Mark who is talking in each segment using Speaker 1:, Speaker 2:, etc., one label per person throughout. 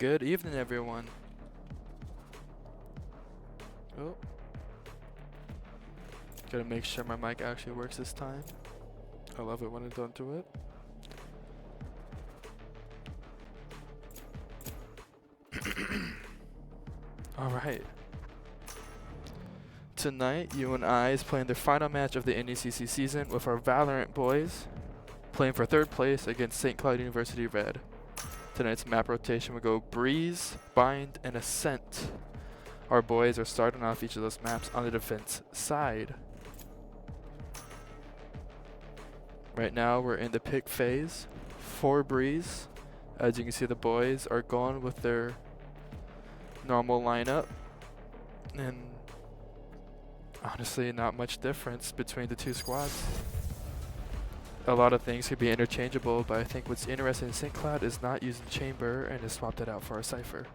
Speaker 1: Good evening, everyone. Oh. Gotta make sure my mic actually works this time. I love it when I don't do it. Alright. Tonight, UNI is playing their final match of the NECC season with our Valorant boys, playing for 3rd place against St. Cloud University Red. Tonight's map rotation will go Breeze, Bind, and Ascent. Our boys are starting off each of those maps on the defense side. Right now we're in the pick phase for Breeze. As you can see, the boys are going with their normal lineup, and honestly not much difference between the two squads. A lot of things could be interchangeable, but I think what's interesting in St. Cloud is not using Chamber and has swapped it out for a Cypher.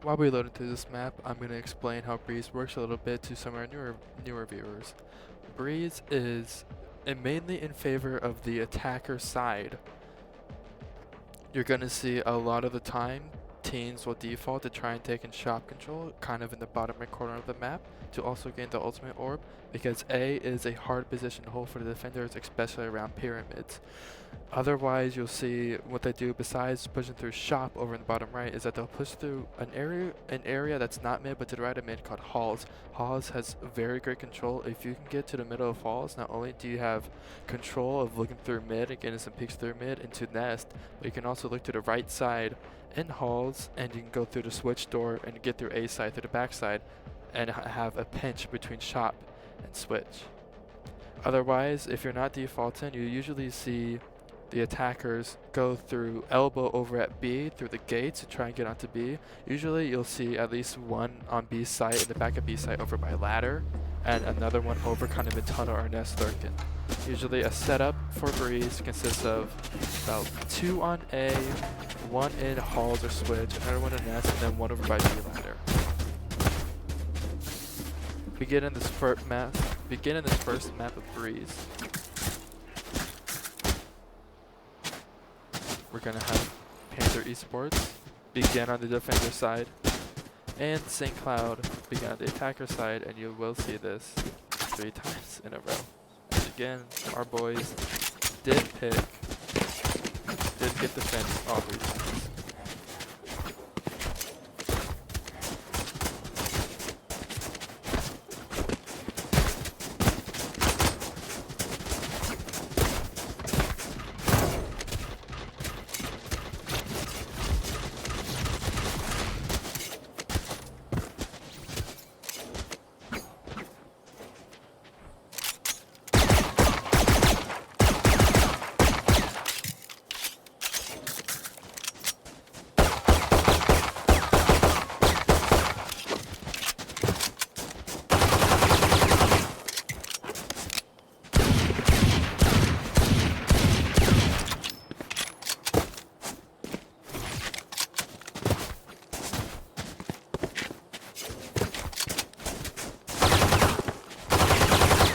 Speaker 1: While we load into this map, I'm going to explain how Breeze works a little bit to some of our newer viewers. Breeze is mainly in favor of the attacker side. You're going to see a lot of the time teams will default to try and take in shop control kind of in the bottom right corner of the map to also gain the ultimate orb, because A is a hard position to hold for the defenders, especially around pyramids. Otherwise, you'll see what they do besides pushing through shop over in the bottom right is that they'll push through an area that's not mid but to the right of mid called halls. Halls has very great control. If you can get to the middle of halls, not only do you have control of looking through mid and getting some peeks through mid into nest, but you can also look to the right side in halls, and you can go through the switch door and get through A side through the back side and have a pinch between shop and switch. Otherwise, if you're not defaulting, you usually see the attackers go through elbow over at B through the gates to try and get onto B. Usually you'll see at least one on B site in the back of B site over by ladder, and another one over kind of in tunnel or nest lurking. Usually a setup for Breeze consists of about 2 on A, 1 in halls or switch, another one in nest, and then 1 over by B ladder. Beginning this first map of Breeze, we're gonna have Panther Esports begin on the defender side and St. Cloud begin on the attacker side, and you will see this 3 times in a row. And again, our boys did get the fence all 3 times.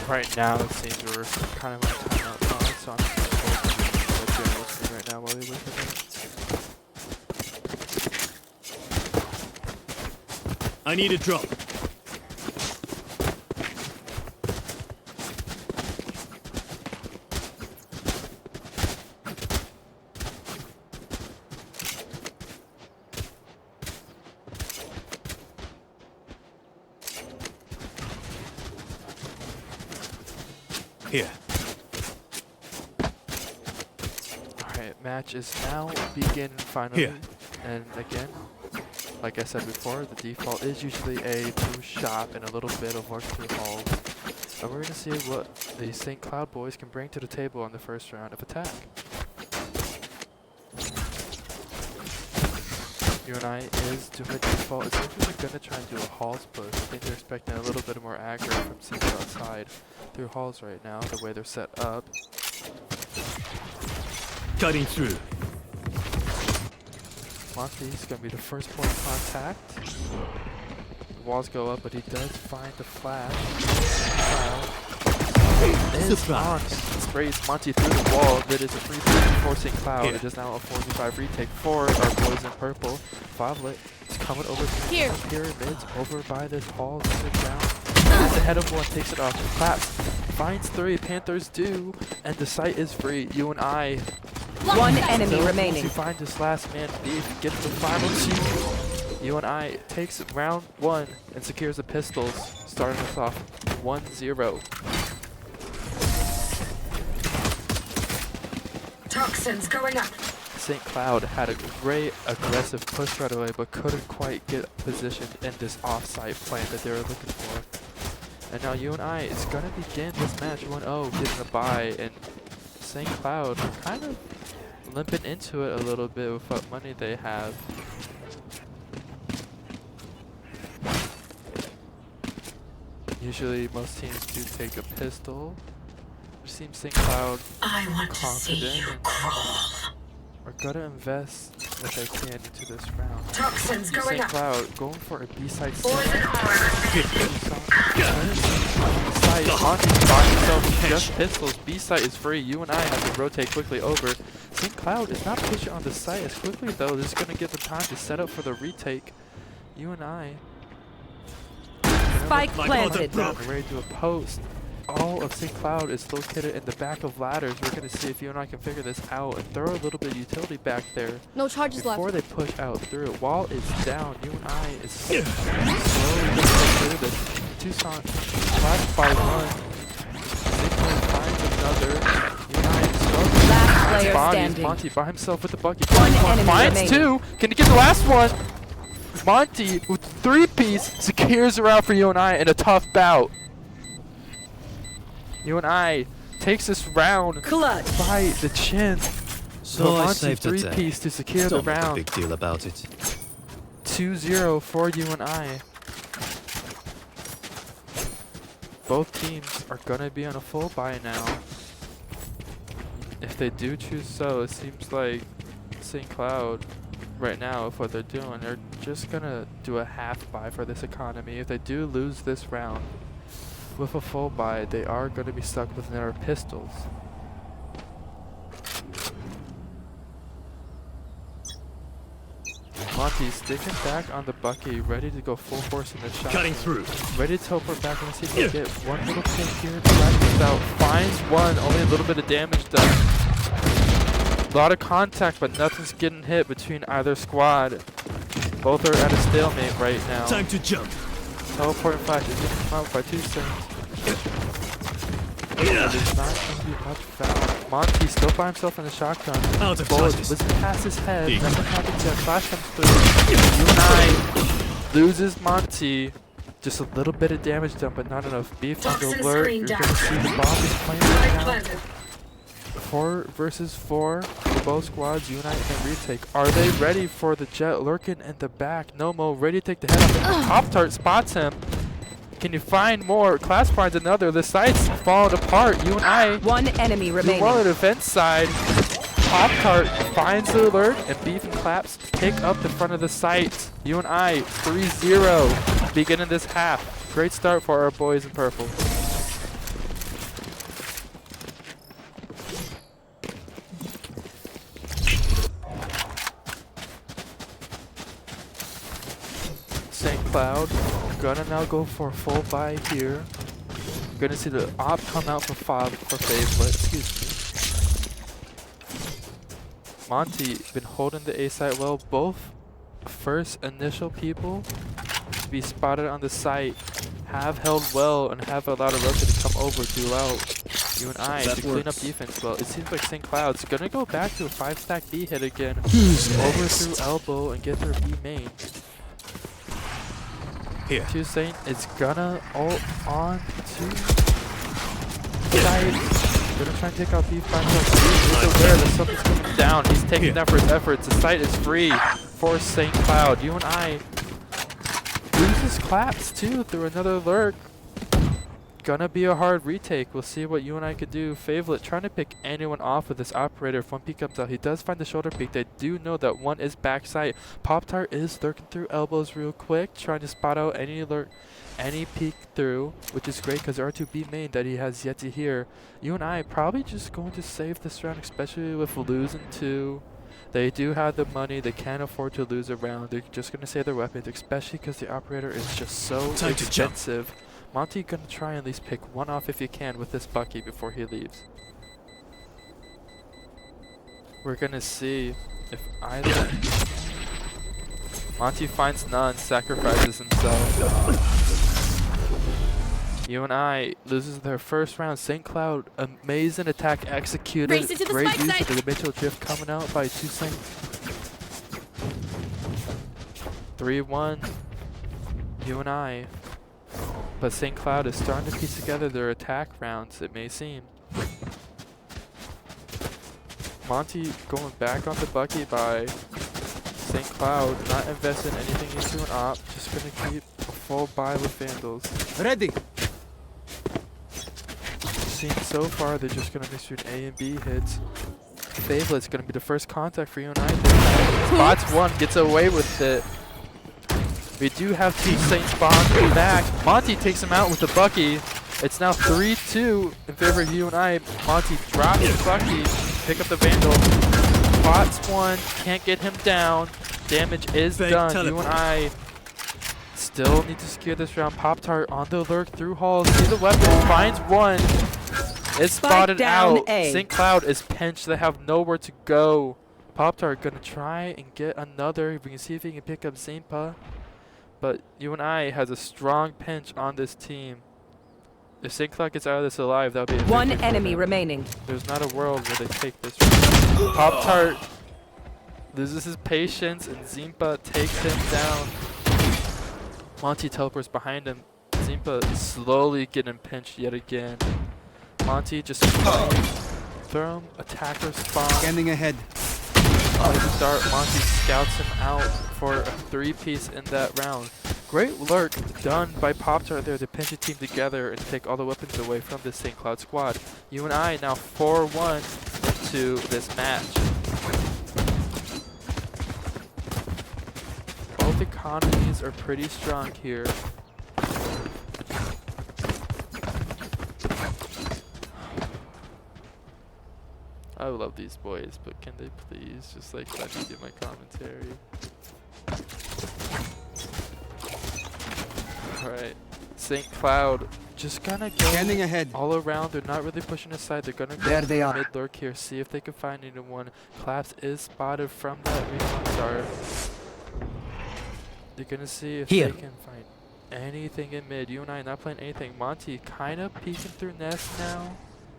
Speaker 1: Right now, it seems we're kind of on a timeout time, so I'm just hoping listening right now while we wait for them.
Speaker 2: I need a drop. Here.
Speaker 1: Alright, match is now begin finally.
Speaker 2: Here.
Speaker 1: And again, like I said before, the default is usually a through shop and a little bit of work through halls. And we're going to see what the St. Cloud boys can bring to the table on the first round of attack. UNI is doing the default. It's actually going to try and do a halls push. I think they're expecting a little bit more aggro from St. outside through halls right now, the way they're set up.
Speaker 2: Cutting through.
Speaker 1: Monty's going to be the first point of contact. The walls go up, but he does find the flash. Is on. Sprays Monty through the wall. That is a free pick for St. Cloud.
Speaker 2: Here.
Speaker 1: It is now a 4v5 retake for our boys in purple. Favlet is coming over to the pyramids, over by this hall, down. At the head of one, takes it off, claps, finds 3, Panthers do, and the site is free. UNI.
Speaker 3: One enemy remaining.
Speaker 1: To find this last man, Beef gets the final 2. UNI takes round 1 and secures the pistols, starting us off 1-0.
Speaker 4: Toxins going up.
Speaker 1: St. Cloud had a great aggressive push right away, but couldn't quite get positioned in this off-site plant that they were looking for. And now UNI is going to begin this match 1-0, getting a bye, and St. Cloud are kind of limping into it a little bit with what money they have. Usually most teams do take a pistol. It seems St. Cloud
Speaker 4: I want to see you crawl.
Speaker 1: are gonna invest what they can into this round.
Speaker 4: Toxins going
Speaker 1: St.
Speaker 4: up.
Speaker 1: Cloud going for a B-side
Speaker 4: Poison armor.
Speaker 1: side Monty by himself, just pistols. B-side is free. UNI has to rotate quickly over. St. Cloud is not pushing on the site as quickly though. This is gonna give them time to set up for the retake. UNI
Speaker 3: Spike planted.
Speaker 1: ready to a post. All of St. Cloud is located in the back of ladders. We're going to see if UNI can figure this out and throw a little bit of utility back there.
Speaker 5: No charges left.
Speaker 1: Before they push out through it. While it's down, UNI is slowly going to go through this. Tucson flashed by one. St. Cloud finds another. UNI is struggling.
Speaker 3: Last player
Speaker 1: Bodies.
Speaker 3: standing.
Speaker 1: Monty by himself with the bucket.
Speaker 3: One enemy
Speaker 1: finds
Speaker 3: remaining.
Speaker 1: 2. Can he get the last one? Monty with 3-piece secures the round for UNI in a tough bout. UNI takes this round
Speaker 3: Clutch.
Speaker 1: by the chin.
Speaker 2: So I
Speaker 1: Monty
Speaker 2: saved a
Speaker 1: 3-piece to secure the
Speaker 2: Don't make a
Speaker 1: round.
Speaker 2: big deal about it.
Speaker 1: 2-0 for UNI. Both teams are gonna be on a full bye now. If they do choose so, it seems like St. Cloud right now, with what they're doing, they're just gonna do a half bye for this economy. If they do lose this round with a full bye, they are gonna be stuck with their pistols. Monty sticking back on the bucky, ready to go full force in the shot.
Speaker 2: Cutting through.
Speaker 1: Ready to teleport back and see if he can get one little pick here. Practice out. Finds one. Only a little bit of damage done. A lot of contact, but nothing's getting hit between either squad. Both are at a stalemate right now.
Speaker 2: Time to jump.
Speaker 1: Teleport flash is going to come out by 2 seconds. There's not going to be much foul. Monty still by himself in the shotgun.
Speaker 2: Out of
Speaker 1: Bullet
Speaker 2: charges.
Speaker 1: whizzing past his head.
Speaker 2: Big.
Speaker 1: Nothing happens yet. Flash comes through. UNI loses Monty. Just a little bit of damage done, but not enough. Beef on the
Speaker 4: Toxin
Speaker 1: alert.
Speaker 4: screen
Speaker 1: You're
Speaker 4: down.
Speaker 1: going to see the bomb is playing
Speaker 4: Spike
Speaker 1: right now.
Speaker 4: planted.
Speaker 1: 4 versus 4 for both squads. UNI can retake. Are they ready for the jet lurking in the back? Nomo ready to take the head off. Pop-Tart spots him. Can you find more? Class finds another. The site's falling apart. UNI
Speaker 3: One enemy
Speaker 1: do
Speaker 3: remaining.
Speaker 1: well on the defense side. Pop-Tart finds the alert, and Beef and Claps take up the front of the site. UNI 3-0 beginning this half. Great start for our boys in purple. St. Cloud gonna now go for a full buy here. Gonna see the op come out for Favorite. Excuse me. Monty been holding the A site well. Both first initial people to be spotted on the site have held well and have allowed a rocket to come over to allow UNI
Speaker 2: That
Speaker 1: to clean up
Speaker 2: works.
Speaker 1: defense well. It seems like St. Cloud's gonna go back to a 5-stack B hit again.
Speaker 2: Who's
Speaker 1: Over
Speaker 2: next?
Speaker 1: through elbow and get their B main.
Speaker 2: Here.
Speaker 1: 2 Saint is gonna ult on to side. Gonna try and take out B5. He's aware that something's coming down. He's taking that for his efforts. The site is free for St. Cloud. UNI loses claps too through another lurk. Gonna be a hard retake. We'll see what UNI could do. Favelet trying to pick anyone off with this operator. If one peek comes out, he does find the shoulder peek. They do know that one is backside. Pop-Tart is lurking through elbows real quick, trying to spot out any peek through, which is great because R2B main that he has yet to hear. UNI probably just going to save this round, especially with losing 2. They do have the money. They can't afford to lose a round. They're just going to save their weapons, especially because the operator is just so
Speaker 2: Time to jump.
Speaker 1: expensive. Monty gonna try and at least pick one off if you can with this Bucky before he leaves. We're gonna see if either Monty finds none, sacrifices himself. UNI loses their first round. St. Cloud, amazing attack executed.
Speaker 5: Race into the
Speaker 1: Great
Speaker 5: spike
Speaker 1: use
Speaker 5: site.
Speaker 1: of the Mitchell drift coming out by 2 Saint. 3-1 UNI. But St. Cloud is starting to piece together their attack rounds, it may seem. Monty going back on the Bucky by St. Cloud, not investing anything into an op, just gonna keep a full buy with Vandals.
Speaker 2: Ready.
Speaker 1: Seeing so far, they're just gonna mix between A and B hits. Favelet's gonna be the first contact for UNI. Spots one, gets away with it. We do have 2 Saint spawns back. Monty takes him out with the Bucky. It's now 3-2 in favor of UNI. Monty drops the Bucky, pick up the Vandal. Spots one, can't get him down. Damage is
Speaker 2: Fake
Speaker 1: done.
Speaker 2: teleport.
Speaker 1: UNI still need to secure this round. Pop-Tart on the lurk through halls. See the weapon, finds one. It's
Speaker 3: Spike
Speaker 1: spotted
Speaker 3: down
Speaker 1: out.
Speaker 3: A.
Speaker 1: St. Cloud is pinched. They have nowhere to go. Pop-Tart gonna try and get another. We can see if he can pick up Zampa. But UNI has a strong pinch on this team. If St. Cloud gets out of this alive, that'll be a
Speaker 3: One
Speaker 1: victory for
Speaker 3: enemy
Speaker 1: them.
Speaker 3: remaining.
Speaker 1: There's not a world where they take this round. Pop-Tart loses his patience and Zampa takes him down. Monty teleports behind him. Zampa is slowly getting pinched yet again. Monty just throw him, attacker spawn.
Speaker 2: Scanning ahead.
Speaker 1: Start. Monty scouts him out for a 3-piece in that round. Great lurk done by Pop-Tart there to pinch the team together and take all the weapons away from this St. Cloud squad. UNI now 4-1 into this match. Both economies are pretty strong here. I love these boys, but can they please just like let me do my commentary? Alright, St. Cloud just gonna go
Speaker 2: Scanning ahead.
Speaker 1: all around. They're not really pushing aside. They're gonna go
Speaker 2: There they are.
Speaker 1: mid lurk here, see if they can find anyone. Claps is spotted from that recon star. They're gonna see if
Speaker 2: Here.
Speaker 1: they can find anything in mid. UNI not playing anything. Monty kind of peeking through nest now.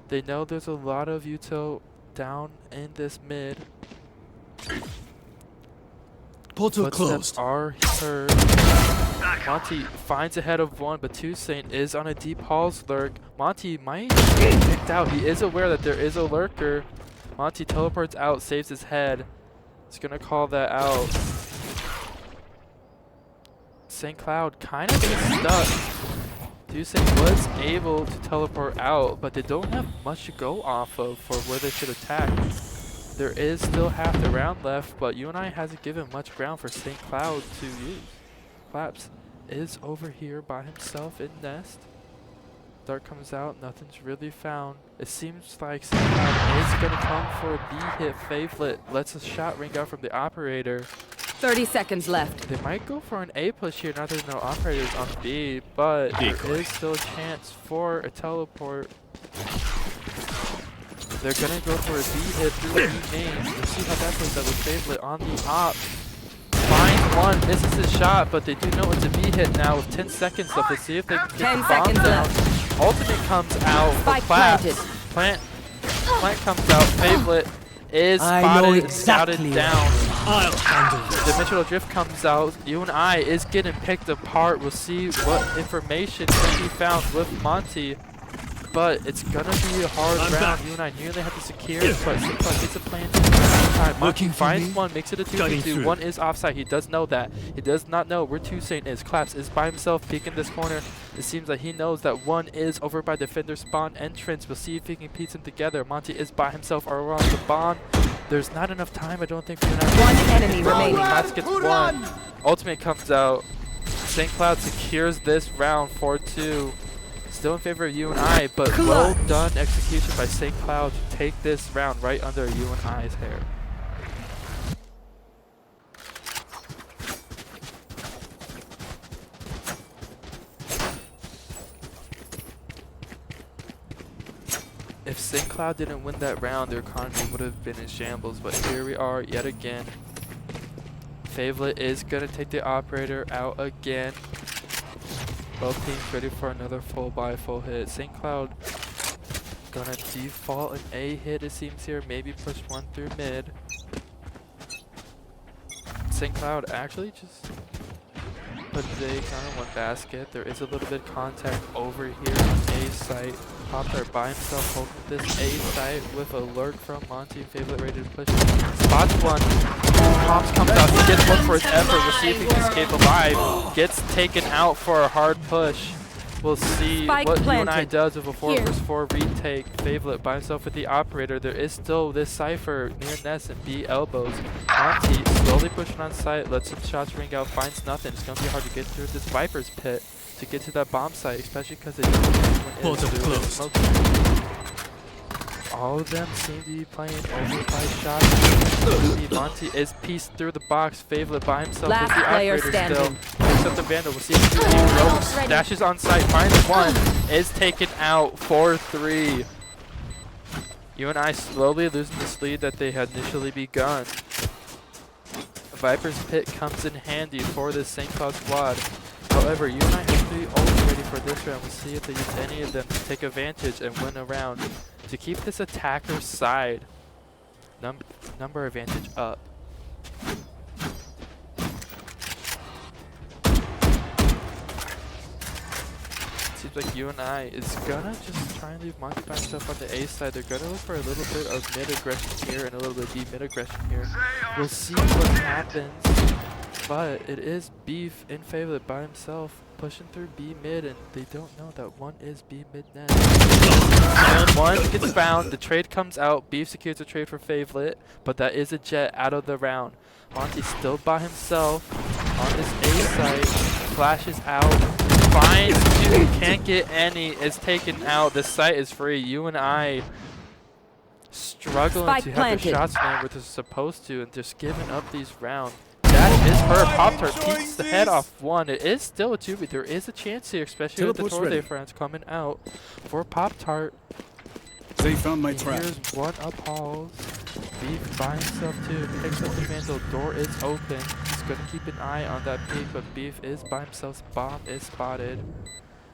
Speaker 1: They know there's a lot of util down in this mid.
Speaker 2: Portal
Speaker 1: Footsteps
Speaker 2: closed.
Speaker 1: are heard. Monty finds ahead of one, but 2 Saint is on a deep halls lurk. Monty might get kicked out. He is aware that there is a lurker. Monty teleports out, saves his head. He's gonna call that out. St. Cloud kind of gets stuck. 2 Saint was able to teleport out, but they don't have much to go off of for where they should attack. There is still half the round left, but UNI hasn't given much ground for St. Cloud to use. Claps is over here by himself in nest. Dart comes out, nothing's really found. It seems like St. Cloud is gonna come for a B hit. Favelet lets a shot ring out from the operator.
Speaker 3: 30 seconds left.
Speaker 1: They might go for an A push here, now there's no operators on B, but there
Speaker 2: Decoy.
Speaker 1: is still a chance for a teleport. They're gonna go for a B hit through the B main. Let's see how that plays out with Favelet on the op. Finds one, One misses his shot, but they do know it's a B hit now with 10 seconds left. Let's see if they can get
Speaker 3: 10
Speaker 1: the bomb
Speaker 3: seconds
Speaker 1: down.
Speaker 3: left.
Speaker 1: Ultimate comes out for
Speaker 3: Spike
Speaker 1: Claps.
Speaker 3: planted.
Speaker 1: Plant comes out. Favorite is
Speaker 2: I know
Speaker 1: spotted and
Speaker 2: exactly
Speaker 1: scouted down.
Speaker 2: I'll handle this.
Speaker 1: Dimensional Drift comes out. UNI is getting picked apart. We'll see what information can be found with Monty. But it's gonna be a hard
Speaker 2: I'm
Speaker 1: round.
Speaker 2: back.
Speaker 1: UNI nearly had to secure, but Simplot gets a plan. Monty
Speaker 2: Looking for
Speaker 1: finds
Speaker 2: me?
Speaker 1: one, makes it a
Speaker 2: Cutting
Speaker 1: 2v2.
Speaker 2: through.
Speaker 1: One is offside. He does know that. He does not know where Toussaint is. Claps is by himself, peeking this corner. It seems like he knows that one is over by defender spawn entrance. We'll see if he can piece them together. Monty is by himself around the bomb. There's not enough time, I don't think, for UNI.
Speaker 3: One enemy remaining.
Speaker 1: Claps gets one. Ultimate comes out. St. Cloud secures this round 4-2. Still in favor of UNI, but well done execution by St. Cloud to take this round right under UNI's hair. If St. Cloud didn't win that round, their economy would have been in shambles, but here we are yet again. Favelet is going to take the operator out again. Both teams ready for another full buy, full hit. St. Cloud gonna default an A hit, it seems here. Maybe push one through mid. St. Cloud actually just put the eggs on one basket. There is a little bit of contact over here on A site. Panther by himself holding this A site with a lurk from Monty and Favorite ready to push. Spots one. Pops comes out. He gets one for his effort. We'll see if he can escape alive. Gets taken out for a hard push. We'll see
Speaker 3: Spike
Speaker 1: what
Speaker 3: planted.
Speaker 1: UNI does with a 4v4 retake. Favorite by himself with the operator. There is still this Cypher near Ness and B elbows. Monty slowly pushing on site. Lets some shots ring out. Finds nothing. It's going to be hard to get through this Viper's pit to get to that bomb site, especially because they don't know when
Speaker 2: Portal
Speaker 1: it's
Speaker 2: closed.
Speaker 1: smoking. All of them seem to be playing over by shots. Monty is pieced through the box. Favorite by himself with
Speaker 3: Last
Speaker 1: the
Speaker 3: player
Speaker 1: operator
Speaker 3: standing.
Speaker 1: still. Picks up the Vandal. We'll see if he can dashes on site. Finds one. Is taken out 4-3. UNI slowly losing this lead that they had initially begun. Viper's Pit comes in handy for this St. Cloud squad. However, UNI has 3 ults ready for this round. We'll see if they use any of them to take advantage and win a round to keep this attacker's side number advantage up. Seems like UNI is gonna just try and leave Monty by himself on the A side. They're gonna look for a little bit of mid aggression here and a little bit of B mid aggression here. We'll see what happens. But it is Beef in favor by himself, pushing through B mid, and they don't know that one is B mid net. And one gets found, the trade comes out, Beef secures a trade for Favelet, but that is a jet out of the round. Monty's still by himself on this A site, flashes out, finds two, can't get any, is taken out, the site is free. UNI struggling
Speaker 3: Spike
Speaker 1: to have
Speaker 3: planted.
Speaker 1: their shots land where they're supposed to, and just giving up these rounds. That is her. Pop-Tart peeks the head off one. It is still a 2v. There is a chance here, especially with the
Speaker 2: Teleport's
Speaker 1: Tour Day
Speaker 2: ready.
Speaker 1: friends coming out for Pop-Tart.
Speaker 2: They found my trap.
Speaker 1: Here's one up halls. Beef by himself too. Picks up the Vandal. Door is open. He's going to keep an eye on that peak, but Beef is by himself. Bomb is spotted.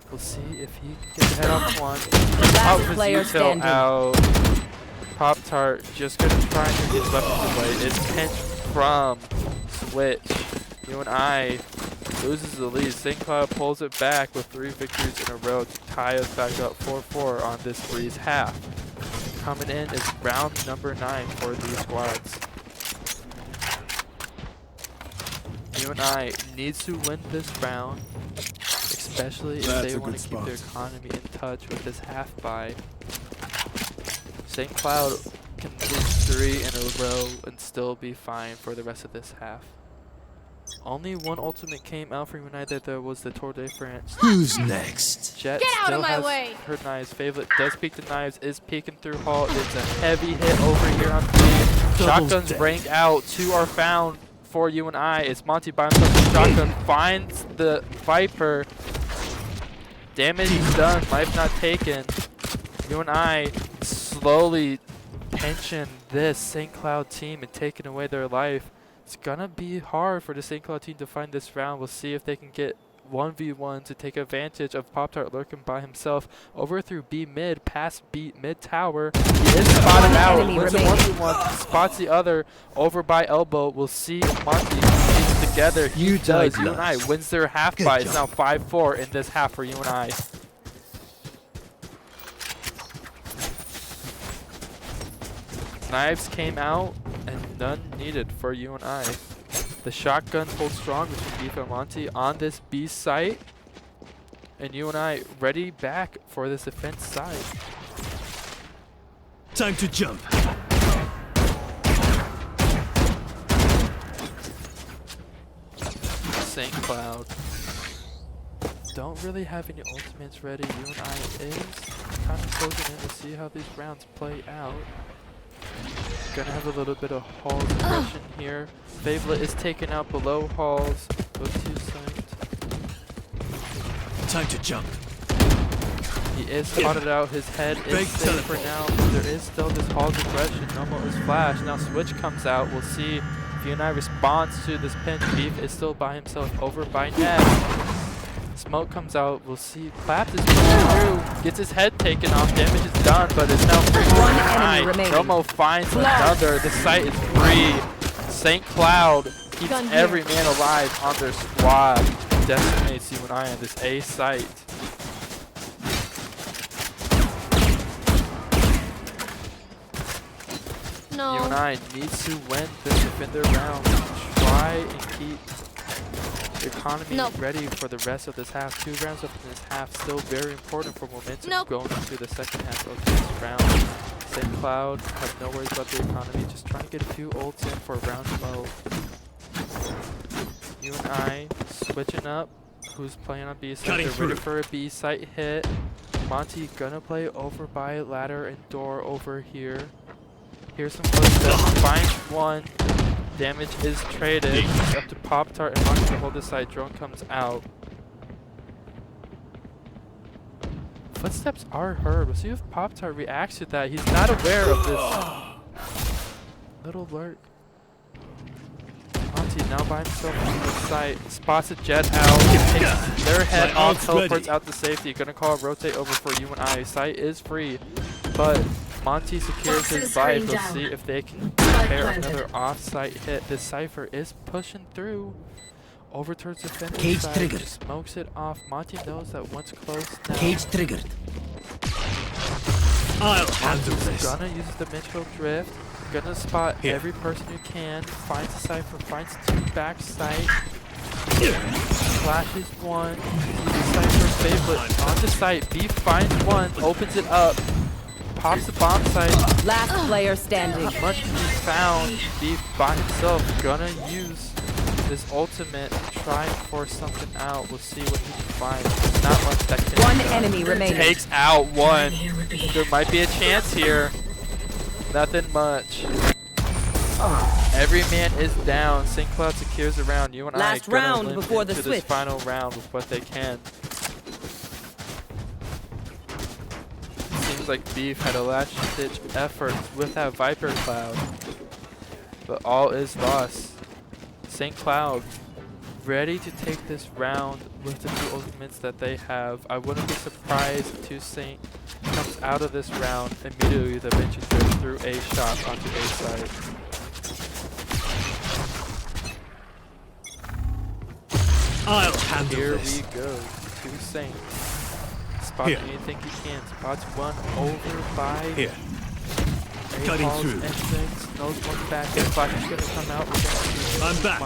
Speaker 1: We'll see if he can get the head off one.
Speaker 3: Last
Speaker 1: Pop
Speaker 3: player
Speaker 1: his util
Speaker 3: standing.
Speaker 1: out. Pop-Tart just going to try and get his weapons away. It's pinched from Switch. UNI loses the lead. St. Cloud pulls it back with 3 victories in a row to tie us back up 4-4 on this Breeze half. Coming in is round number 9 for these squads. UNI needs to win this round, especially if
Speaker 2: That's
Speaker 1: they
Speaker 2: a
Speaker 1: want
Speaker 2: good
Speaker 1: to keep their
Speaker 2: spot.
Speaker 1: economy in touch with this half bye. St. Cloud can lose 3 in a row and still be fine for the rest of this half. Only one ultimate came out for United. There was the Tour de France.
Speaker 2: Who's next?
Speaker 1: Jet
Speaker 5: Get out
Speaker 1: still
Speaker 5: of my
Speaker 1: has
Speaker 5: way.
Speaker 1: her knives. Favorite does peek the knives, is peeking through Hall. It's a heavy hit over here on B. Shotguns
Speaker 2: dead.
Speaker 1: rank out. 2 are found for UNI. It's Monty by himself with shotgun. Finds the Viper. Damage is done. Life not taken. UNI slowly pinching this St. Cloud team and taking away their life. It's gonna be hard for the St. Cloud team to find this round. We'll see if they can get 1v1 to take advantage of Pop-Tart lurking by himself over through B mid, past B mid tower. He is spotted out, wins a 1v1, spots the other over by elbow. We'll see if Monty keeps together. He does. UNI wins their half by. It's now 5-4 in this half for UNI. Knives came out and none needed for UNI. The shotgun holds strong between Beef and Monty on this B site. And UNI ready back for this defense side.
Speaker 2: Time to jump.
Speaker 1: St. Cloud don't really have any ultimates ready. UNI is kind of closing in to see how these rounds play out. Gonna have a little bit of Hall's aggression here. Fablet is taken out below Halls. Those two sides.
Speaker 2: Time to jump.
Speaker 1: He is spotted out. His head is safe for now. There is still this Hall's aggression. Nomo is flash. Now Switch comes out. We'll see if UNI responds to this pinch. Beef is still by himself over by NECC. Smoke comes out. We'll see. Clapped is pushing through. Gets his head taken off. Damage is done, but it's now free.
Speaker 3: One enemy remaining.
Speaker 1: Nomo finds another. The site is free. St. Cloud keeps every man alive on their squad. Decimates UNI on this A site.
Speaker 3: No.
Speaker 1: UNI needs to win this defender round. Try and keep the economy ready for the rest of this half. 2 rounds up in this half, still very important for momentum going into the second half of this round. St. Cloud have no worries about the economy, just trying to get a few ults in for round low. UNI switching up. Who's playing on B side? They're ready for a B site hit. Monty gonna play over by ladder and door over here. Here's some footsteps. Finds one. Damage is traded. Up to Pop-Tart and Monty to hold this side. Drone comes out. Footsteps are heard. We'll see if Pop-Tart reacts to that. He's not aware of this little lurk. Monty now by himself on the site. Spots a jet out. Takes their head off. Teleports out to safety. Gonna call a rotate over for UNI. Site is free, but Monty secures his life. We'll see if they can prepare another off-site hit. This Cypher is pushing through. Overturns the fence.
Speaker 5: Cage triggered.
Speaker 1: Smokes it off. Monty knows that once close now.
Speaker 5: Cage triggered.
Speaker 2: I'll handle this.
Speaker 1: Gonna use the Mitchell drift. Gonna spot every person who can. Finds the Cypher. Finds 2 back site. Flashes 1. The Cypher favorite on the site. Beef finds 1. Opens it up. Pops the bomb site.
Speaker 3: Last player standing.
Speaker 1: Not much to be found. Beef by himself. Gonna use this ultimate. Try and force something out. We'll see what he can find. There's not much that can
Speaker 3: One
Speaker 1: be done.
Speaker 3: enemy remaining.
Speaker 1: Takes out 1. There might be a chance here. Nothing much. Every man is down. St. Cloud secures the round. UNI
Speaker 3: Last
Speaker 1: gonna
Speaker 3: round
Speaker 1: limp
Speaker 3: before the
Speaker 1: into
Speaker 3: switch.
Speaker 1: this final round with what they can. Seems like Beef had a last-ditch effort with that Viper Cloud, but all is lost. St. Cloud ready to take this round with the 2 ultimates that they have. I wouldn't be surprised if 2 Saint comes out of this round immediately. The bench is driven through A shot onto A side.
Speaker 2: I'll handle
Speaker 1: Here
Speaker 2: this.
Speaker 1: we go. 2 Saint. Spot anything he can. Spots 1 over by
Speaker 2: Here.
Speaker 1: A
Speaker 2: Cutting
Speaker 1: Hall's
Speaker 2: through.
Speaker 1: entrance. Knows 1's back. Flash is gonna come out. We're gonna see
Speaker 2: I'm back.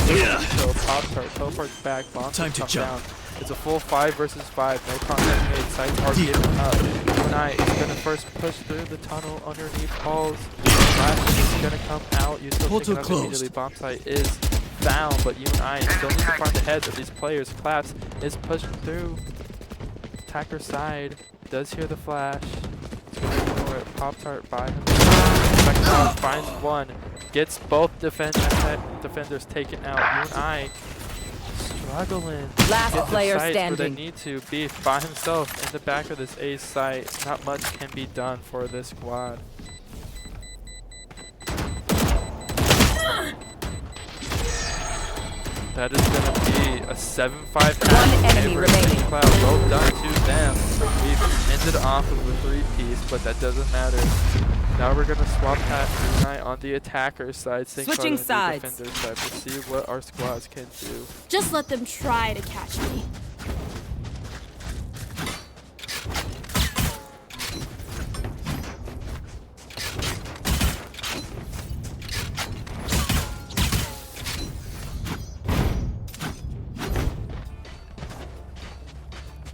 Speaker 1: Yeah. So Pop-Tart teleports back. Bombs
Speaker 2: Time to
Speaker 1: come
Speaker 2: jump.
Speaker 1: down. It's a full 5 versus 5. No contact made. Sights are given up. UNI is gonna first push through the tunnel underneath Halls. Flash is gonna come out. You still
Speaker 2: Portal
Speaker 1: take it out
Speaker 2: closed.
Speaker 1: immediately. Bomb site is found, but UNI still needs to find the heads of these players. Claps is pushing through. Attacker side does hear the flash. It's gonna ignore it. Pop-Tart by himself. Finds 1. Gets both defenders taken out. UNI struggling.
Speaker 3: Last
Speaker 1: Get the
Speaker 3: player
Speaker 1: sites where they
Speaker 3: standing.
Speaker 1: need to. Beef by himself in the back of this A site. Not much can be done for this squad. That is going to be a 7-5
Speaker 3: One enemy remaining.
Speaker 1: Cloud. Well done to them. We've ended off with a 3-piece, but that doesn't matter. Now we're going to swap past UNI on the attacker side,
Speaker 3: Switching sides.
Speaker 1: on the defender side to see what our squads can do.
Speaker 5: Just let them try to catch me.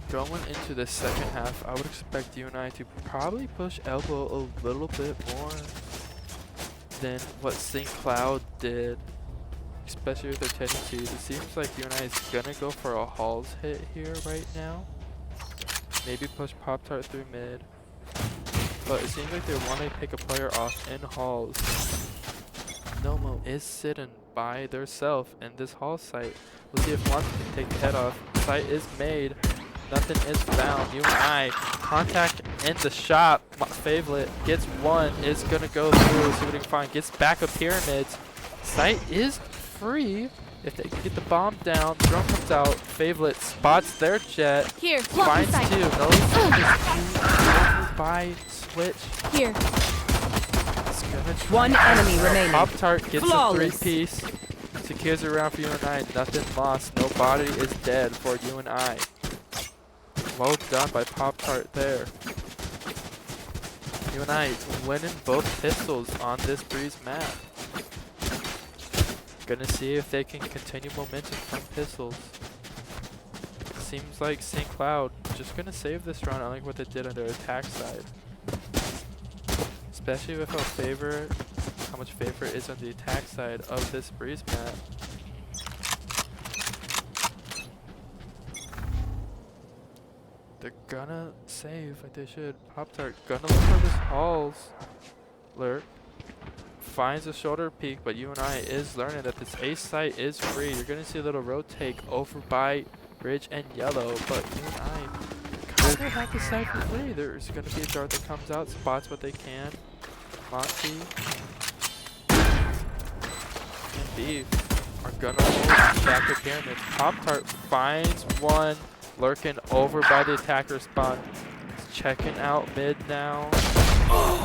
Speaker 1: Going into the second half, I would expect UNI to probably push elbow a little bit more than what St. Cloud did, especially with their tendencies. It seems like UNI is gonna go for a Halls hit here right now. Maybe push Pop-Tart through mid, but it seems like they want to pick a player off in Halls. Nomo is sitting by theirself in this Hall site. We'll see if Monty can take the head off. Site is made. Nothing is found. UNI contact in the shop. Favorite gets one. Is gonna go through. See what he can find. Gets back of pyramids. Site is free. If they can get the bomb down, drone comes out. Favorite spots their jet.
Speaker 5: Here, block
Speaker 1: Finds
Speaker 5: the site.
Speaker 1: two. Knows over by switch.
Speaker 5: Here.
Speaker 1: It's gonna try.
Speaker 3: One enemy remaining.
Speaker 1: Pop-Tart gets
Speaker 3: Flawless.
Speaker 1: a 3-piece. Secures it around for UNI. Nothing lost. Nobody is dead for UNI. Well done by Pop-Tart there. UNI winning both pistols on this Breeze map. Gonna see if they can continue momentum from pistols. Seems like St. Cloud just gonna save this round, unlike what they did on their attack side. Especially with how much favor is on the attack side of this Breeze map. They're gonna save like they should. Pop-Tart gonna look for this Halls lurk. Finds a shoulder peek, but UNI is learning that this ace site is free. You're gonna see a little rotate over by Bridge and Yellow, but UNI kind of have the site for free. There's gonna be a dart that comes out, spots what they can. Monty and Beef are gonna hold back the pyramids. Pop-Tart finds one. Lurking over by the attacker spawn. He's checking out mid now.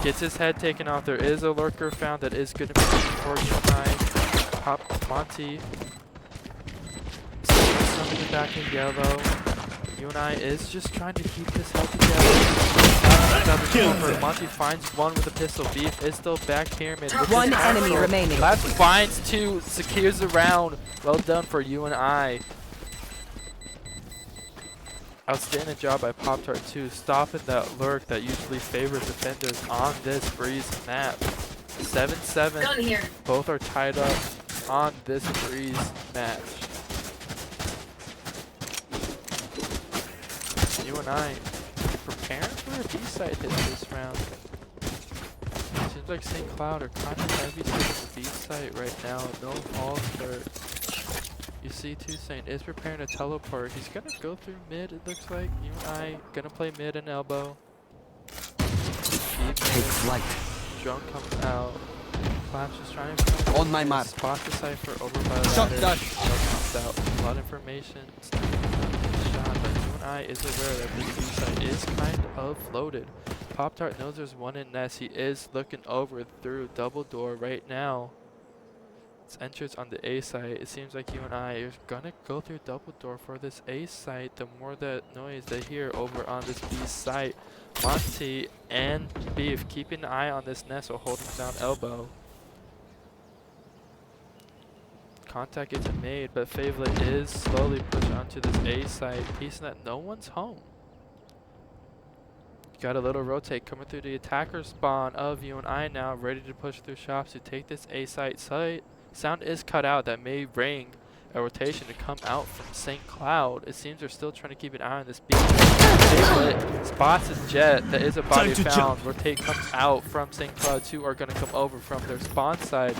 Speaker 1: Gets his head taken off. There is a lurker found that is going to be for UNI. Pop Monty. Some in the back of Yellow. UNI is just trying to keep his head together. Monty finds one with a pistol. Beef is still back pyramid.
Speaker 3: One enemy remaining.
Speaker 1: Left finds two. Secures the round. Well done for UNI. Outstanding job by Pop-Tart too, stopping that lurk that usually favors defenders on this Breeze map. 7-7.
Speaker 4: Gun here.
Speaker 1: Both are tied up on this Breeze match. UNI preparing for a B-side hit this round. Seems like St. Cloud are kind of heavy to the B-side right now. No Halls hurt. You see Toussaint is preparing to teleport. He's gonna go through mid, it looks like. UNI gonna play mid and elbow.
Speaker 6: Take flight.
Speaker 1: Drone comes out. Flash is trying to
Speaker 6: On my mark.
Speaker 1: spot the cipher over by the
Speaker 6: Shot
Speaker 1: ladder.
Speaker 6: that.
Speaker 1: Drone comes out. A lot of information. Shot, but UNI is aware that this B side is kind of loaded. Pop-Tart knows there's one in nest. He is looking over through double door right now. Enters on the A site. It seems like UNI is gonna go through double door for this A site. The more that noise they hear over on this B site. Monty and Beef keeping an eye on this nest while holding down elbow. Contact isn't made, but Favorite is slowly pushed onto this A site, piecing that no one's home. Got a little rotate coming through the attacker spawn of UNI now, ready to push through shops to take this A site. Sound is cut out. That may ring a rotation to come out from St. Cloud. It seems they're still trying to keep an eye on this B. Favorite spots a jet. That is a body found. Rotate comes out from St. Cloud. Two are going to come over from their spawn side.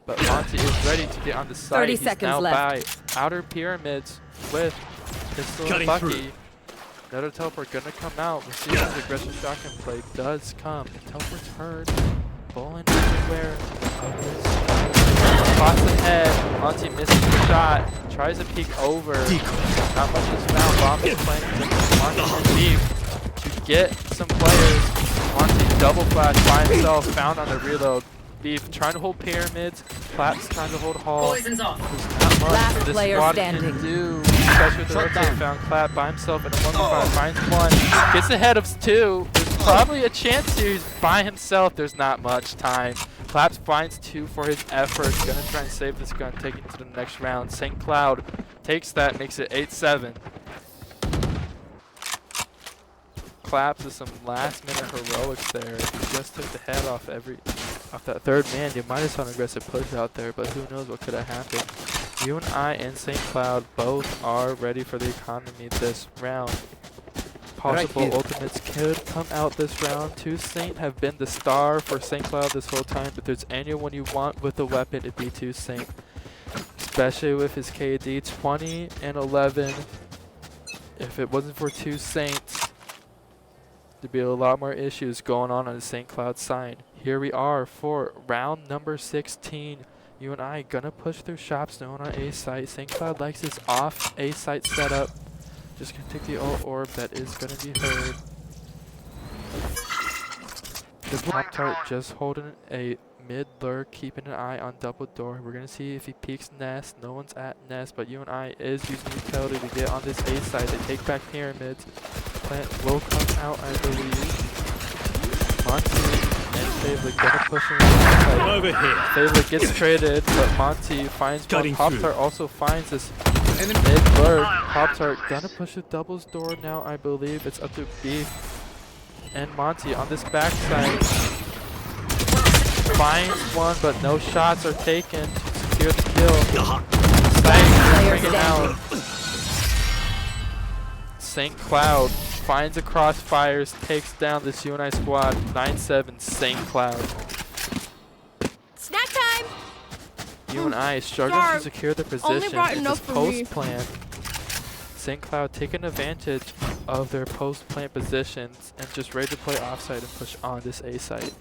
Speaker 1: But Monty is ready to get on the site.
Speaker 3: 30
Speaker 1: He's
Speaker 3: seconds
Speaker 1: now
Speaker 3: left.
Speaker 1: by outer pyramids with Pistol and Bucky. Another teleport gonna come out. We'll see if the aggressive shotgun play does come. Teleport's heard. Bowling everywhere. Spots ahead. Monty misses the shot. Tries to peek over. Not much is found. Bomb is playing Monty and Beef to get some players. Monty double flash by himself. Found on the reload. Beef trying to hold pyramids. Claps trying to hold hall.
Speaker 4: Poison's off.
Speaker 1: There's not much
Speaker 3: Last
Speaker 1: this
Speaker 3: player
Speaker 1: squad
Speaker 3: standing.
Speaker 1: can do. Especially with the rotate found. Clap by himself in a 1v5. Finds one. Gets ahead of two. There's probably a chance here. He's by himself. There's not much time. Claps finds two for his effort. Gonna try and save this gun, take it to the next round. St. Cloud takes that, makes it 8-7. Claps with some last minute heroics there. He just took the head off that third man. You might have saw an aggressive push out there, but who knows what could have happened. UNI and St. Cloud both are ready for the economy this round. Possible ultimates could come out this round. Two Saint have been the star for St. Cloud this whole time, but there's anyone you want with a weapon, it'd be Two Saint. Especially with his KD 20 and 11. If it wasn't for Two Saints, there'd be a lot more issues going on the St. Cloud side. Here we are for round number 16. UNI gonna push through shops known on A site. St. Cloud likes his off A site setup. Just gonna take the ult orb that is gonna be heard. The Pop-Tart just holding a mid lurk, keeping an eye on double door. We're gonna see if he peeks nest. No one's at nest, but UNI is using utility to get on this A side. They take back pyramids. Plant will come out, I believe. Monty and Favlet gonna push him
Speaker 2: Over here.
Speaker 1: Favlet gets traded, but Monty finds one.
Speaker 2: Cutting
Speaker 1: Pop-Tart also finds this mid lurk. Pop-Tart gonna push the doubles door now, I believe. It's up to Beef and Monty on this backside. Finds one, but no shots are taken to secure the kill. Sight bring it out. St. Cloud finds a crossfires, takes down this UNI squad. 9-7 St. Cloud.
Speaker 5: Snack time!
Speaker 1: UNI is struggling to
Speaker 5: Starve.
Speaker 1: secure the
Speaker 5: Only
Speaker 1: position
Speaker 5: brought
Speaker 1: in
Speaker 5: enough
Speaker 1: this
Speaker 5: for me.
Speaker 1: post plant. St. Cloud taking advantage of their post plant positions and just ready to play offside and push on this A site.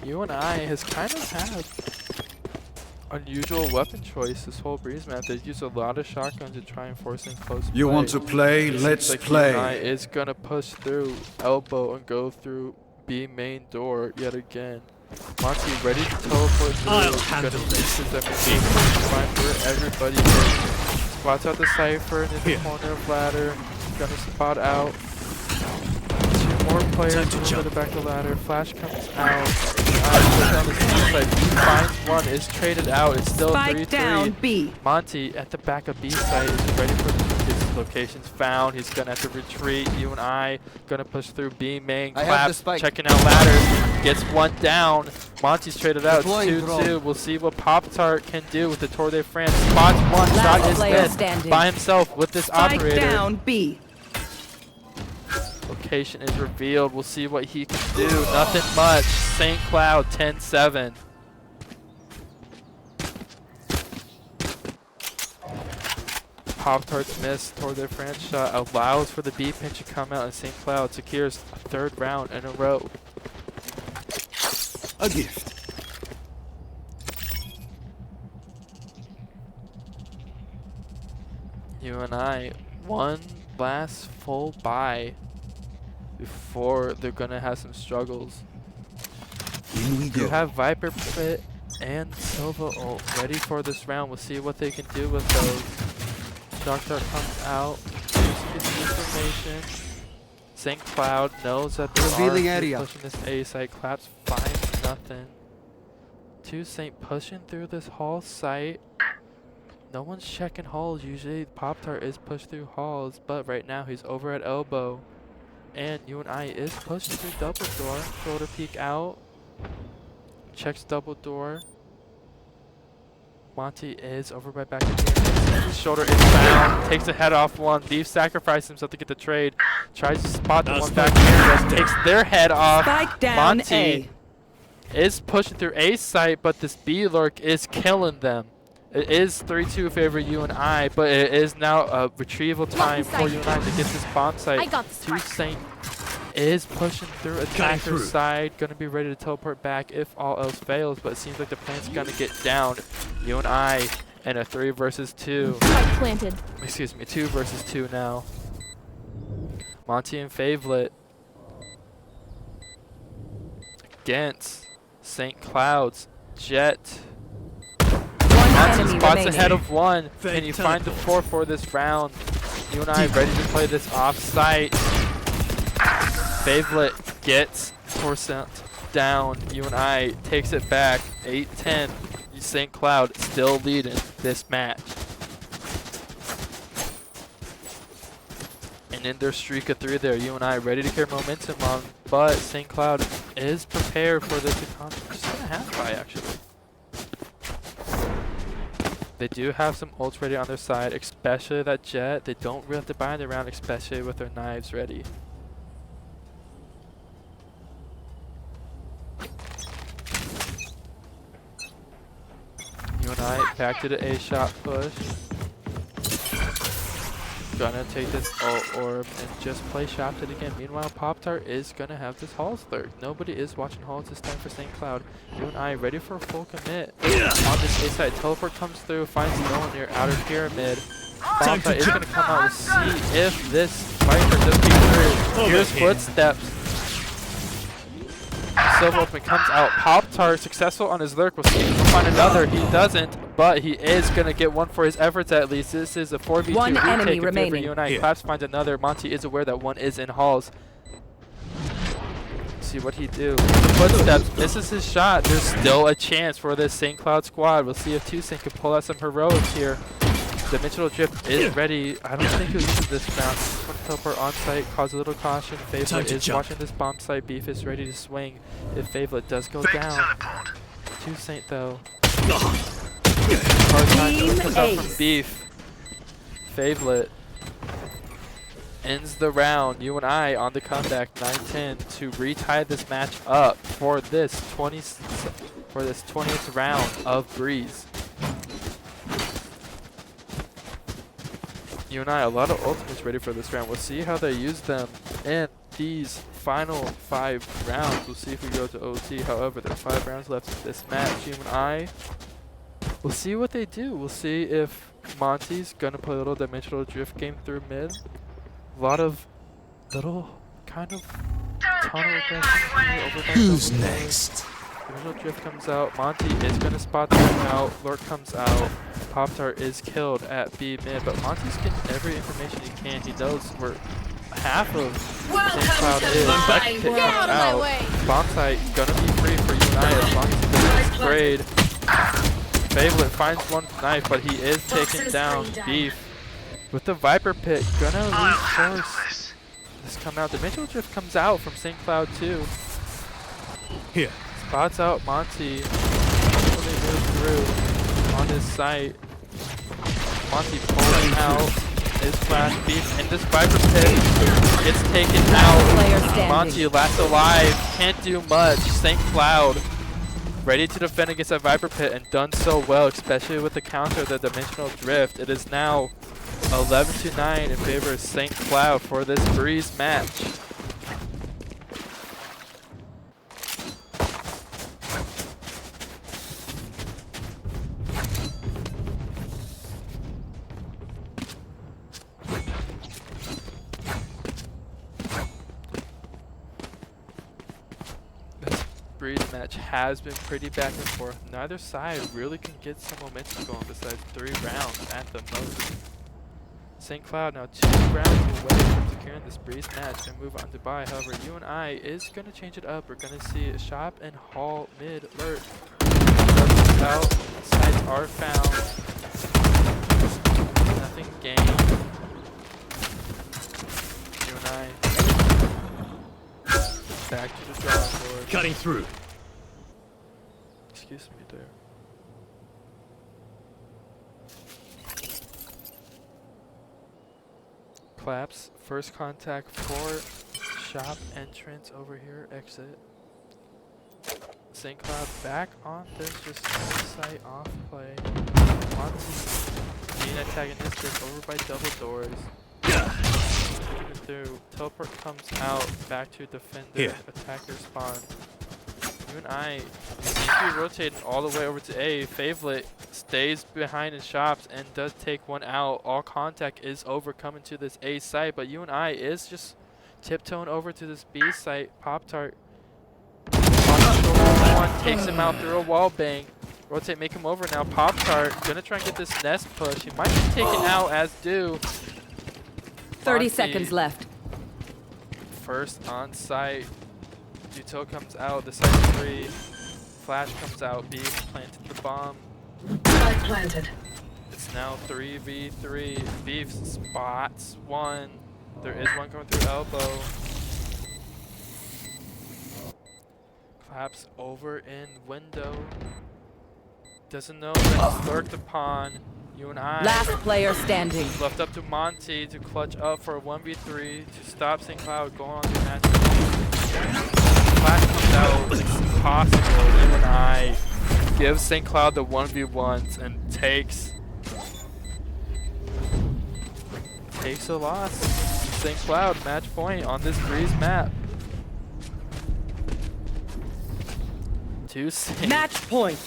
Speaker 1: UNI has kind of had unusual weapon choice this whole Breeze map. They use a lot of shotguns to try and force in close play.
Speaker 6: You want to play?
Speaker 1: It
Speaker 6: Let's
Speaker 1: seems like
Speaker 6: play.
Speaker 1: UNI is gonna push through elbow and go through B main door yet again. Monty ready to teleport through.
Speaker 2: I'll
Speaker 1: Gonna
Speaker 2: handle
Speaker 1: use his FP to find where everybody is. Spots out the Cypher in the
Speaker 2: Here.
Speaker 1: corner of ladder. Gonna spot out. Two more players
Speaker 2: Time to
Speaker 1: a little
Speaker 2: jump.
Speaker 1: bit back the ladder. Flash comes out. On the side. He finds one, is traded out. It's still
Speaker 3: Spike
Speaker 1: 3-3.
Speaker 3: down B.
Speaker 1: Monty at the back of B site is ready for his locations found. He's gonna have to retreat. UNI gonna push through B main.
Speaker 7: I have
Speaker 1: Clap
Speaker 7: the spike.
Speaker 1: checking out ladders. Gets one down. Monty's traded out. It's
Speaker 7: Deploying
Speaker 1: 2-2.
Speaker 7: drone.
Speaker 1: We'll see what Pop-Tart can do with the Tour de France. Spots one.
Speaker 3: Last
Speaker 1: Shot is
Speaker 3: player
Speaker 1: dead
Speaker 3: standing.
Speaker 1: by himself with this
Speaker 3: Spike
Speaker 1: operator.
Speaker 3: down B.
Speaker 1: Location is revealed. We'll see what he can do. Nothing much. St. Cloud 10-7. Pop-Tart's miss toward their France shot allows for the B pin to come out, and St. Cloud secures a third round in a row.
Speaker 2: A gift.
Speaker 1: UNI one last full buy before they're gonna have some struggles.
Speaker 6: In we
Speaker 1: You
Speaker 6: go.
Speaker 1: have Viper Pit and Silva ult ready for this round. We'll see what they can do with those. Shockdart comes out, gets the information. St. Cloud knows that they
Speaker 7: Revealing
Speaker 1: are
Speaker 7: area.
Speaker 1: pushing this A site. Claps finds nothing. Two Saint pushing through this hall site. No one's checking halls. Usually Pop-Tart is pushed through halls, but right now he's over at elbow. And UNI is pushing through double door. Shoulder peek out. Checks double door. Monty is over by back in here. Shoulder is found. Takes the head off one. Beef sacrifices himself to get the trade. Tries to spot the one back here. Takes their head off.
Speaker 3: Spike down
Speaker 1: Monty
Speaker 3: A.
Speaker 1: is pushing through A site, but this B lurk is killing them. It is 3-2 favor UNI, but it is now a retrieval time for UNI to get this bomb site.
Speaker 5: I got this
Speaker 1: Two
Speaker 5: right.
Speaker 1: Saint is pushing through attacker
Speaker 2: through.
Speaker 1: side, gonna be ready to teleport back if all else fails, but it seems like the plant's gonna get down. UNI in a 3 versus 2.
Speaker 5: Spike planted.
Speaker 1: Excuse me, 2 versus 2 now. Monty and Favelet against St. Cloud's Jet.
Speaker 3: One
Speaker 1: Monty
Speaker 3: enemy
Speaker 1: spots
Speaker 3: remaining.
Speaker 1: ahead of 1.
Speaker 2: Fake
Speaker 1: Can you find the
Speaker 2: teleport.
Speaker 1: 4 for this round? UNI ready to play this off-site. Favelet gets percent down. UNI takes it back. 8-10. St. Cloud still leading this match. And in their streak of 3 there, UNI ready to carry momentum on, but St. Cloud is prepared for this economy. Just gonna half buy actually. They do have some ults ready on their side, especially that Jet. They don't really have to buy in the round, especially with their knives ready. UNI back to the A shot push. Gonna take this ult orb and just play shafted again. Meanwhile, Pop-Tart is gonna have this Halls lurk. Nobody is watching Halls this time for St. Cloud. UNI ready for a full commit. On this A side, teleport comes through, finds no one near outer pyramid. Pop-Tart is gonna come out and see if this Viper does peek through. Here's footsteps. Silver Ultimate comes out. Pop-Tart successful on his lurk. We'll see if he'll find another. He doesn't, but he is going to get one for his efforts at least. This is a 4v2
Speaker 3: One enemy
Speaker 1: retake for
Speaker 3: remaining.
Speaker 1: UNI.
Speaker 2: Yeah.
Speaker 1: Claps finds another. Monty is aware that one is in Halls. See what he do. Footsteps misses his shot. There's still a chance for this St. Cloud squad. We'll see if 2Saint can pull out some heroics here. Dimensional Drift is ready. I don't think he'll use this round. Just want to teleport on site, cause a little caution.
Speaker 2: Time
Speaker 1: Favelet
Speaker 2: to
Speaker 1: is
Speaker 2: jump.
Speaker 1: watching this bomb site. Beef is ready to swing if Favelet does go down. 2Saint though. Hard time to
Speaker 3: Team
Speaker 1: comes out from
Speaker 3: ace.
Speaker 1: Beef. Favelet ends the round. UNI on the comeback, 9-10 to retie this match up for this 20th round of Breeze. UNI, a lot of ultimates ready for this round. We'll see how they use them in these final 5 rounds. We'll see if we go to OT. However, there are 5 rounds left in this match. UNI, we'll see what they do. We'll see if Monty's gonna play a little dimensional drift game through mid. A lot of little kind of tunnel aggression.
Speaker 2: Who's next?
Speaker 1: Dimensional drift comes out. Monty is gonna spot them out. Lurk comes out. Pop-Tart is killed at B mid, but Monty's getting every information he can. He knows where half of St. Cloud
Speaker 4: to
Speaker 1: is.
Speaker 4: my
Speaker 1: Back kick
Speaker 4: world.
Speaker 5: Get
Speaker 1: comes
Speaker 5: out of my
Speaker 1: out.
Speaker 5: way.
Speaker 1: Bomb site gonna be free for UNI as long as he doesn't sprayed. Favelet finds one knife, but he is taken
Speaker 4: Toxins
Speaker 1: down.
Speaker 4: screen down.
Speaker 1: Beef with the Viper Pit gonna reinforce this come out. Dimensional Drift comes out from St. Cloud too.
Speaker 2: Here.
Speaker 1: Spots out Monty. When they move through on this site. Monty pulls him out. His flash Beef in this Viper Pit gets taken
Speaker 3: Player
Speaker 1: out.
Speaker 3: standing.
Speaker 1: Monty last alive. Can't do much. St. Cloud ready to defend against that Viper Pit and done so well, especially with the counter of the Dimensional Drift. It is now 11-9 in favor of St. Cloud for this Breeze match. This Breeze match has been pretty back and forth. Neither side really can get some momentum going besides 3 rounds at the most. St. Cloud now 2 rounds away from securing this Breeze match and move on to bye. However, UNI is going to change it up. We're going to see a shop and hall mid lurk. Out, sides are found. Nothing gained. UNI back to the drawing board.
Speaker 2: Cutting through.
Speaker 1: Excuse me there. Claps. First contact for shop entrance over here. Exit. St. Cloud back on this just site off play. Monty being antagonistic over by double doors. Through. Teleport comes out back to defender.
Speaker 2: Here.
Speaker 1: Attacker spawn. UNI seems to be rotating all the way over to A. Favelet stays behind in shops and does take one out. All contact is over coming to this A site, but UNI is just tiptoeing over to this B site. Pop-Tart on the shoulder one, takes him out through a wall bang. Rotate, make him over now. Pop-Tart gonna try and get this nest push. He might be taken out as due.
Speaker 3: 30
Speaker 1: Monty
Speaker 3: seconds left.
Speaker 1: first on site. Util comes out, the site 3. Flash comes out, B planted the bomb.
Speaker 4: Spike planted.
Speaker 1: It's now 3v3. Beef spots one. There is one coming through elbow. Claps over in window. Doesn't know that he's lurked upon. UNI
Speaker 3: Last player standing.
Speaker 1: left up to Monty to clutch up for a 1v3 to stop St. Cloud going on the match. Flash comes out. It's impossible. UNI gives St. Cloud the 1v1s and takes a loss. St. Cloud match point on this Breeze map. Two St.
Speaker 3: Match point.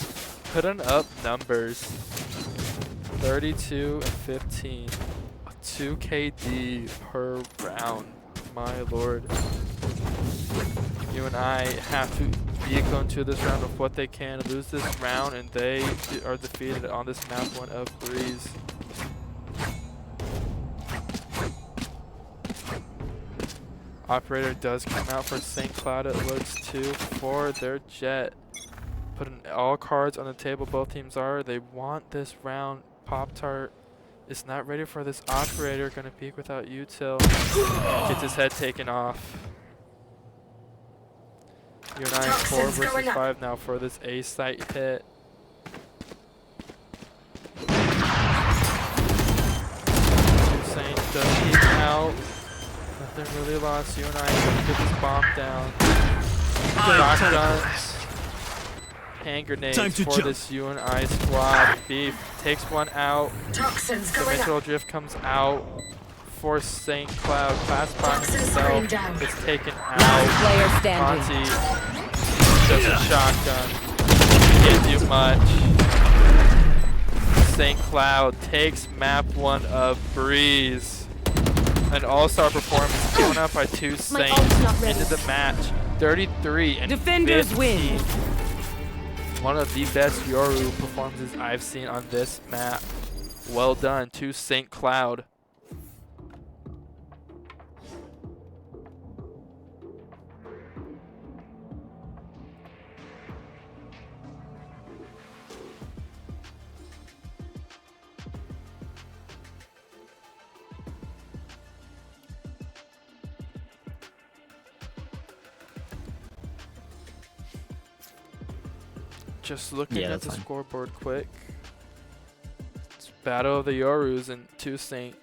Speaker 1: Putting up numbers. 32 and 15. 2 KD per round. My lord. UNI have to vehicle into this round of what they can, lose this round, and they are defeated on this map one of Breeze. Operator does come out for St. Cloud, it looks to, for their Jet. Putting all cards on the table, both teams are. They want this round. Pop-Tart is not ready for this operator, gonna peek without util. Gets his head taken off. UNI 4 versus 5 now for this A site hit. Saint does peek out. Nothing really lost. UNI gonna get this bomb down. Shotguns. Hand grenades for this UNI squad. Beef takes one out.
Speaker 4: Toxins
Speaker 1: The
Speaker 4: going
Speaker 1: Mitchell
Speaker 4: up.
Speaker 1: drift comes out for St. Cloud. Class by himself is taken
Speaker 3: Last
Speaker 1: out.
Speaker 3: player standing.
Speaker 1: Monty does a shotgun. Gives you much. St. Cloud takes map one of Breeze. An all-star performance given up by two Saints
Speaker 5: ult's not ready.
Speaker 1: into the match. 33 and
Speaker 3: Defenders
Speaker 1: 15.
Speaker 3: win.
Speaker 1: One of the best Yoru performances I've seen on this map. Well done to St. Cloud. Just looking at the scoreboard quick. It's Battle of the Yorus and two Saint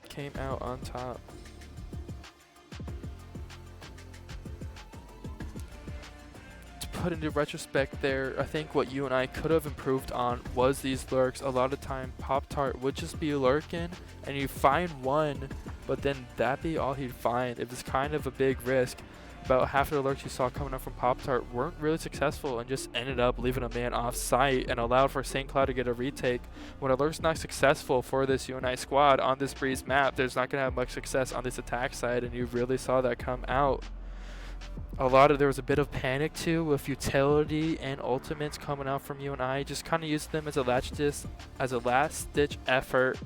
Speaker 1: came out on top. To put into retrospect there, I think what UNI could have improved on was these lurks. A lot of time Pop-Tart would just be lurking and you find one, but then that'd be all he'd find. It was kind of a big risk. About half of the lurks you saw coming up from Pop-Tart weren't really successful and just ended up leaving a man off site and allowed for St. Cloud to get a retake. When a lurk's not successful for this UNI squad on this Breeze map, there's not going to have much success on this attack side, and you really saw that come out. There was a bit of panic too with utility and ultimates coming out from UNI. Just kind of used them as a last ditch effort.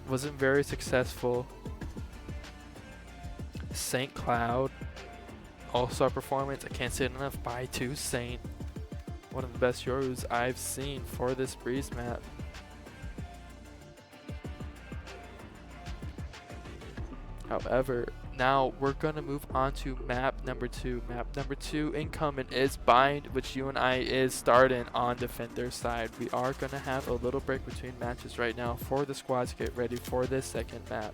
Speaker 1: Wasn't very successful. St. Cloud. All-star performance, I can't say it enough, by two Saint. One of the best Yorus I've seen for this Breeze map. However, now we're going to move on to map number 2. Map number 2 incumbent is Bind, which UNI is starting on Defender's side. We are going to have a little break between matches right now for the squads to get ready for this second map.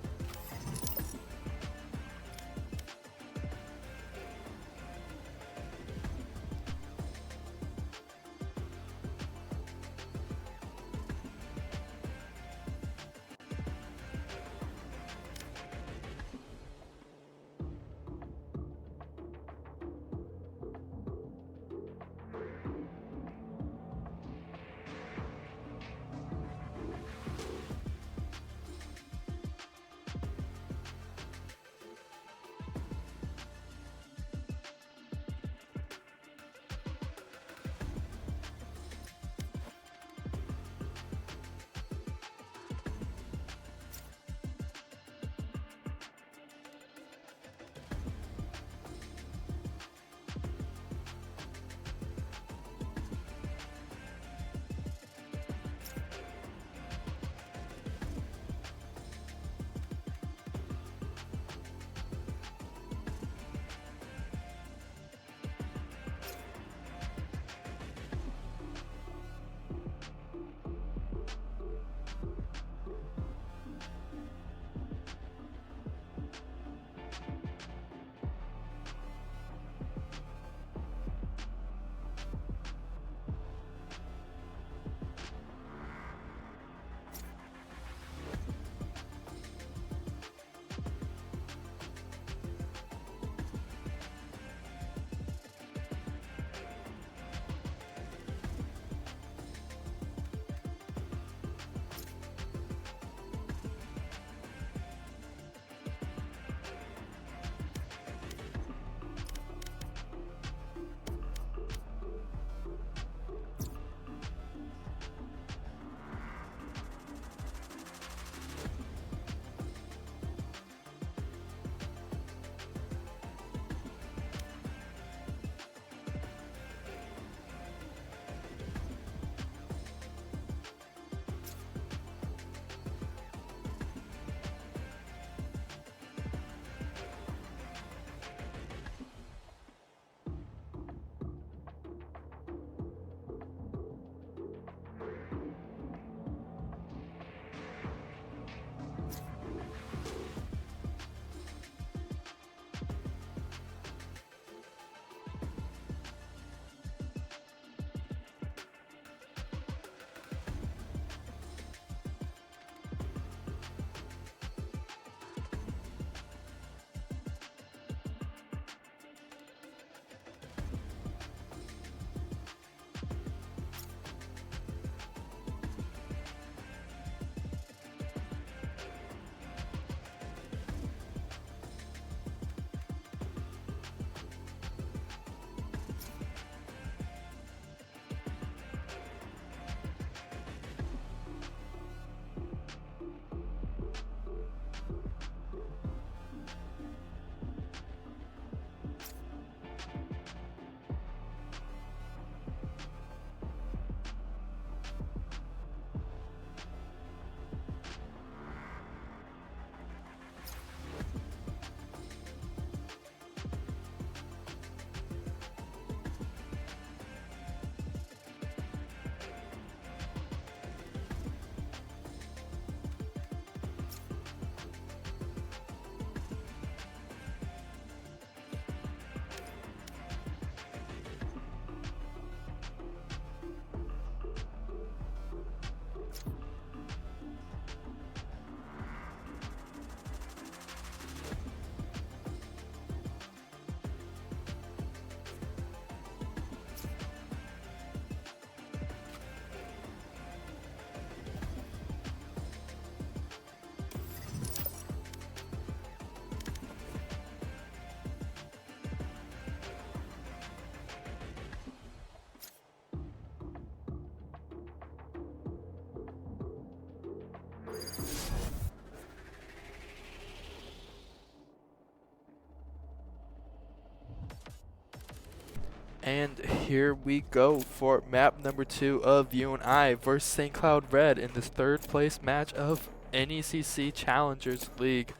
Speaker 1: And here we go for map number 2 of UNI versus St. Cloud Red in this 3rd place match of NECC Challengers League.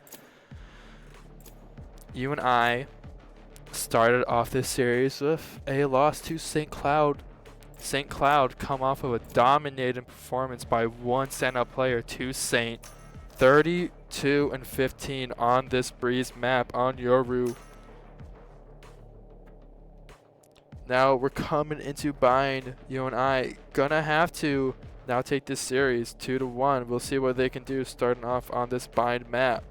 Speaker 1: UNI started off this series with a loss to St. Cloud. St. Cloud come off of a dominating performance by one standout player to St. 32-15 on this Breeze map on Yoru. Now we're coming into bind. UNI gonna have to now take this series 2-1. We'll see what they can do starting off on this bind map.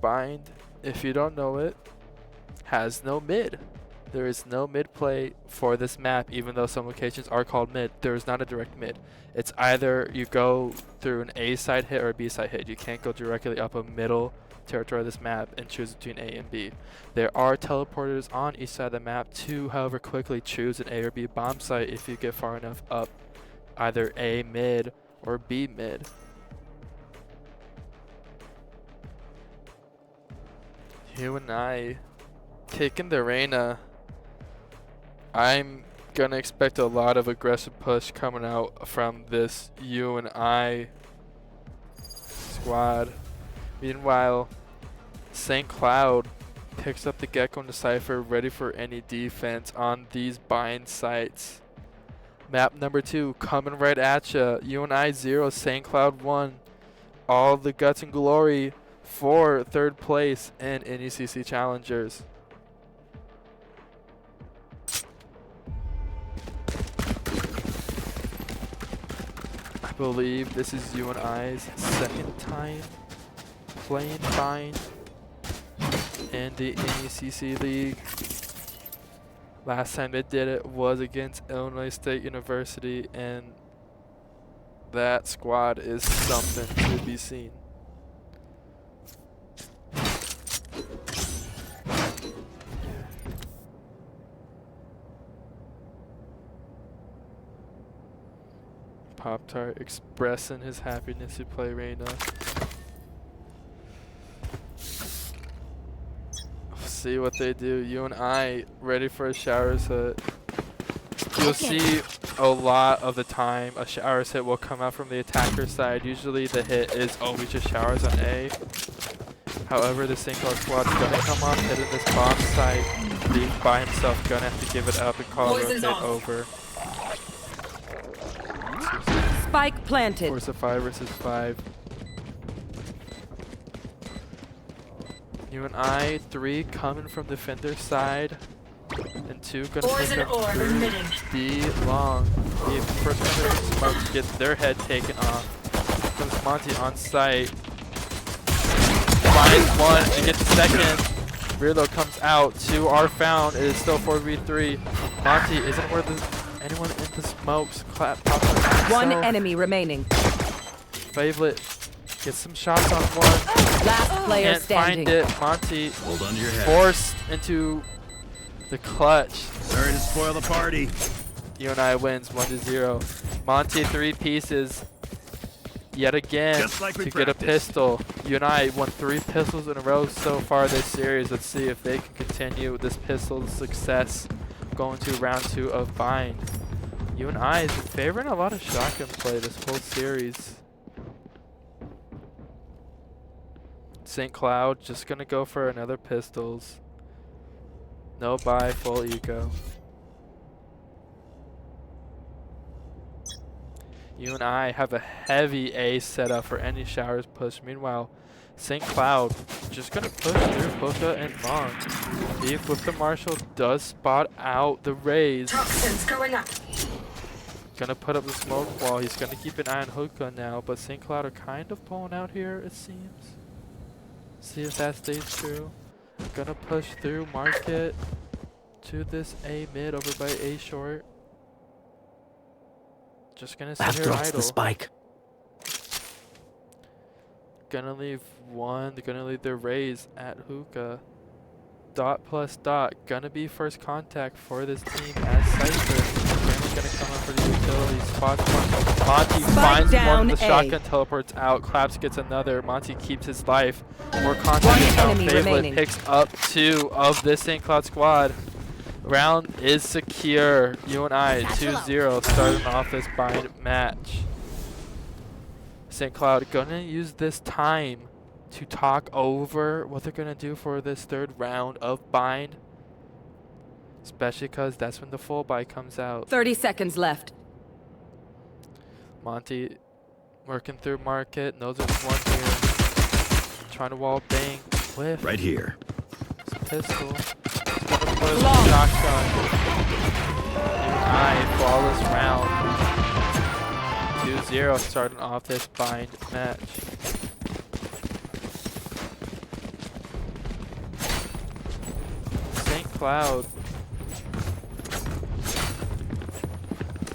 Speaker 1: Bind, if you don't know it, has no mid. There is no mid play for this map, even though some locations are called mid. There is not a direct mid. It's either you go through an A side hit or a B side hit. You can't go directly up a middle territory of this map and choose between A and B. There are teleporters on each side of the map to, however, quickly choose an A or B bomb site if you get far enough up either A mid or B mid. UNI taking the arena. I'm gonna expect a lot of aggressive push coming out from this UNI squad. Meanwhile, St. Cloud picks up the Gecko and Decipher, ready for any defense on these bind sites. Map number 2 coming right at ya. UNI 0, St. Cloud 1. All the guts and glory for 3rd place in NECC Challengers. I believe this is UNI's 2nd time playing bind in the NECC League. Last time they did it was against Illinois State University, and that squad is something to be seen. Pop-Tart expressing his happiness to play Reyna. See what they do. UNI ready for a showers hit. You'll see a lot of the time a showers hit will come out from the attacker side. Usually the hit is always just showers on A. However, the St. Cloud squad is gonna come off hitting this bomb site. Leave by himself, gonna have to give it up and call a rotate over.
Speaker 3: Spike planted.
Speaker 1: Force of 5 versus 5. UNI 3 coming from defender side, and 2 gonna pick up through D long. The first one smoke to get their head taken off. Comes Monty on site. Finds one and gets the second. Reload comes out. 2 are found. It is still 4v3. Monty isn't where anyone in the smokes. Clap.
Speaker 3: One enemy remaining.
Speaker 1: Favorite gets some shots on one.
Speaker 3: Last player
Speaker 1: Can't
Speaker 3: standing.
Speaker 1: find it. Monty
Speaker 2: Hold on to your head.
Speaker 1: forced into the clutch.
Speaker 2: Sorry to spoil the party.
Speaker 1: UNI wins 1-0. Monty 3 pieces yet again
Speaker 2: Just like we
Speaker 1: to get a
Speaker 2: practiced.
Speaker 1: pistol. UNI won 3 pistols in a row so far this series. Let's see if they can continue this pistol success going to round 2 of bind. UNI is favoring a lot of shotgun play this whole series. St. Cloud just gonna go for another pistols. No buy, full eco. UNI have a heavy A setup for any showers push. Meanwhile, St. Cloud just gonna push through Hookah and Mong. Beef with the Marshall does spot out the raise.
Speaker 4: Toxins going up.
Speaker 1: Gonna put up the smoke wall. He's gonna keep an eye on Hookah now, but St. Cloud are kind of pulling out here, it seems. See if that stays true. Gonna push through market to this A mid over by A short. Just gonna sit here idle.
Speaker 6: spike.
Speaker 1: Gonna leave one. They're gonna leave their raise at Hookah. Dot plus dot. Gonna be first contact for this team as Cypher. gonna come up for the utility. Spots one. Monty
Speaker 3: Spike
Speaker 1: finds
Speaker 3: down
Speaker 1: one. The
Speaker 3: A.
Speaker 1: shotgun teleports out. Claps gets another. Monty keeps his life. More contact
Speaker 3: One
Speaker 1: is found.
Speaker 3: enemy
Speaker 1: Favourite
Speaker 3: remaining.
Speaker 1: picks up 2 of this St. Cloud squad. Round is secure. UNI 2-0 starting off this bind match. St. Cloud gonna use this time to talk over what they're gonna do for this 3rd round of bind. Especially because that's when the full buy comes out.
Speaker 3: 30 seconds left.
Speaker 1: Monty working through market, knows there's one here. Trying to wall bang, whiff.
Speaker 6: Right here.
Speaker 1: It's a pistol. He's gonna play with a shotgun. UNI, flawless round. 2-0 starting off this bind match. St. Cloud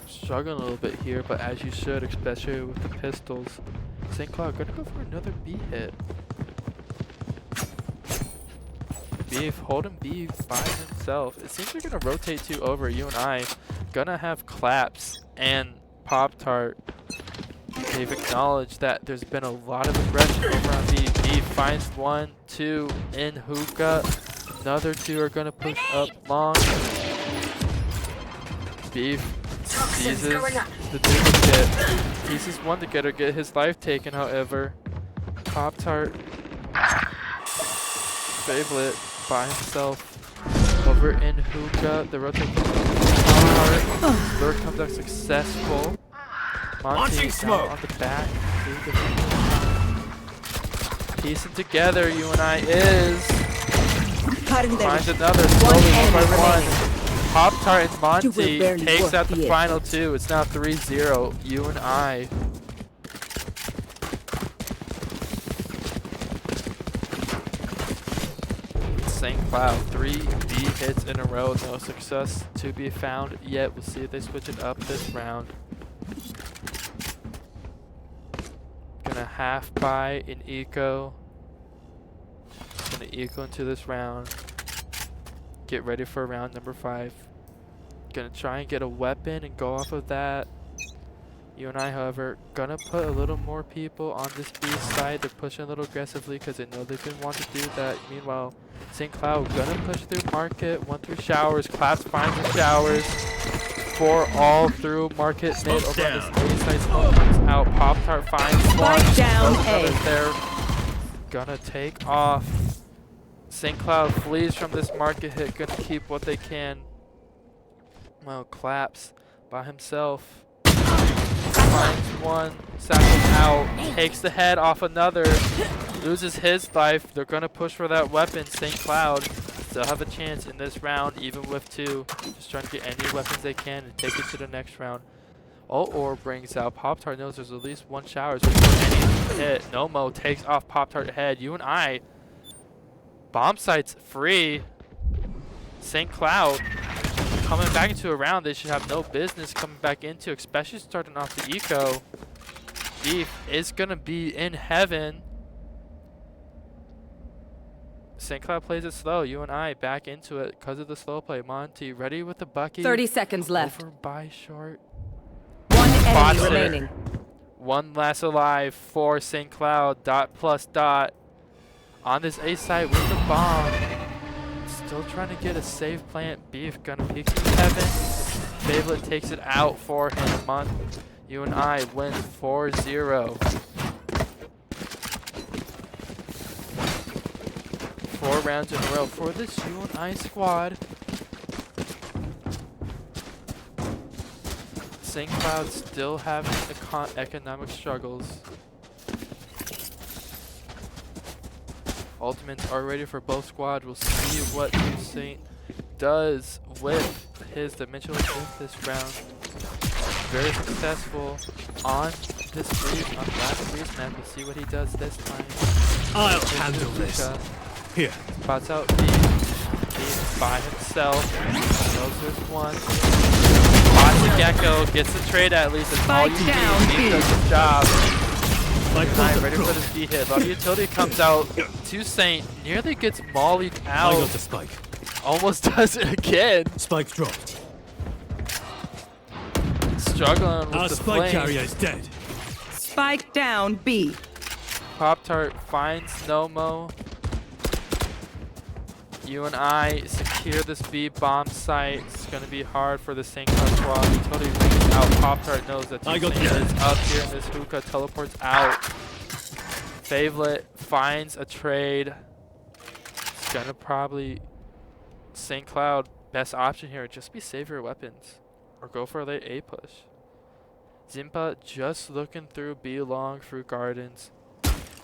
Speaker 1: struggling a little bit here, but as you should, especially with the pistols. St. Cloud gonna go for another B hit. Beef holding B by himself. It seems they're gonna rotate 2 over. UNI gonna have Claps and Pop-Tart. They've acknowledged that there's been a lot of aggression over on B. B finds 1, 2 in hookah. Another 2 are gonna push up long. Beef seizes the duplicate. Pieces 1 together, get his life taken, however. Pop-Tart. Favourite by himself over in hookah. The rotate Pop-Tart. Lure comes out successful. Monty down on the back. Piecing together, UNI is. Finds another, slowly 1 by 1. Pop-Tart and Monty takes out the final 2. It's now 3-0, UNI. St. Cloud, 3 B hits in a row, no success to be found yet. We'll see if they switch it up this round. Gonna half buy an eco. Gonna eco into this round. Get ready for round number 5. Gonna try and get a weapon and go off of that. UNI, however, gonna put a little more people on this B side. They're pushing a little aggressively because they know they've been wanting to do that. Meanwhile, St. Cloud gonna push through market, 1 through showers. Claps finds the showers. 4 all through market mid over on this A side. Smoke comes out. Pop-Tart finds 1.
Speaker 3: Spike down
Speaker 1: Another
Speaker 3: A.
Speaker 1: there. Gonna take off. St. Cloud flees from this market hit. Gonna keep what they can. Well, Claps by himself. Finds 1. Sackles out. Takes the head off another. Loses his life. They're gonna push for that weapon. St. Cloud still have a chance in this round, even with 2. Just trying to get any weapons they can and take it to the next round. Or brings out Pop-Tart. Knows there's at least 1 showers before any hit. Nomo takes off Pop-Tart head. UNI bomb sites free. St. Cloud coming back into a round they should have no business coming back into, especially starting off the eco. Beef is gonna be in heaven. St. Cloud plays it slow. UNI back into it because of the slow play. Monty ready with the bucky.
Speaker 3: 30 seconds left.
Speaker 1: Over by short.
Speaker 3: 1
Speaker 1: Spots
Speaker 3: enemy
Speaker 1: it.
Speaker 3: remaining.
Speaker 1: 1 last alive for St. Cloud. Dot plus dot. On this A side with the bomb. Still trying to get a safe plant. Beef gonna peek to heaven. Favourite takes it out for him. UNI wins 4-0. 4 rounds in a row for this UNI squad. St. Cloud still having economic struggles. Ultimates are ready for both squads. We'll see what Saint does with his dimensional shift this round. Very successful on this freeze, on the last freeze map. We'll see what he does this time.
Speaker 2: I'll handle this. Here.
Speaker 1: Spots out Beef by himself. Knows there's 1. Spots the Gecko, gets the trade at least. That's all you
Speaker 3: Spike down,
Speaker 1: need. Beef does his job.
Speaker 2: Like
Speaker 1: Ready for this B hit. Love utility comes out to Saint. Nearly gets mollied out.
Speaker 2: I got the spike.
Speaker 1: Almost does it again.
Speaker 2: Spike dropped.
Speaker 1: struggling with
Speaker 2: Our
Speaker 1: the
Speaker 2: spike
Speaker 1: flame.
Speaker 2: carrier is dead.
Speaker 3: Spike down B.
Speaker 1: Pop-Tart finds Nomo. UNI secure this B bomb site. It's gonna be hard for the St. Cloud squad. He totally reads out. Pop-Tart knows that
Speaker 2: I got
Speaker 1: T-Saint
Speaker 2: you.
Speaker 1: is up here, and this hookah teleports out. Favelet finds a trade. It's gonna probably St. Cloud best option here. Just be save your weapons or go for a late A push. Zimpa just looking through B long through gardens.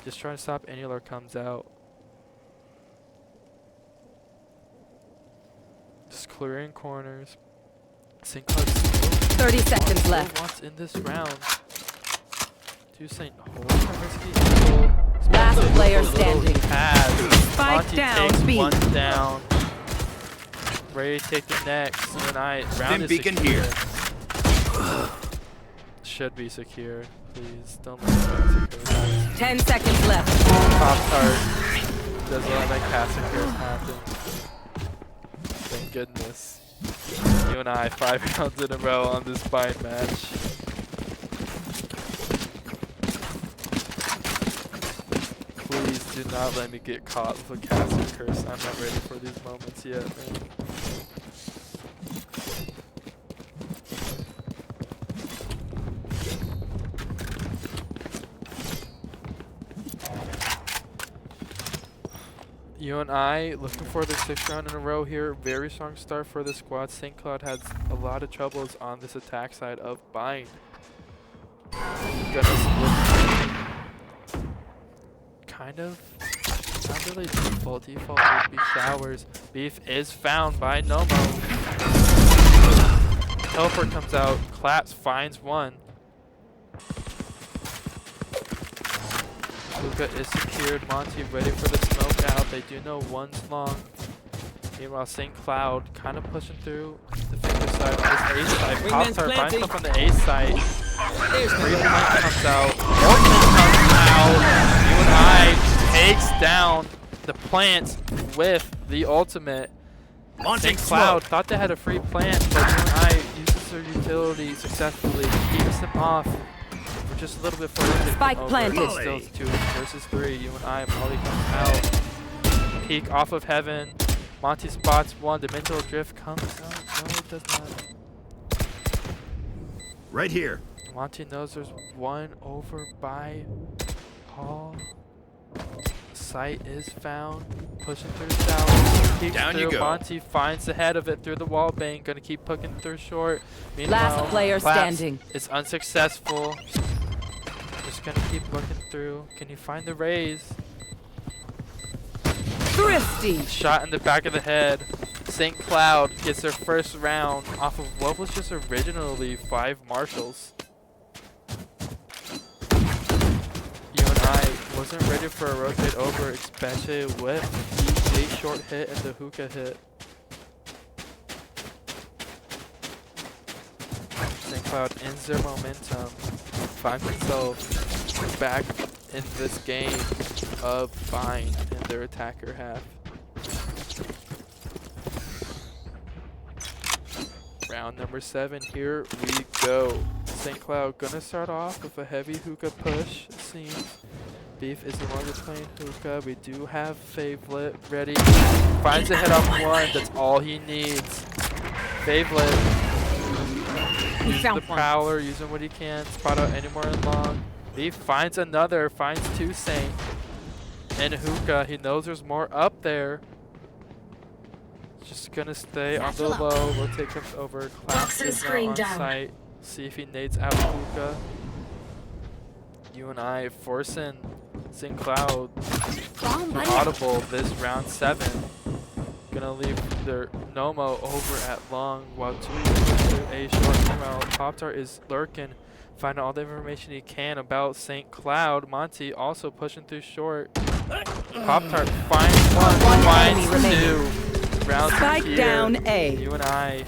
Speaker 1: Just trying to stop any alert comes out. Just clearing corners. St. Cloud
Speaker 3: 30 seconds left.
Speaker 1: wants in this round. T-Saint holding a risky angle.
Speaker 3: Last player
Speaker 1: Little
Speaker 3: standing.
Speaker 1: pass.
Speaker 3: Spike
Speaker 1: Monty
Speaker 3: down,
Speaker 1: takes
Speaker 3: B.
Speaker 1: one down. Ready to take the next. UNI round is
Speaker 6: beacon
Speaker 1: secure.
Speaker 6: here.
Speaker 1: Should be secure. Please don't let it be secure.
Speaker 3: 10 seconds left.
Speaker 1: Pop-Tart doesn't let that casting curse happen. Thank goodness. UNI 5 rounds in a row on this bind match. Please do not let me get caught with a casting curse. I'm not ready for these moments yet, man. UNI looking for their 6th round in a row here. Very strong start for the squad. St. Cloud has a lot of troubles on this attack side of bind. Gonna split. Kind of. Not really default. Default would be showers. Beef is found by Nomo. Teleport comes out. Claps finds one. Luca is secured. Monty ready for the smoke out. They do know one's long. Meanwhile, St. Cloud kind of pushing through the finger side on this A side. Pop-Tart finds stuff on the A side. Free point comes out. Orton comes out. UNI takes down the plant with the ultimate. St. Cloud thought they had a free plant, but UNI uses their utility successfully. Keeps them off. Just a little bit further.
Speaker 3: Spike planted.
Speaker 1: It's still 2 versus 3. UNI. Molly comes out. Peek off of heaven. Monty spots one. Dimensional drift comes out. No, it does not.
Speaker 6: Right here.
Speaker 1: Monty knows there's one over by Hall. Site is found. Pushing through south. Peeks
Speaker 6: Down
Speaker 1: through.
Speaker 6: you go.
Speaker 1: Monty finds the head of it through the wall bang. Gonna keep poking through short.
Speaker 3: Last player standing.
Speaker 1: It's unsuccessful. Just gonna keep looking through. Can you find the raise?
Speaker 3: Thrifty.
Speaker 1: Shot in the back of the head. St. Cloud gets their first round off of what was just originally 5 marshals. UNI wasn't ready for a rotate over, especially with the 8 short hit and the hookah hit. St. Cloud ends their momentum, finds themselves back in this game of bind in their attacker half. Round number 7, here we go. St. Cloud gonna start off with a heavy hookah push, it seems. Beef is no longer playing hookah. We do have Favelet ready. Finds a hit off one, that's all he needs. Favelet. Uses the prowler, using what he can, spot out any more in long. Beef finds another, finds T-Saint. And hookah, he knows there's more up there. Just gonna stay on the low, rotate comes over, Claps is now on site. See if he nades out hookah. UNI forcing St. Cloud audible this round 7. Gonna leave their Nomo over at long while 2 into a short. Meanwhile, Pop-Tart is lurking, finding all the information he can about St. Cloud. Monty also pushing through short. Pop-Tart finds one, finds 2. Round
Speaker 3: Spike
Speaker 1: here.
Speaker 3: down A.
Speaker 1: UNI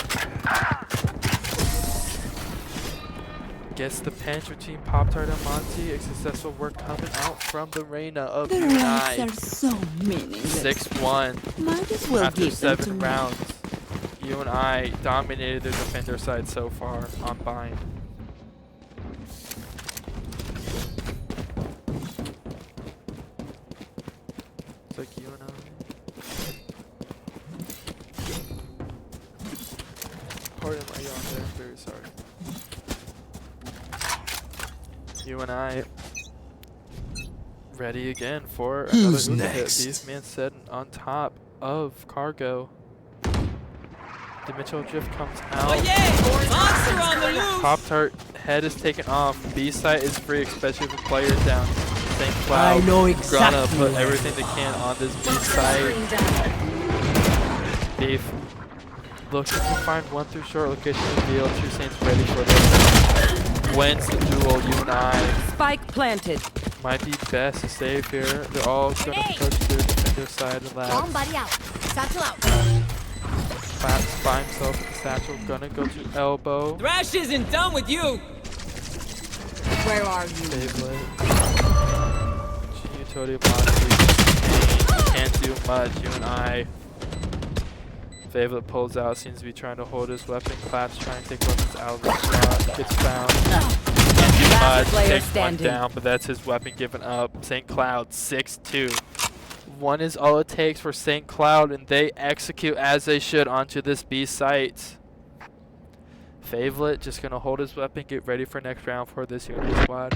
Speaker 1: gets the pinch between Pop-Tart and Monty. A successful work coming out from the Reina of
Speaker 5: The rounds
Speaker 1: UNI.
Speaker 5: are so meaningless.
Speaker 1: 6-1
Speaker 5: Might as well
Speaker 1: after
Speaker 5: give them to
Speaker 1: 7
Speaker 5: me.
Speaker 1: rounds. UNI dominated their defender side so far on bind. wrong there. Very sorry. UNI ready again for another
Speaker 2: Who's
Speaker 1: hookah hit.
Speaker 2: next?
Speaker 1: Beefman sitting on top of Cargo. Dimensional Drift comes out.
Speaker 7: Monster on the loose!
Speaker 1: Pop-Tart head is taken off. B site is free, especially with players down. St. Cloud
Speaker 5: I know
Speaker 1: gonna
Speaker 5: exactly
Speaker 1: put
Speaker 5: where.
Speaker 1: everything they can on this B
Speaker 4: Screen
Speaker 1: site.
Speaker 4: down.
Speaker 1: Beef looking to find one through short location reveal. Two Saints ready for this. Wins the duel. UNI
Speaker 3: Spike planted.
Speaker 1: might be best to save here. They're all gonna push through the defender side and lab.
Speaker 7: buddy out. Satchel out.
Speaker 1: Fats by himself with the satchel. Gonna go to elbow.
Speaker 7: Thrash isn't done with you. Where are you?
Speaker 1: Beyblade. Utility Monty. Can't do much. UNI. Favourite pulls out. Seems to be trying to hold his weapon. Claps trying to take weapons out of the slot. Gets found. Can't do
Speaker 3: Last
Speaker 1: much.
Speaker 3: player
Speaker 1: Takes one
Speaker 3: standing.
Speaker 1: down, but that's his weapon given up. St. Cloud 6-2. One is all it takes for St. Cloud, and they execute as they should onto this B site. Favelet just gonna hold his weapon, get ready for next round for this UNI squad.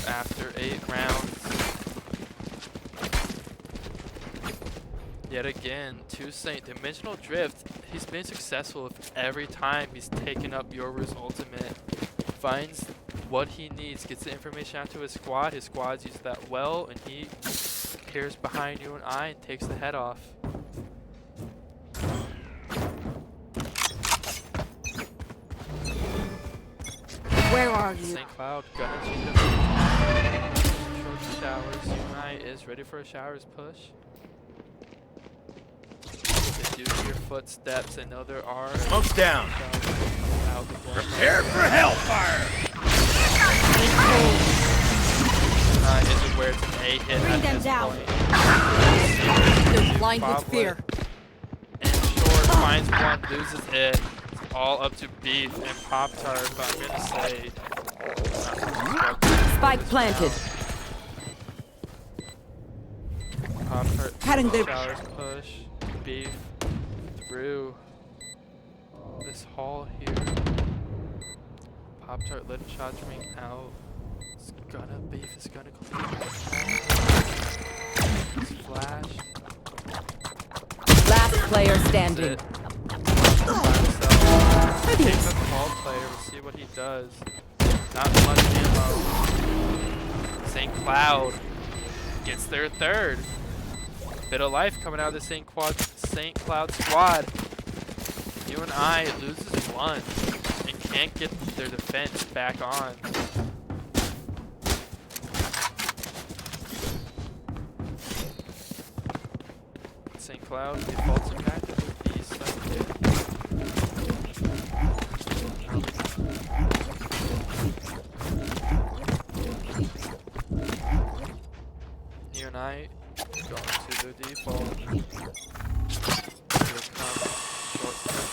Speaker 1: After 8 rounds. Yet again, to Saint Dimensional Drift, he's been successful with every time he's taken up Yoru's ultimate. Finds what he needs, gets the information out to his squad uses that well, and he appears behind UNI and takes the head off.
Speaker 7: Where are you?
Speaker 1: St. Cloud gonna cheat him. Short showers. UNI is ready for a showers push. They do hear footsteps. They know there are.
Speaker 6: Smoke's down. Prepare for hellfire.
Speaker 1: UNI is aware it's an A hit
Speaker 7: Bring
Speaker 1: at
Speaker 7: them
Speaker 1: this
Speaker 7: down.
Speaker 1: point.
Speaker 7: They're blind with fear.
Speaker 1: And Short finds one, loses it. It's all up to Beef and Pop-Tart, but I'm gonna say
Speaker 3: Spike planted.
Speaker 1: Pop-Tart
Speaker 5: Cutting their-
Speaker 1: showers push. Beef through this hall here. Pop-Tart letting shots ring out. Beef is gonna complete this flash.
Speaker 3: Last player standing.
Speaker 1: That's it. By himself. Takes up the ball player. We'll see what he does. Not much ammo. St. Cloud gets their third. Bit of life coming out of the St. Cloud squad. UNI loses one and can't get their defense back on. St. Cloud defaults it back to the B side. UNI going to the default. Here comes short St.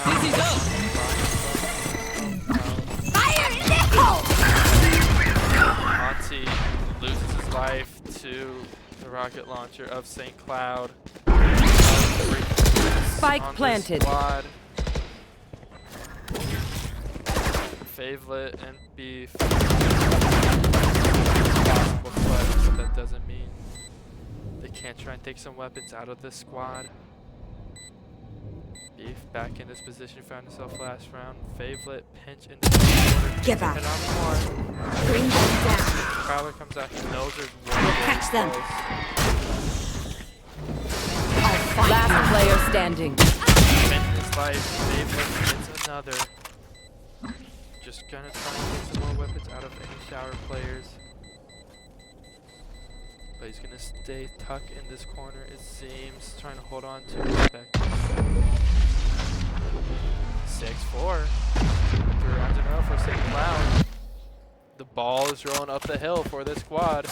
Speaker 7: Dizzy's up.
Speaker 1: Fire in the Monty loses his life to the rocket launcher of St. Cloud.
Speaker 3: Spike
Speaker 1: On this
Speaker 3: planted.
Speaker 1: squad. Favelet and Beef. Possible flex, but that doesn't mean they can't try and take some weapons out of this squad. Beef back in this position, found himself last round. Favelet pinch into the corner.
Speaker 5: Get back.
Speaker 7: Bring them down.
Speaker 1: Prowler comes out, he knows there's one.
Speaker 7: We'll catch them.
Speaker 3: Last player standing.
Speaker 1: Spent his life, Favelet gets another. Just gonna try and get some more weapons out of any shower players. But he's gonna stay tucked in this corner, it seems. Trying to hold on to it back. 6-4. 3 rounds in a row for St. Cloud. The ball is rolling up the hill for this squad.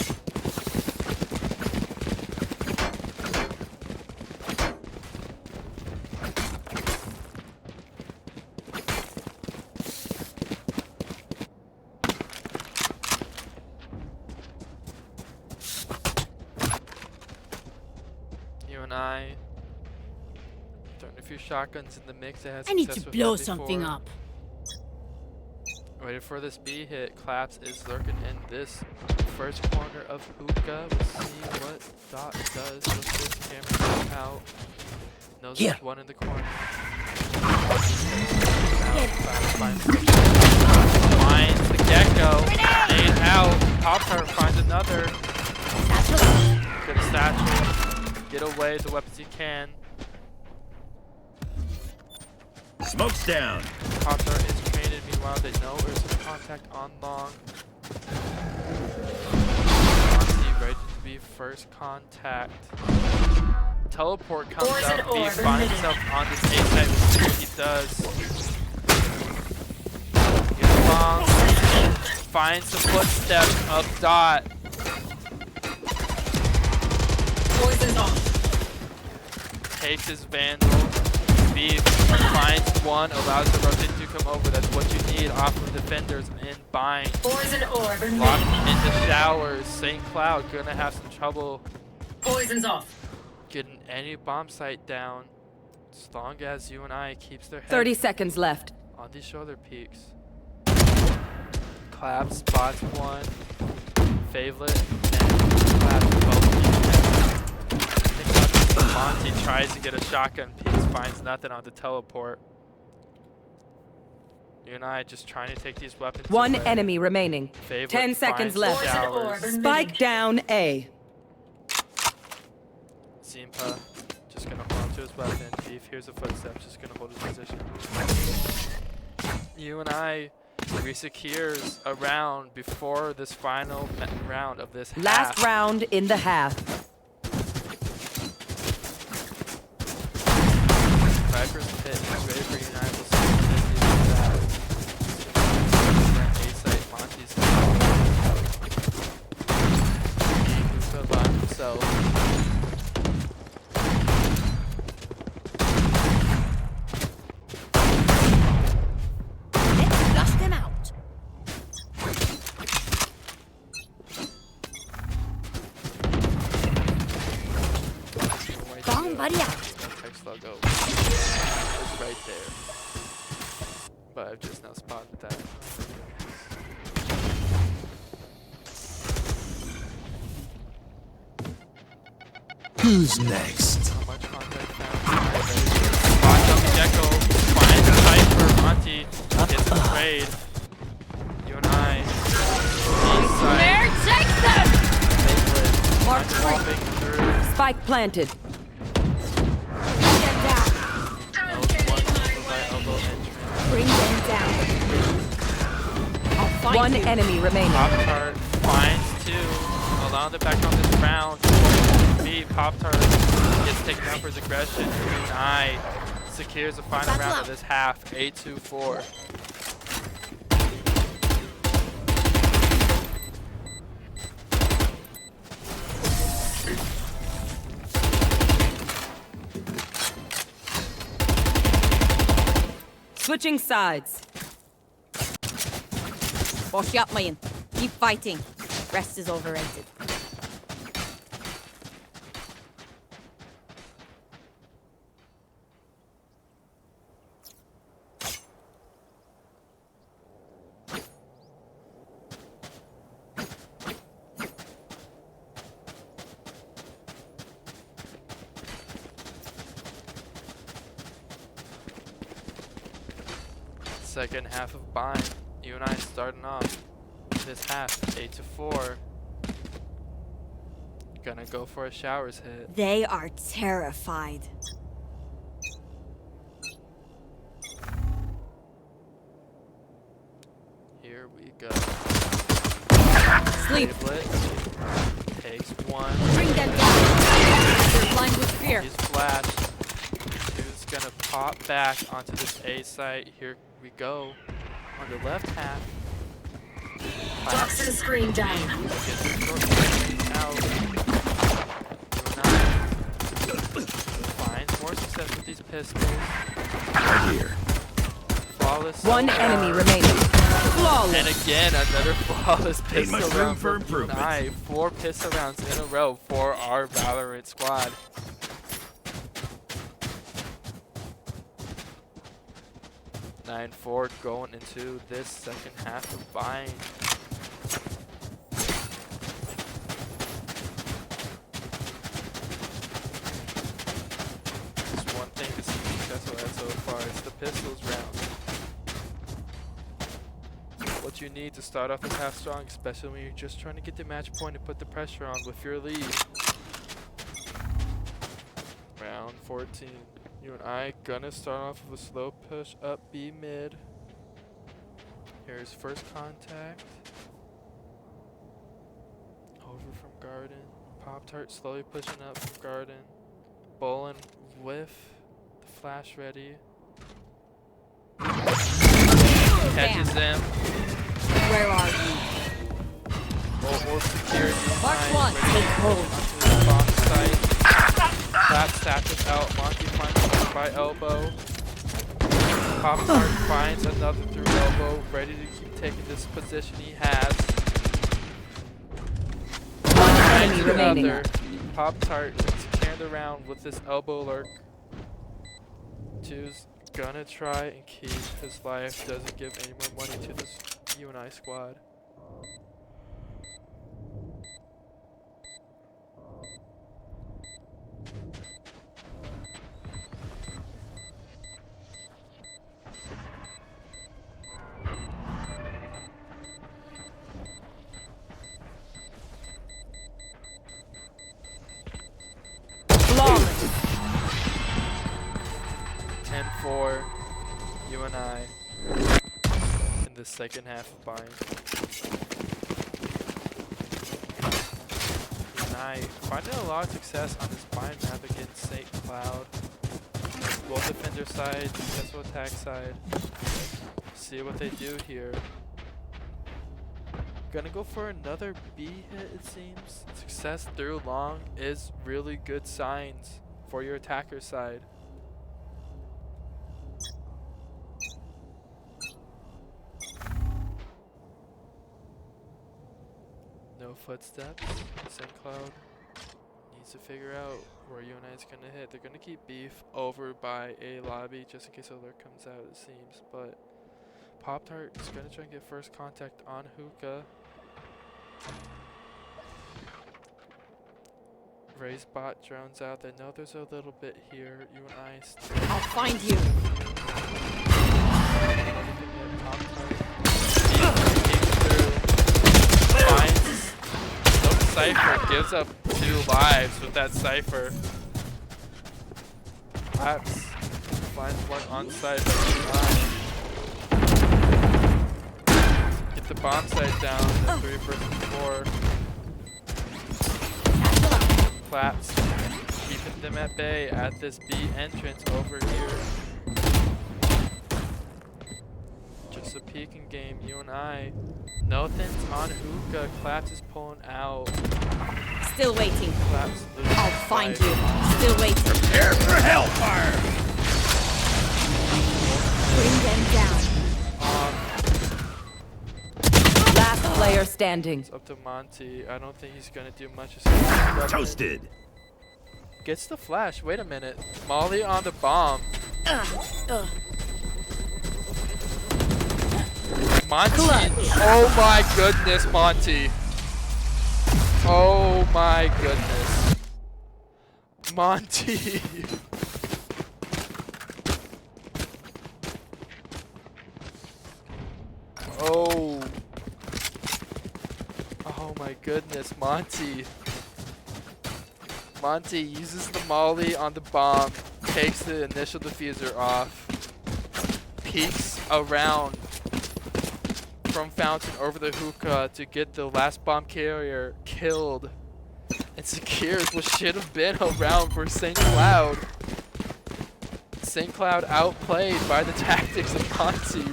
Speaker 1: UNI throwing a few shotguns in the mix. They had
Speaker 5: I need to
Speaker 1: success with
Speaker 5: blow
Speaker 1: that
Speaker 5: something
Speaker 1: before.
Speaker 5: up.
Speaker 1: Waiting for this B hit. Claps is lurking in this first corner of hookah. We'll see what Dot does with this camera out. Knows there's one in the corner. Finds the gecko. Made out. Pop-Tart finds another. Good satchel. Get away the weapons you can.
Speaker 6: Smoke's down.
Speaker 1: Pop-Tart is traded. Meanwhile, they know there's some contact on long. Monty ready to be first contact. Teleport comes out. B finds himself on this A side. We'll see what he does. Gets long. Finds the footsteps of Dot.
Speaker 4: Poison's off.
Speaker 1: Takes his Vandal. B finds one, allows the rotate to come over. That's what you need off of defenders and bind.
Speaker 4: Poison orb.
Speaker 1: Locked into showers. St. Cloud gonna have some trouble
Speaker 4: Poison's off.
Speaker 1: getting any bomb site down as long as UNI keeps their head
Speaker 3: 30 seconds left.
Speaker 1: on these shoulder peaks. Clap spots one. Favelet and Clap both. Monty tries to get a shotgun piece, finds nothing on the teleport. UNI just trying to take these weapons
Speaker 3: One
Speaker 1: away.
Speaker 3: enemy remaining.
Speaker 1: Favelet
Speaker 3: 10 seconds
Speaker 1: finds
Speaker 3: left.
Speaker 1: showers.
Speaker 3: Spike down A.
Speaker 1: Zimpa just gonna hold on to his weapon. Beef hears a footstep, just gonna hold his position. UNI resecures a round before this final round of this
Speaker 3: Last
Speaker 1: half.
Speaker 3: round in the half.
Speaker 1: Viper's pit is ready for UNI. We'll see what they do with that. A-site, Monty's Luka by himself.
Speaker 5: Let's flush them out. Somebody out.
Speaker 1: Text logo is right there. But I've just now spotted that.
Speaker 2: Who's next?
Speaker 1: How much contact found? Watch out, Gecko. Finds a Cypher. Monty gets the trade. UNI. Inside.
Speaker 5: Where takes them?
Speaker 1: Favorite.
Speaker 5: Mark
Speaker 1: Finds walking through.
Speaker 3: Spike planted.
Speaker 5: Get down.
Speaker 1: Knows one by elbow entrance.
Speaker 5: Bring them down. I'll find
Speaker 3: One
Speaker 5: you.
Speaker 3: enemy remaining.
Speaker 1: Pop-Tart finds two. Allowing it back on this round. B, Pop-Tart gets taken down for his aggression. UNI secures the final
Speaker 5: Battle
Speaker 1: round
Speaker 5: out.
Speaker 1: of this half. 8-2-4.
Speaker 3: Switching sides.
Speaker 5: Boş yapmayın. Keep fighting. Rest is overrated.
Speaker 1: Second half of bind. UNI starting off this half 8-4. Gonna go for a showers hit.
Speaker 5: They are terrified.
Speaker 1: Here we go.
Speaker 3: Sleep.
Speaker 1: Favelet takes one.
Speaker 5: Bring them down. They're blind with fear.
Speaker 1: He's flashed. Dude's gonna pop back onto this A site. Here we go. On the left half.
Speaker 4: Toxin screen down.
Speaker 1: Gets the short range out. UNI finds more success with these pistols.
Speaker 2: Right here.
Speaker 1: Flawless.
Speaker 3: One
Speaker 1: so
Speaker 3: enemy
Speaker 1: far.
Speaker 3: remaining.
Speaker 1: And
Speaker 3: Flawless.
Speaker 1: again, another flawless
Speaker 6: Ain't
Speaker 1: pistol
Speaker 6: much room
Speaker 1: round
Speaker 6: for
Speaker 1: for
Speaker 6: improvement.
Speaker 1: UNI. 4 pistol rounds in a row for our Valorant squad. 9-4 going into this second half of Bind. Just one thing to see successful at so far, it's the pistols round. What you need to start off the half strong, especially when you're just trying to get the match point and put the pressure on with your lead. Round 14. UNI gonna start off with a slow push up B mid. Here's first contact. Over from Garden. Pop-Tart slowly pushing up from Garden. Bolin whiff. The flash ready. Catches him.
Speaker 5: Where are you?
Speaker 1: Or security.
Speaker 5: Mark one.
Speaker 1: Ready
Speaker 5: Take hold.
Speaker 1: onto the bomb site. That satches out. Monty finds one by elbow. Pop-Tart finds another through elbow. Ready to keep taking this position he has.
Speaker 3: Enemy
Speaker 1: Finds
Speaker 3: remaining.
Speaker 1: another. Pop-Tart securing the round with this elbow lurk. Two's gonna try and keep his life. Doesn't give any more money to this UNI squad.
Speaker 3: Flawless.
Speaker 1: 10-4 UNI in the second half of Bind. UNI finding a lot of success on this Bind map against St. Cloud. Both defender side, successful attack side. See what they do here. Gonna go for another B hit, it seems. Success through long is really good signs for your attacker side. No footsteps. St. Cloud needs to figure out where UNI is gonna hit. They're gonna keep beef over by A lobby just in case alert comes out, it seems. But Pop-Tart is gonna try and get first contact on Hookah. Ray's bot drones out. They know there's a little bit here. UNI still.
Speaker 5: I'll find you.
Speaker 1: Finds no Cypher, gives up 2 lives with that Cypher. Laps finds one on site by UNI. Get the bomb site down, the 3 versus 4. Claps, keeping them at bay at this B entrance over here. Just a peeking game, UNI. Nothing's on Hookah. Claps is pulling out.
Speaker 5: Still waiting.
Speaker 1: Claps loses
Speaker 5: I'll find
Speaker 1: fight.
Speaker 5: you. Still waiting.
Speaker 6: Prepare for hellfire!
Speaker 5: Bring them down.
Speaker 3: Last player standing.
Speaker 1: It's up to Monty. I don't think he's gonna do much.
Speaker 6: Toasted!
Speaker 1: Gets the flash. Wait a minute. Molly on the bomb. Monty. Oh my goodness, Monty. Oh my goodness. Monty. Oh. Oh my goodness, Monty. Monty uses the molly on the bomb, takes the initial diffuser off, peeks around from Fountain over the hookah to get the last bomb carrier killed, and secures what should have been a round for St. Cloud. St. Cloud outplayed by the tactics of Monty.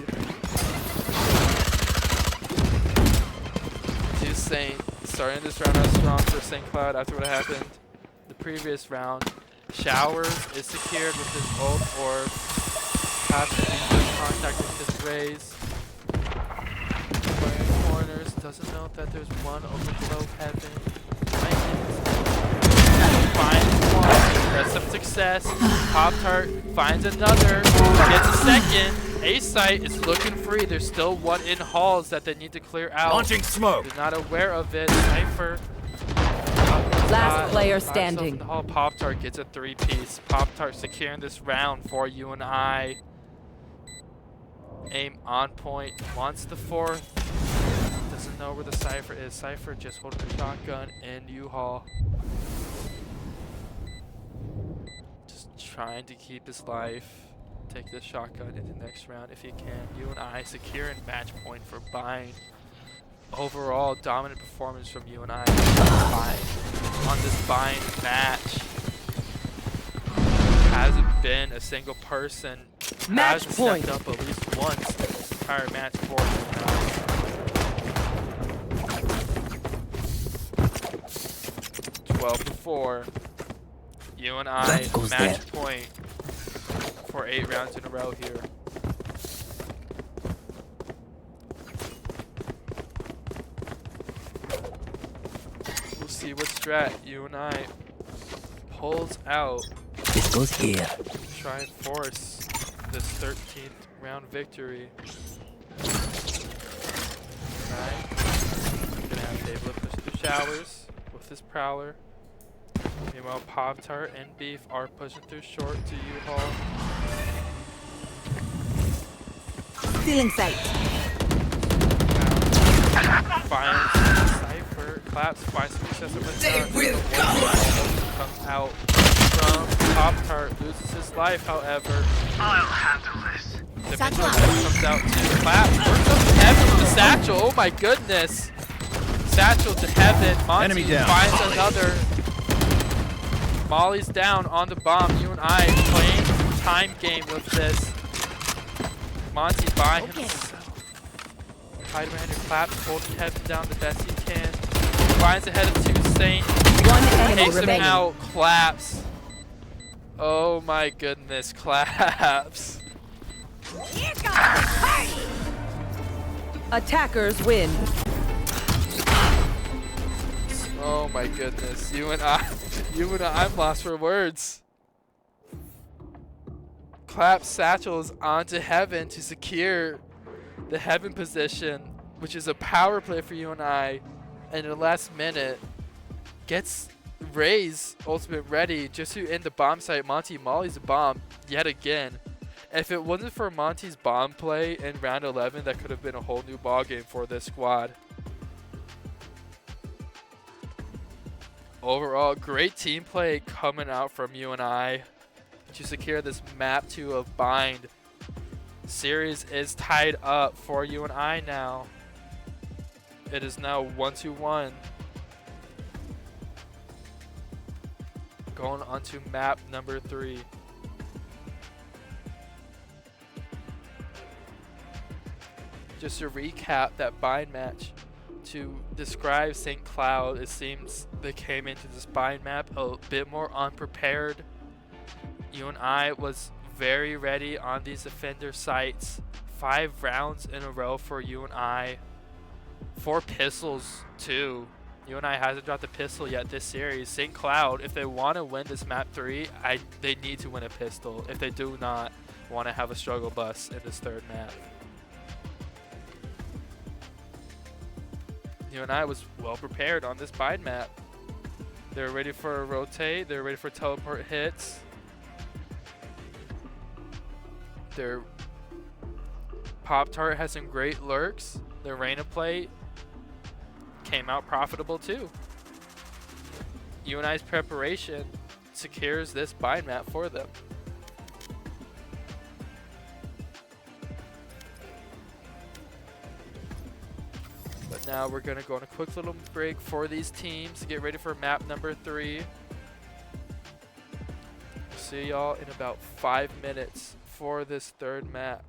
Speaker 1: To Saint, starting this round out strong for St. Cloud after what happened the previous round. Showers is secured with his ult orb. Has to be good contact with his raise. Playing corners, doesn't know that there's one over below heaven. Finds one, has some success. Pop-Tart finds another, gets a second. A site is looking free. There's still one in halls that they need to clear out.
Speaker 6: Launching smoke.
Speaker 1: They're not aware of it. Cypher.
Speaker 3: Last player
Speaker 1: Himself in
Speaker 3: standing.
Speaker 1: the hall. Pop-Tart gets a 3-piece. Pop-Tart securing this round for UNI. Aim on point. Wants the 4th. Doesn't know where the Cypher is. Cypher just holding a shotgun in U-Haul. Just trying to keep his life. Take this shotgun into the next round if he can. UNI securing match point for Bind. Overall, dominant performance from UNI on this Bind match. Hasn't been a single person
Speaker 3: Match
Speaker 1: hasn't
Speaker 3: point.
Speaker 1: stepped up at least once this entire match for UNI. Twelve to 4. UNI
Speaker 2: That goes
Speaker 1: match
Speaker 2: there.
Speaker 1: point for 8 rounds in a row here. We'll see what strat UNI pulls out.
Speaker 2: This goes here.
Speaker 1: Try and force this 13th round victory. Right. Gonna have David push through showers with his prowler. Meanwhile, Pop-Tart and Beef are pushing through short to U-Haul.
Speaker 5: Stealing sight.
Speaker 1: Finds Cypher. Claps. Finds success over the comes out from Pop-Tart. Loses his life, however.
Speaker 6: I'll handle this.
Speaker 1: The
Speaker 5: Satchel
Speaker 1: Panther
Speaker 5: out.
Speaker 1: comes out to Clap. Works up to Heaven with the Satchel. Oh my goodness. Satchel to Heaven. Monty
Speaker 6: Enemy down.
Speaker 1: finds another. Molly's down on the bomb. UNI playing time game with this. Monty by himself. Hide behind your Claps, holding Heaven down the best he can. Finds ahead of 2 Saint.
Speaker 3: One enemy
Speaker 1: Takes him
Speaker 3: remaining.
Speaker 1: out. Claps. Oh my goodness. Claps.
Speaker 3: Attackers win.
Speaker 1: Oh my goodness. UNI, I'm lost for words. Clap Satchel is onto Heaven to secure the Heaven position, which is a power play for UNI. And in the last minute, gets Ray's ultimate ready just to end the bomb site. Monty Molly's a bomb yet again. If it wasn't for Monty's bomb play in round 11, that could have been a whole new ballgame for this squad. Overall, great team play coming out from UNI to secure this map 2 of Bind. Series is tied up for UNI now. It is now 1-1. Going on to map number 3. Just to recap that Bind match. To describe St. Cloud, it seems they came into this Bind map a bit more unprepared. UNI was very ready on these offender sites. 5 rounds in a row for UNI. 4 pistols too. UNI hasn't dropped a pistol yet this series. St. Cloud, if they want to win this map 3, they need to win a pistol. If they do not want to have a struggle bus in this 3rd map. UNI was well prepared on this Bind map. They're ready for a rotate. They're ready for teleport hits. Their Pop-Tart has some great lurks. Their Reina play came out profitable too. UNI's preparation secures this Bind map for them. But now we're going to go on a quick little break for these teams to get ready for map number 3. See y'all in about 5 minutes for this 3rd map.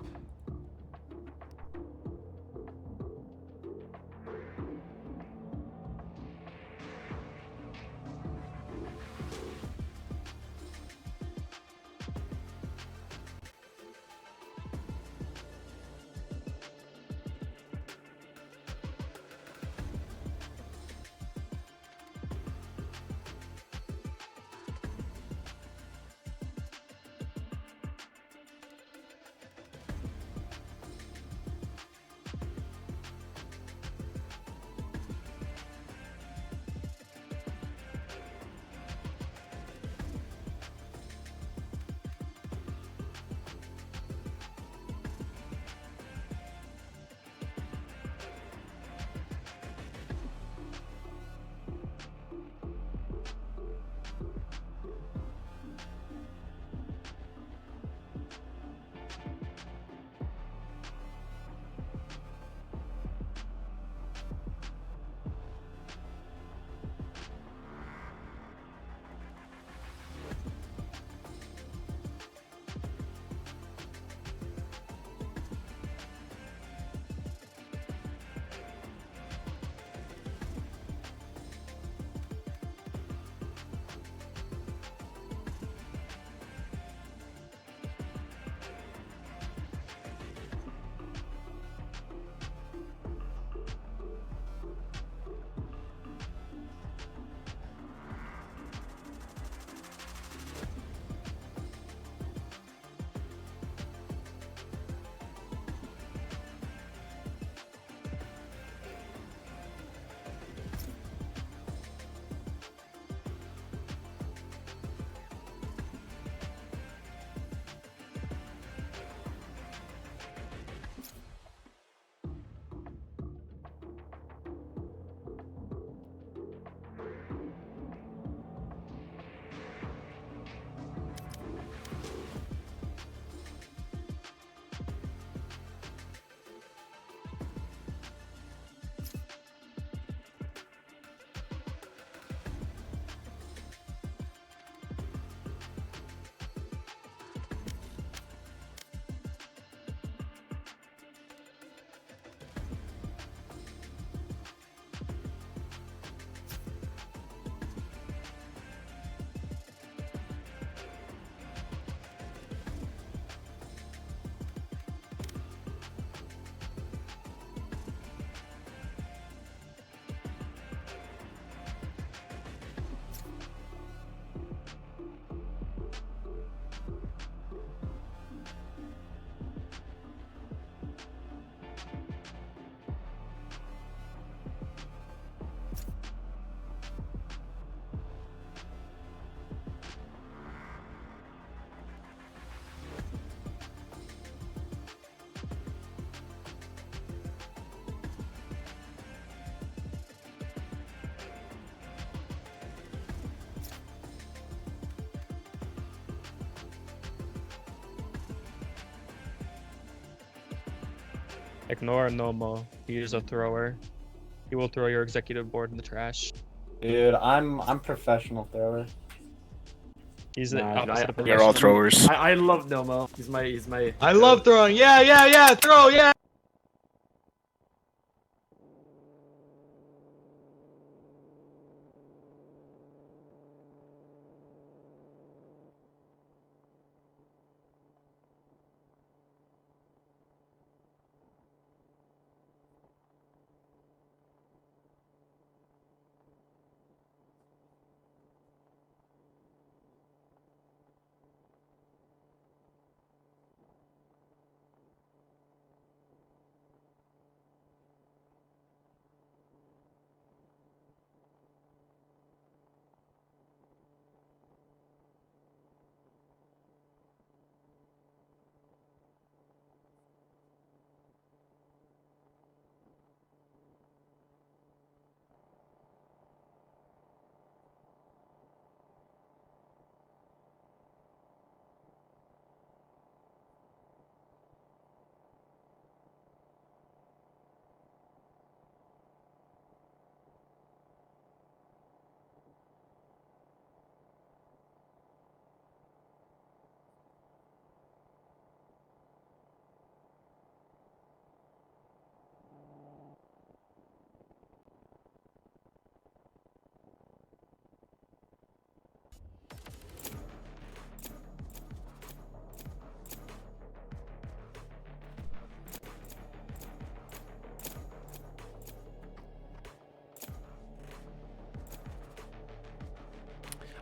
Speaker 8: Ignore Nomo. He is a thrower. He will throw your executive board in the trash.
Speaker 9: Dude, I'm professional thrower.
Speaker 8: He's the
Speaker 10: Nah,
Speaker 8: opposite of
Speaker 10: we're all
Speaker 8: professional.
Speaker 10: throwers.
Speaker 11: I love Nomo. He's my.
Speaker 8: I love throwing. Yeah. Throw, yeah.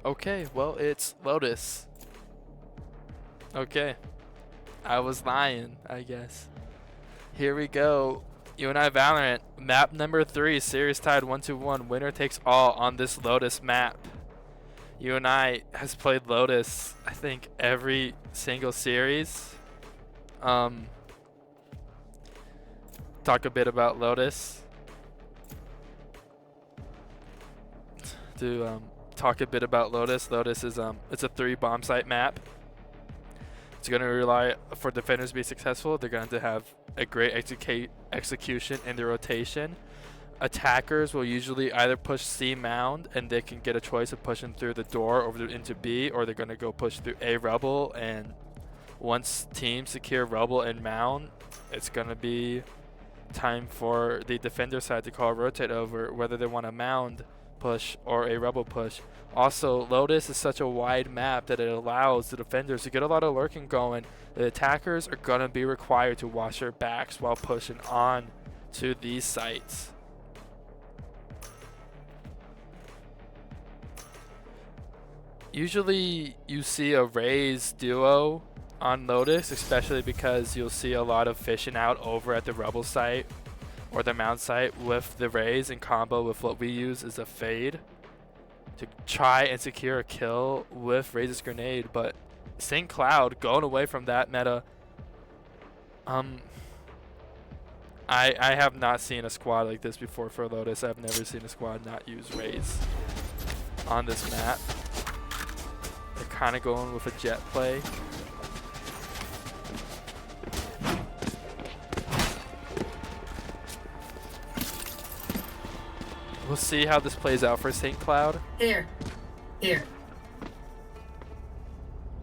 Speaker 1: Okay, well, it's Lotus. Okay. I was lying, I guess. Here we go. UNI Valorant, map number 3, series tied 1-1. Winner takes all on this Lotus map. UNI has played Lotus, I think, every single series. Talk a bit about Lotus. Talk a bit about Lotus. Lotus is it's a 3 bomb site map. It's going to rely for defenders to be successful. They're going to have a great execution in the rotation. Attackers will usually either push C mound and they can get a choice of pushing through the door over into B, or they're going to go push through A rubble, and once teams secure rubble and mound, it's going to be time for the defender side to call a rotate over, whether they want a mound push or a rebel push. Also, Lotus is such a wide map that it allows the defenders to get a lot of lurking going. The attackers are going to be required to watch their backs while pushing on to these sites. Usually you see a Raze duo on Lotus, especially because you'll see a lot of fishing out over at the rebel site or the mount site with the Raze in combo with what we use is a fade to try and secure a kill with Raze's grenade. But St. Cloud going away from that meta, I have not seen a squad like this before for Lotus. I've never seen a squad not use Raze on this map. They're kind of going with a jet play. We'll see how this plays out for St. Cloud.
Speaker 4: Here.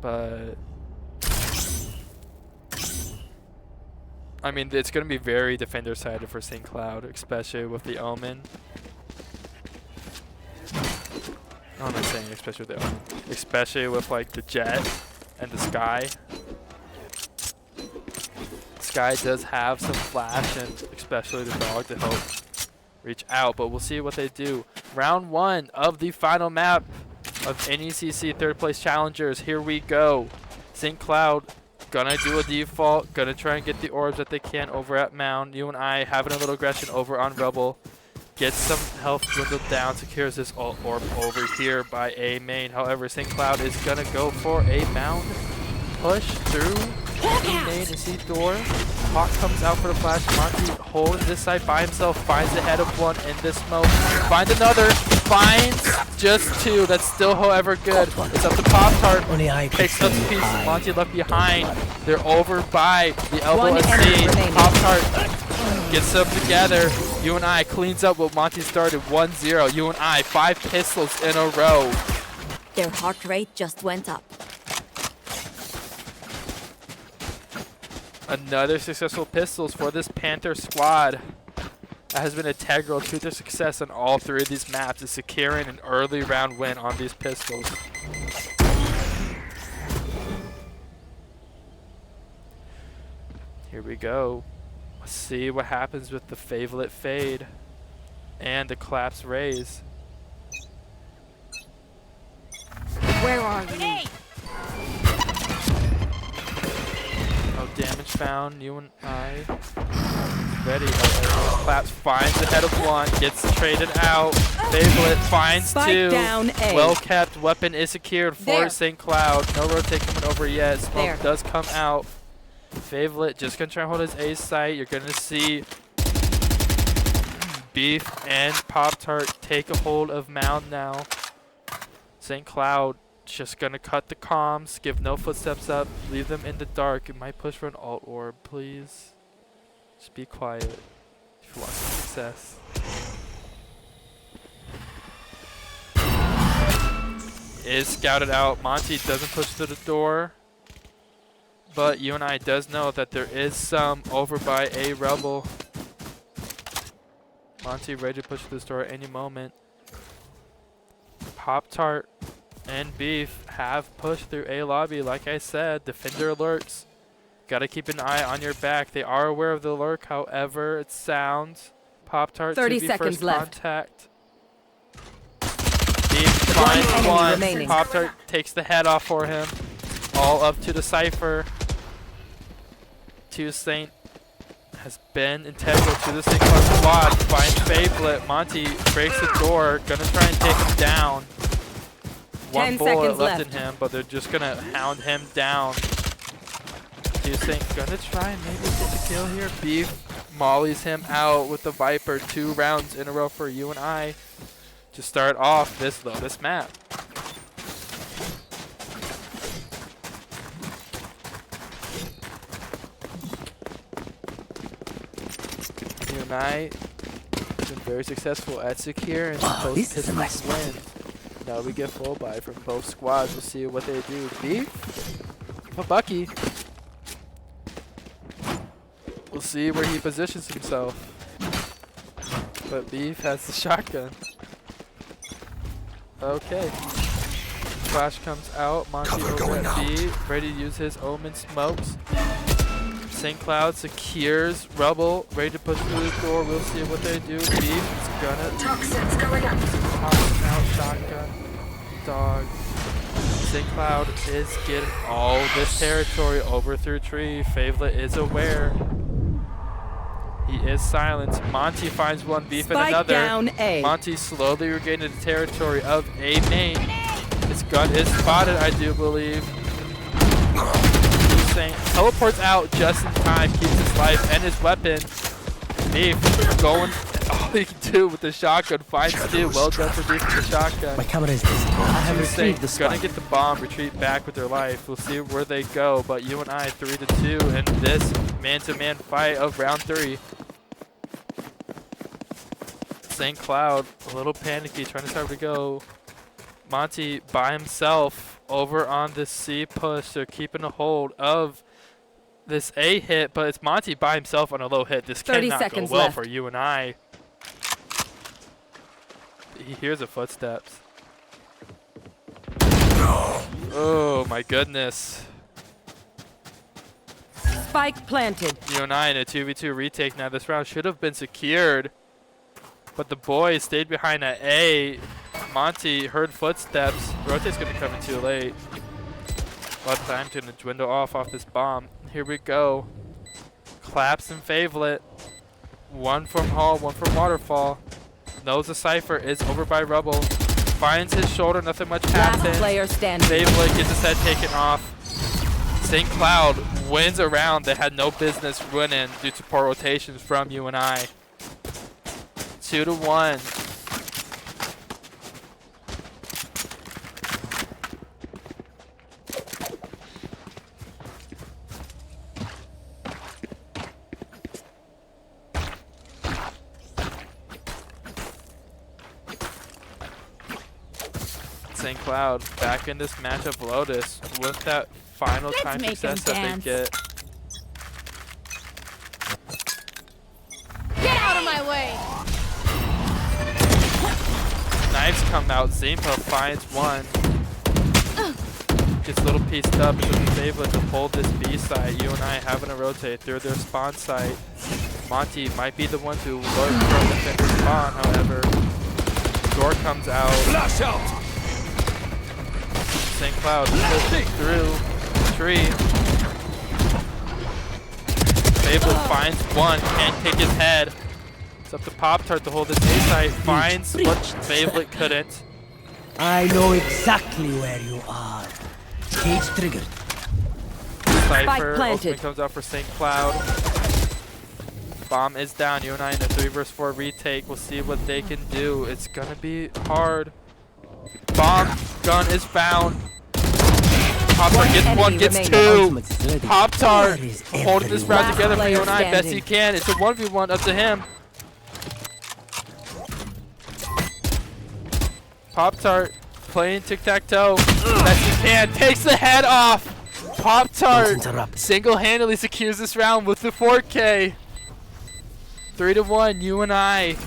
Speaker 1: But I mean, it's going to be very defender-sided for St. Cloud, especially with the Omen. I'm not saying especially with the Omen. Especially with like the Jet and the Sky. Sky does have some flash and especially the dog to help reach out, but we'll see what they do. Round 1 of the final map of NECC third place challengers. Here we go. St. Cloud gonna do a default, gonna try and get the orbs that they can over at Mound. UNI having a little aggression over on Rebel. Gets some health dwindled down, secures this orb over here by A main. However, St. Cloud is gonna go for a Mound push through B main and C door. Hawk comes out for the flash. Monty holding this side by himself, finds the head of one in this smoke. Finds another, finds just 2. That's still, however, good. It's up to Pop-Tart. Picks up the piece. Monty left behind. They're over by the elbow and C. Pop-Tart gets them together. UNI cleans up what Monty started 1-0. UNI 5 pistols in a row.
Speaker 5: Their heart rate just went up.
Speaker 1: Another successful pistols for this Panther squad. That has been integral to their success on all 3 of these maps, is securing an early round win on these pistols. Here we go. Let's see what happens with the Favelet fade and the collapse raise.
Speaker 5: Where are you?
Speaker 1: No damage found. UNI ready. Collapse finds the head of 1, gets traded out. Favelet finds
Speaker 3: Spike
Speaker 1: 2.
Speaker 3: down A.
Speaker 1: Well kept. Weapon is secured for
Speaker 5: There.
Speaker 1: St. Cloud. No rotate coming over yet. Smoke
Speaker 5: There.
Speaker 1: does come out. Favelet just gonna try and hold his A site. You're gonna see Beef and Pop-Tart take a hold of Mound now. St. Cloud just gonna cut the comms, give no footsteps up, leave them in the dark. It might push for an alt orb, please. Just be quiet if you want some success. Is scouted out. Monty doesn't push through the door, but UNI does know that there is some over by a rebel. Monty ready to push through this door at any moment. Pop-Tart and Beef have pushed through A lobby. Like I said, defender alerts. Gotta keep an eye on your back. They are aware of the lurk, however it sounds. Pop-Tart
Speaker 3: 30
Speaker 1: to be
Speaker 3: seconds
Speaker 1: first
Speaker 3: left.
Speaker 1: contact. Beef finds
Speaker 3: enemy
Speaker 1: 1.
Speaker 3: remaining.
Speaker 1: Pop-Tart takes the head off for him. All up to the Cypher. 2 Saint has been integral to the St. Cloud squad. Finds Favelet. Monty breaks the door. Gonna try and take him down.
Speaker 3: 10
Speaker 1: 1 bullet
Speaker 3: seconds
Speaker 1: left
Speaker 3: left.
Speaker 1: in him, but they're just gonna hound him down. 2 Saint gonna try and maybe get the kill here. Beef mollies him out with the Viper. 2 rounds in a row for UNI to start off this Lotus map. UNI has been very successful at securing both
Speaker 2: this is a
Speaker 1: Pistons
Speaker 2: nice one.
Speaker 1: wins. Now we get full buy from both squads. We'll see what they do. Beef for Bucky. We'll see where he positions himself. But Beef has the shotgun. Okay. Flash comes out. Monty
Speaker 2: Cover
Speaker 1: over
Speaker 2: going
Speaker 1: at
Speaker 2: out.
Speaker 1: B. Ready to use his Omen smokes. St. Cloud secures Rebel. Ready to push through the door. We'll see what they do. Beef is gonna
Speaker 4: Toxins going up.
Speaker 1: toss out shotgun. Dog. St. Cloud is getting all this territory over through tree. Favelet is aware. He is silent. Monty finds 1. Beef and
Speaker 3: Spike
Speaker 1: another.
Speaker 3: down A.
Speaker 1: Monty slowly regaining the territory of A main. His gun is spotted, I do believe. Saint teleports out just in time, keeps his life and his weapon. Beef going all he can do with the shotgun. Finds 2. Well done for Beef with the shotgun.
Speaker 2: My camera is visible. I have retrieved the
Speaker 1: Gonna
Speaker 2: spike.
Speaker 1: get the bomb, retreat back with their life. We'll see where they go, but UNI 3-2 in this man-to-man fight of round 3. St. Cloud a little panicky, trying to decide where to go. Monty by himself over on this C push. They're keeping a hold of this A hit, but it's Monty by himself on a low hit. This
Speaker 3: 30
Speaker 1: cannot go
Speaker 3: seconds
Speaker 1: well
Speaker 3: left.
Speaker 1: for UNI. He hears the footsteps. Oh my goodness.
Speaker 3: Spike planted.
Speaker 1: UNI in a 2v2 retake now. This round should have been secured, but the boys stayed behind at A. Monty heard footsteps. Rotate's gonna come in too late. A lot of time to dwindle off this bomb. Here we go. Claps and Favelet. 1 from Hall, 1 from Waterfall. Knows the Cypher is over by Rubble. Finds his shoulder, nothing much
Speaker 3: Last
Speaker 1: happens.
Speaker 3: player standing.
Speaker 1: Favelet gets his head taken off. St. Cloud wins a round they had no business winning due to poor rotations from UNI. 2-1. St. Cloud back in this matchup. Lotus with that final
Speaker 5: Let's
Speaker 1: time
Speaker 5: make
Speaker 1: success
Speaker 5: them
Speaker 1: that
Speaker 5: dance.
Speaker 1: they get.
Speaker 5: Get out of my way!
Speaker 1: Knives come out. Zimpa finds one. Gets a little pieced up. It doesn't save it to hold this B site. UNI having to rotate through their spawn site. Monty might be the one to lurk from the defender's spawn, however. Door comes out.
Speaker 7: Flash out!
Speaker 1: St. Cloud through tree. Fablet finds one, can't take his head. It's up to Pop-Tart to hold this A site. Finds what Fablet couldn't.
Speaker 2: I know exactly where you are. Cage triggered.
Speaker 1: Cypher
Speaker 3: planted.
Speaker 1: ultimate comes out for St. Cloud. Bomb is down. UNI in a 3 vs 4 retake. We'll see what they can do. It's gonna be hard. Bomb gun is found. Pop-Tart gets one, gets two. Pop-Tart holding this round together for UNI best he can. It's a 1v1 up to him. Pop-Tart playing tic-tac-toe best he can. Takes the head off. Pop-Tart single-handedly secures this round with the 4K. 3-1 UNI.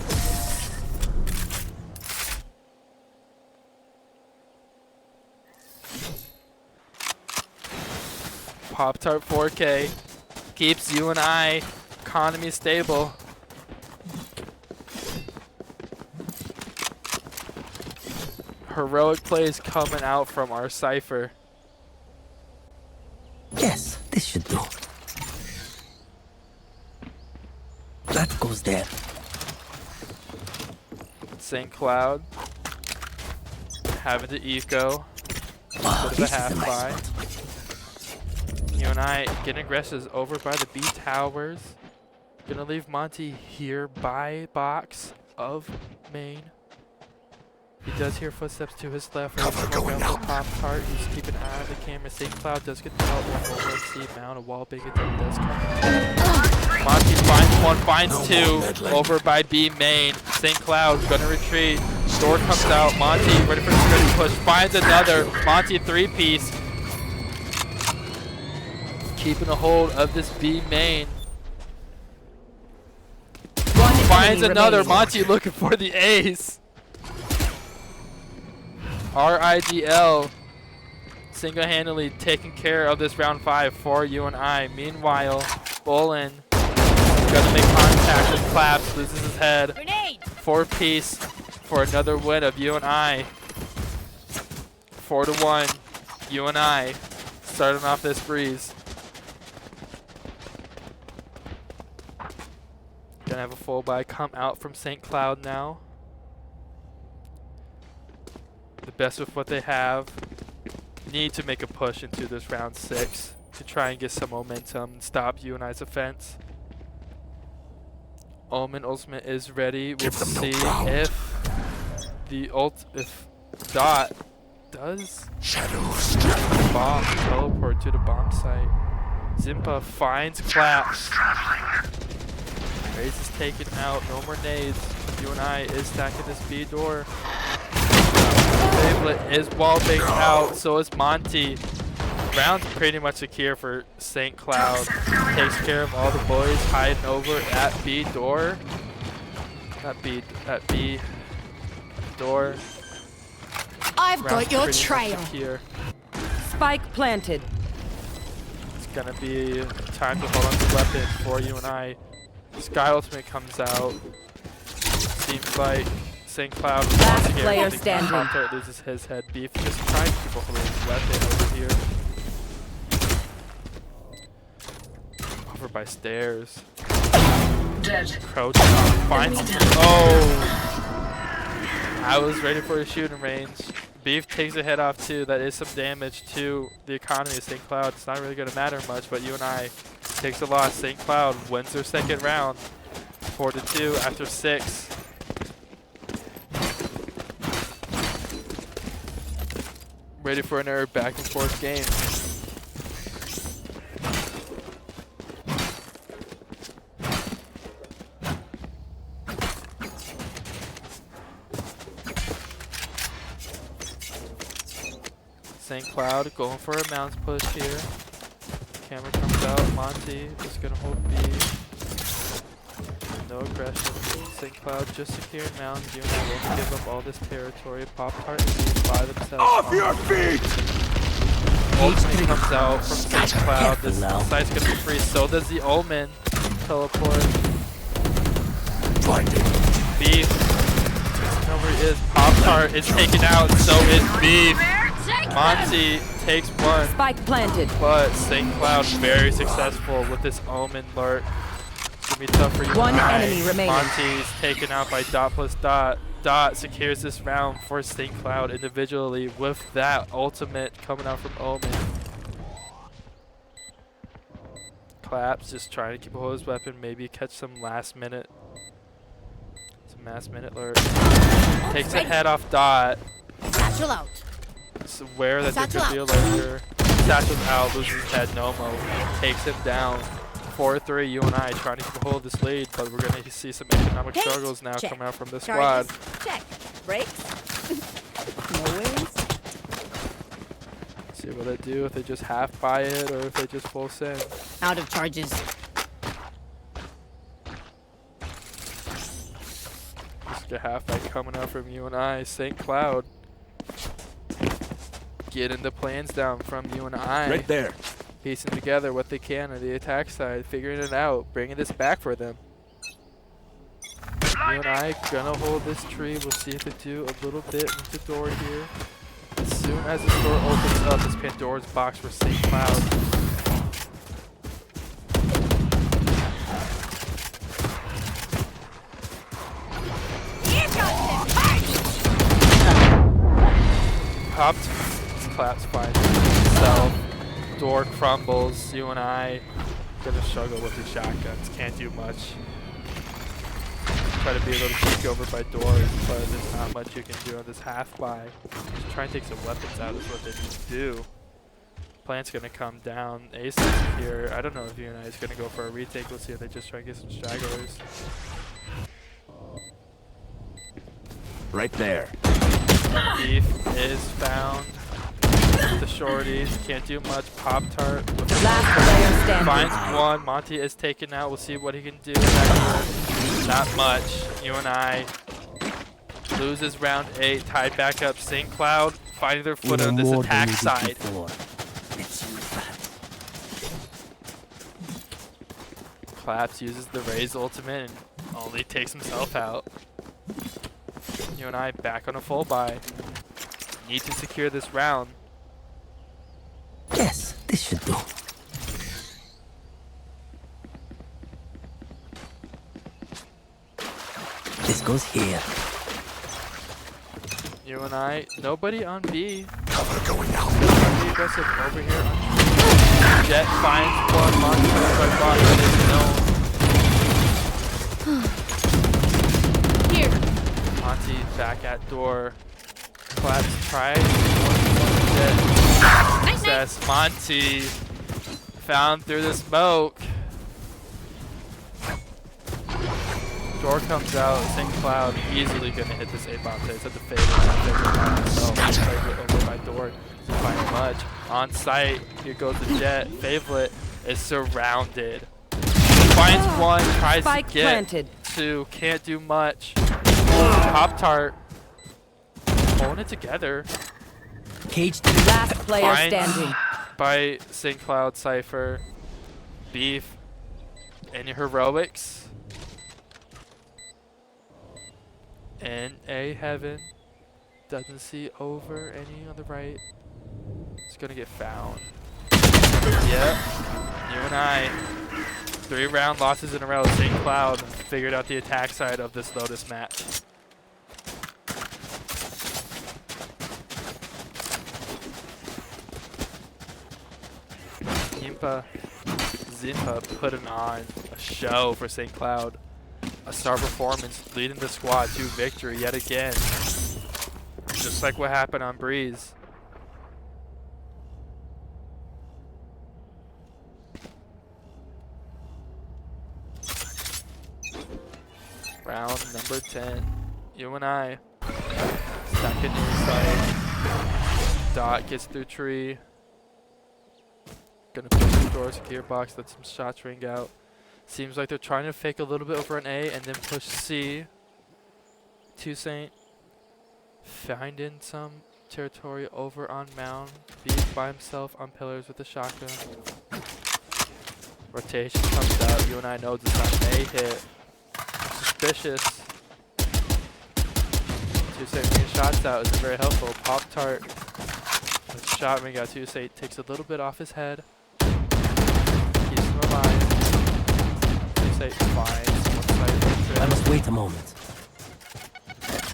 Speaker 1: Pop-Tart 4K keeps UNI economy stable. Heroic plays coming out from our Cypher.
Speaker 2: Yes, this should do. That goes there.
Speaker 1: St. Cloud having to eco.
Speaker 2: Wow,
Speaker 1: Bit of a
Speaker 2: this is
Speaker 1: half
Speaker 2: a nice
Speaker 1: buy.
Speaker 2: spot.
Speaker 1: UNI getting aggressive over by the B towers. Gonna leave Monty here by box of main. He does hear footsteps to his left. Pop-Tart. He's keeping an eye on the camera. St. Cloud does get the out one more. Let's see amount of wall big attack does come. Monty finds one, finds two. Over by B main. St. Cloud gonna retreat. Door comes out. Monty ready for the script push. Finds another. Monty 3-piece. Keeping a hold of this B main. Finds another. Monty looking for the ace. RIDL single-handedly taking care of this round 5 for UNI. Meanwhile, Bolin gonna make contact with Claps, loses his head. 4-piece for another win of UNI. 4-1 UNI starting off this breeze. Gonna have a full buy come out from St. Cloud now. The best with what they have. Need to make a push into this round 6 to try and get some momentum and stop UNI's offense. Omen ultimate is ready. We'll see if Dot does bomb teleport to the bomb site. Zimpa finds Claps. Raze is taken out. No more nades. UNI is stacking this B door. Fablet is wall baked out, so is Monty. Round's pretty much secure for St. Cloud. Takes care of all the boys hiding over at B door. At B door.
Speaker 5: I've
Speaker 1: Round's
Speaker 5: got your
Speaker 1: pretty much
Speaker 5: trail.
Speaker 1: secure.
Speaker 3: Spike planted.
Speaker 1: It's gonna be time to hold on to weapon for UNI. Sky Ultimate comes out. Seems like St. Cloud
Speaker 3: Last
Speaker 1: wants to
Speaker 3: player
Speaker 1: get
Speaker 3: standing.
Speaker 1: Pop-Tart loses his head. Beef just trying to keep a hold of his weapon over here. Over by stairs.
Speaker 4: Dead.
Speaker 1: Crouch finds. Oh! I was ready for a shooting range. Beef takes a head off too. That is some damage to the economy of St. Cloud. It's not really going to matter much, but UNI takes a loss. St. Cloud wins their second round. 4-2 after 6. Ready for another back and forth game. St. Cloud going for a mounts push here. Camera comes out. Monty is going to hold B. No aggression. St. Cloud just securing mounts. UNI won't give up all this territory. Pop-Tart and B by themselves.
Speaker 6: Off your feet!
Speaker 1: Ultimate comes out from St. Cloud. This site's going to be free. So does the Omen. Teleport. Beef. Know where he is. Pop-Tart is taken out. So is Beef. Monty takes one.
Speaker 3: Spike planted.
Speaker 1: But St. Cloud very successful with this Omen lurk. It's going to be tough for you.
Speaker 3: One enemy remaining.
Speaker 1: Monty's taken out by Dot plus Dot. Dot secures this round for St. Cloud individually with that ultimate coming out from Omen. Claps just trying to keep a hold of his weapon, maybe catch some last minute. Some last minute lurk. Takes a head off Dot.
Speaker 5: Satchel out.
Speaker 1: It's aware that there could be a lurker. Satchel's out, loses his head. Nomo takes him down. 4-3 UNI trying to keep a hold of this lead, but we're going to see some economic struggles now
Speaker 5: Check.
Speaker 1: coming out from this
Speaker 5: Charges.
Speaker 1: squad.
Speaker 5: Check. Brakes. No wins.
Speaker 1: See what they do, if they just half buy it or if they just full send.
Speaker 5: Out of charges.
Speaker 1: Just a half fight coming out from UNI. St. Cloud getting the plans down from UNI.
Speaker 6: Right there.
Speaker 1: Piecing together what they can on the attack side, figuring it out, bringing this back for them. UNI gonna hold this tree. We'll see if they do a little bit with the door here. As soon as this door opens up, this Pandora's box for St. Cloud. Popped, Claps finds himself. Door crumbles. UNI gonna struggle with the shotguns. Can't do much. Try to be a little peek over by doors, but there's not much you can do on this half buy. Just try and take some weapons out is what they need to do. Plant's gonna come down. Ace is here. I don't know if UNI is gonna go for a retake. We'll see if they just try and get some stragglers.
Speaker 6: Right there.
Speaker 1: Beef is found. The shorties can't do much. Pop-Tart with the
Speaker 3: Last player standing.
Speaker 1: finds one. Monty is taken out. We'll see what he can do next. Not much. UNI loses round 8. Tied back up. St. Cloud finding their foot on this attack side. Claps uses the Raze ultimate and only takes himself out. UNI back on a full buy. Need to secure this round.
Speaker 2: Yes, this should do. This goes here.
Speaker 1: UNI, nobody on B.
Speaker 6: Cover going out.
Speaker 1: Pretty aggressive over here on Jet finds one. Monster by bot that is known.
Speaker 5: Here.
Speaker 1: Monty back at door. Claps tries. Jet. Success. Monty found through the smoke. Door comes out. St. Cloud easily gonna hit this A-bomb. It's at the favorite. So over by door. Doesn't find much. On site. Here goes the Jet. Favlet is surrounded. Finds one. Tries
Speaker 3: Spike
Speaker 1: to get
Speaker 3: planted.
Speaker 1: two. Can't do much. Pop-Tart pulling it together.
Speaker 2: Cage
Speaker 3: Last player
Speaker 1: Finds
Speaker 3: standing.
Speaker 1: by St. Cloud Cypher. Beef. Any heroics? And A heaven. Doesn't see over any on the right. It's gonna get found. Yep. UNI. 3 round losses in a row. St. Cloud figured out the attack side of this Lotus match. Zimpa putting on a show for St. Cloud. A star performance leading the squad to victory yet again. Just like what happened on Breeze. Round number 10. UNI. Second inside. Dot gets through tree. Gonna push the doors, gearbox, let some shots ring out. Seems like they're trying to fake a little bit over an A and then push C. Toussaint finding some territory over on mound. B by himself on pillars with the shotgun. Rotation comes out. UNI knows it's on A hit. Suspicious. Toussaint getting shots out isn't very helpful. Pop-Tart. Shot ring out. Toussaint takes a little bit off his head. Keeps him alive. Toussaint finds one side.
Speaker 2: I must wait a moment.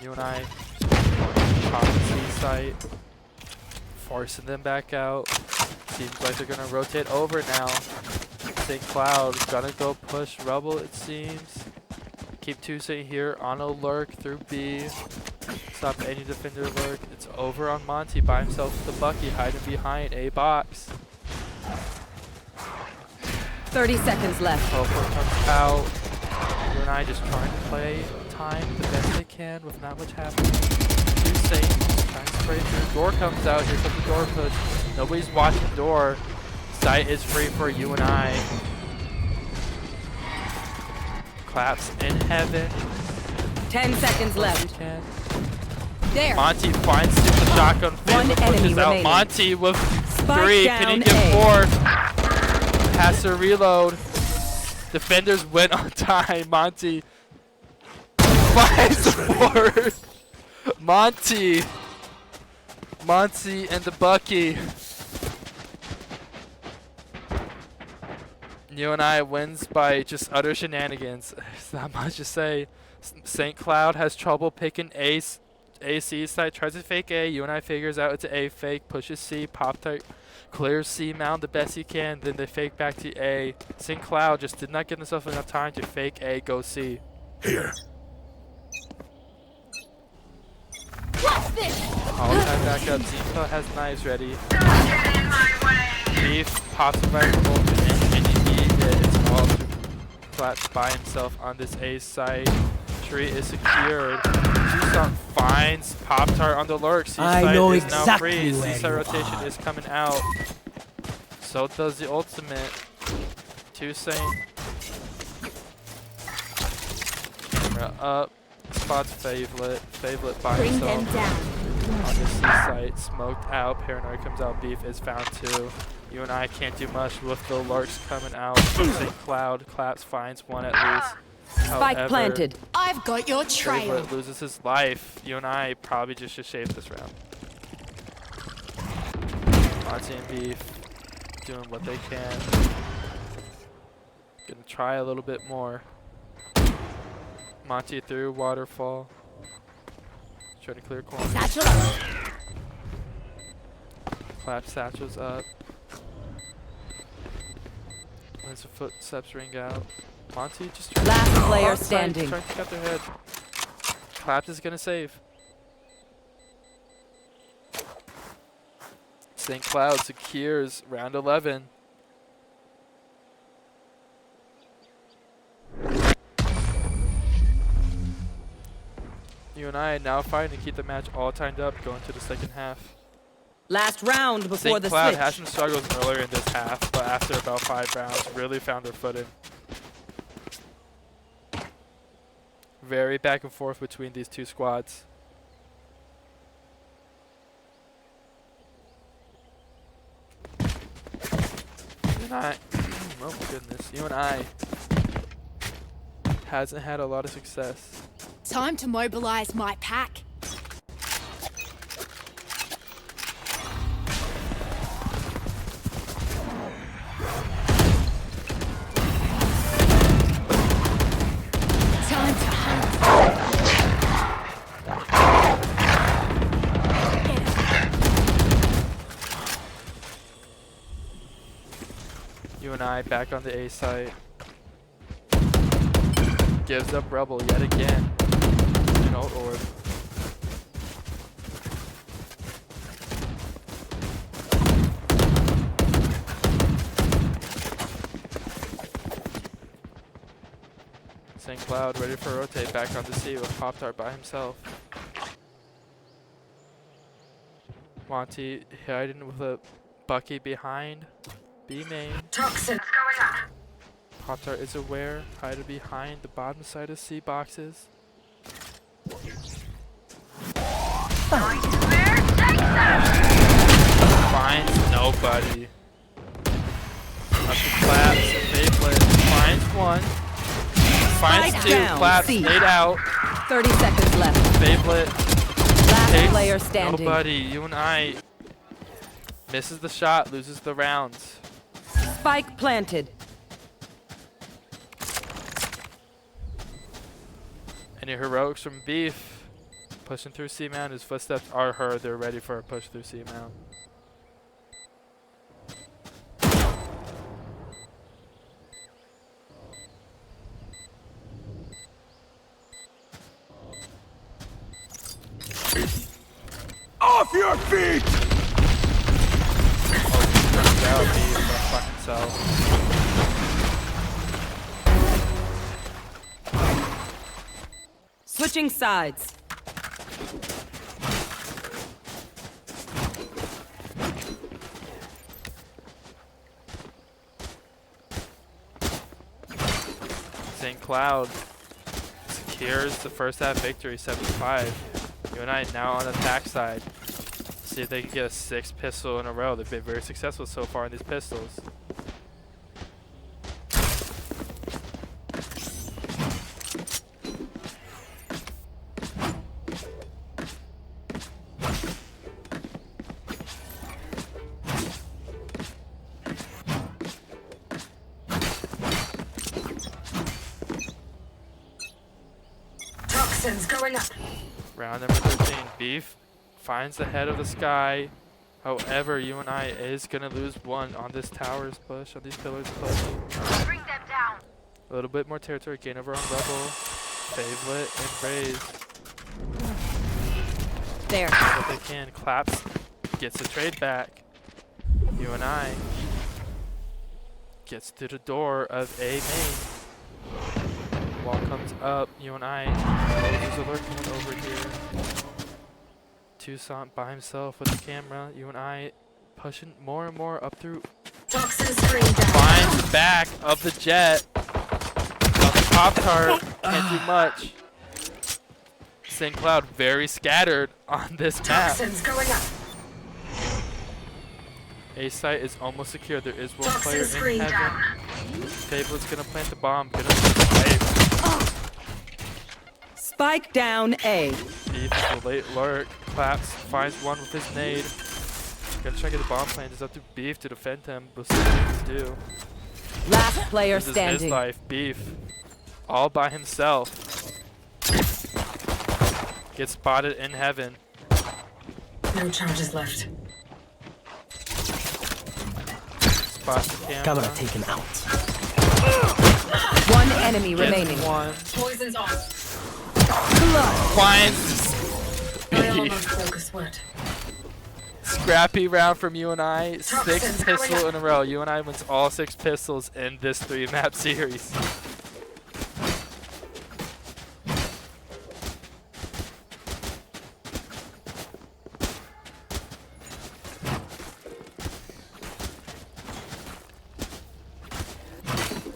Speaker 1: UNI on the C site, forcing them back out. Seems like they're gonna rotate over now. St. Cloud gonna go push Rebel, it seems. Keep Toussaint here on a lurk through B. Stop any defender lurk. It's over on Monty by himself with the Bucky hiding behind A box.
Speaker 3: 30 seconds left.
Speaker 1: Teleport comes out. UNI just trying to play time the best they can with not much happening. Toussaint trying to spray through. Door comes out. Here comes the door push. Nobody's watching door. Site is free for UNI. Claps in heaven.
Speaker 3: 10 seconds left. There.
Speaker 1: Monty finds the shotgun.
Speaker 3: One
Speaker 1: Favorite
Speaker 3: enemy
Speaker 1: pushes out.
Speaker 3: remaining.
Speaker 1: Monty with
Speaker 3: Spike
Speaker 1: 3.
Speaker 3: down
Speaker 1: Can he get
Speaker 3: A.
Speaker 1: 4? Has to reload. Defenders went on time. Monty finds the 4. Monty and the Bucky. UNI wins by just utter shenanigans. There's not much to say. St. Cloud has trouble picking AC side, tries to fake A. UNI figures out it's A fake, pushes C, Pop-Tart clears C mound the best he can, then they fake back to A. St. Cloud just did not give himself enough time to fake A, go C.
Speaker 6: Here.
Speaker 1: All time back up. St. Cloud has knives ready. Beef pops him right from open and he it's all collapsed by himself on this A side. Tree is secured. Toussaint finds Pop-Tart on the lurk. C-side is now free. C-side rotation is coming out. So does the ultimate. Toussaint. Camera up. Spots Favelet. Favelet by
Speaker 5: Bring
Speaker 1: himself.
Speaker 5: them down.
Speaker 1: On this C-site. Smoked out. Paranoid comes out. Beef is found too. UNI can't do much with the lurks coming out. St. Cloud claps, finds one at least.
Speaker 3: Spike
Speaker 1: However,
Speaker 3: planted.
Speaker 5: I've got your trail.
Speaker 1: Favorite loses his life. UNI probably just should shave this round. Monty and Beef doing what they can. Gonna try a little bit more. Monty through waterfall. Trying to clear corner.
Speaker 5: Satchel up.
Speaker 1: Clap satchels up. As the footsteps ring out. Monty just trying
Speaker 3: Last
Speaker 1: to
Speaker 3: player
Speaker 1: outside,
Speaker 3: standing.
Speaker 1: trying to cut their head. Claps is gonna save. St. Cloud secures round 11. UNI now fighting to keep the match all timed up going to the second half.
Speaker 3: Last round before
Speaker 1: St.
Speaker 3: the
Speaker 1: Cloud
Speaker 3: switch.
Speaker 1: had some struggles earlier in this half, but after about 5 rounds, really found their footing. Very back and forth between these two squads. UNI, oh my goodness, UNI hasn't had a lot of success.
Speaker 5: Time to mobilize my pack. Time to hunt.
Speaker 1: UNI back on the A site. Gives up Rebel yet again. An ult orb. St. Cloud ready for rotate back on the C with Pop-Tart by himself. Monty hiding with a Bucky behind. B main.
Speaker 4: Toxins going up.
Speaker 1: Pop-Tart is aware. Hiding behind the bottom side of C boxes. Finds nobody. Up to Claps. Fablet finds one. Finds
Speaker 3: Spike
Speaker 1: two.
Speaker 3: down,
Speaker 1: Claps
Speaker 3: C.
Speaker 1: made out.
Speaker 3: 30 seconds left.
Speaker 1: Fablet
Speaker 3: Last
Speaker 1: takes
Speaker 3: player standing.
Speaker 1: nobody. UNI misses the shot, loses the rounds.
Speaker 3: Spike planted.
Speaker 1: Any heroics from Beef? Pushing through C-Mount. His footsteps are heard. They're ready for a push through C-Mount.
Speaker 6: Off your feet!
Speaker 1: Turns out Beef left by himself.
Speaker 3: Switching sides.
Speaker 1: St. Cloud secures the first half victory, 7-5. UNI now on the attack side. See if they can get a 6th pistol in a row. They've been very successful so far in these pistols.
Speaker 4: Toxins going up.
Speaker 1: Round number 13, Beef finds the head of the sky. However, UNI is going to lose one on this towers push, on these pillars push.
Speaker 4: Bring them down.
Speaker 1: A little bit more territory gain over on Rebel. Fablet and Raze.
Speaker 3: There.
Speaker 1: What they can. Claps gets the trade back. UNI gets to the door of A main. Wall comes up. UNI. There's a lurk coming over here. Toussaint by himself with the camera. UNI pushing more and more up through.
Speaker 4: Toxin screen down.
Speaker 1: Finds the back of the jet. Pop-Tart can't do much. St. Cloud very scattered on this map.
Speaker 4: Toxins going up.
Speaker 1: A site is almost secure. There is one player
Speaker 4: Toxin
Speaker 1: in
Speaker 4: screen
Speaker 1: heaven.
Speaker 4: down.
Speaker 1: Fablet's gonna plant the bomb. Gonna survive.
Speaker 3: Spike down A.
Speaker 1: Beef is a late lurk. Claps finds one with his nade. Gonna try to get the bomb plant. It's up to Beef to defend him. We'll see what he can do.
Speaker 3: Last player
Speaker 1: This is his
Speaker 3: standing.
Speaker 1: life. Beef. All by himself. Gets spotted in heaven.
Speaker 4: No charges left.
Speaker 1: Spots the camera.
Speaker 2: Camera taken out.
Speaker 3: One enemy
Speaker 1: Gets
Speaker 3: remaining.
Speaker 1: one.
Speaker 4: Poison's on.
Speaker 1: Finds
Speaker 4: I
Speaker 1: Beef.
Speaker 4: almost broke a sweat.
Speaker 1: Scrappy round from UNI. 6th
Speaker 4: Toxins
Speaker 1: pistol
Speaker 4: going
Speaker 1: in a row. UNI wins all 6 pistols in this 3-map series.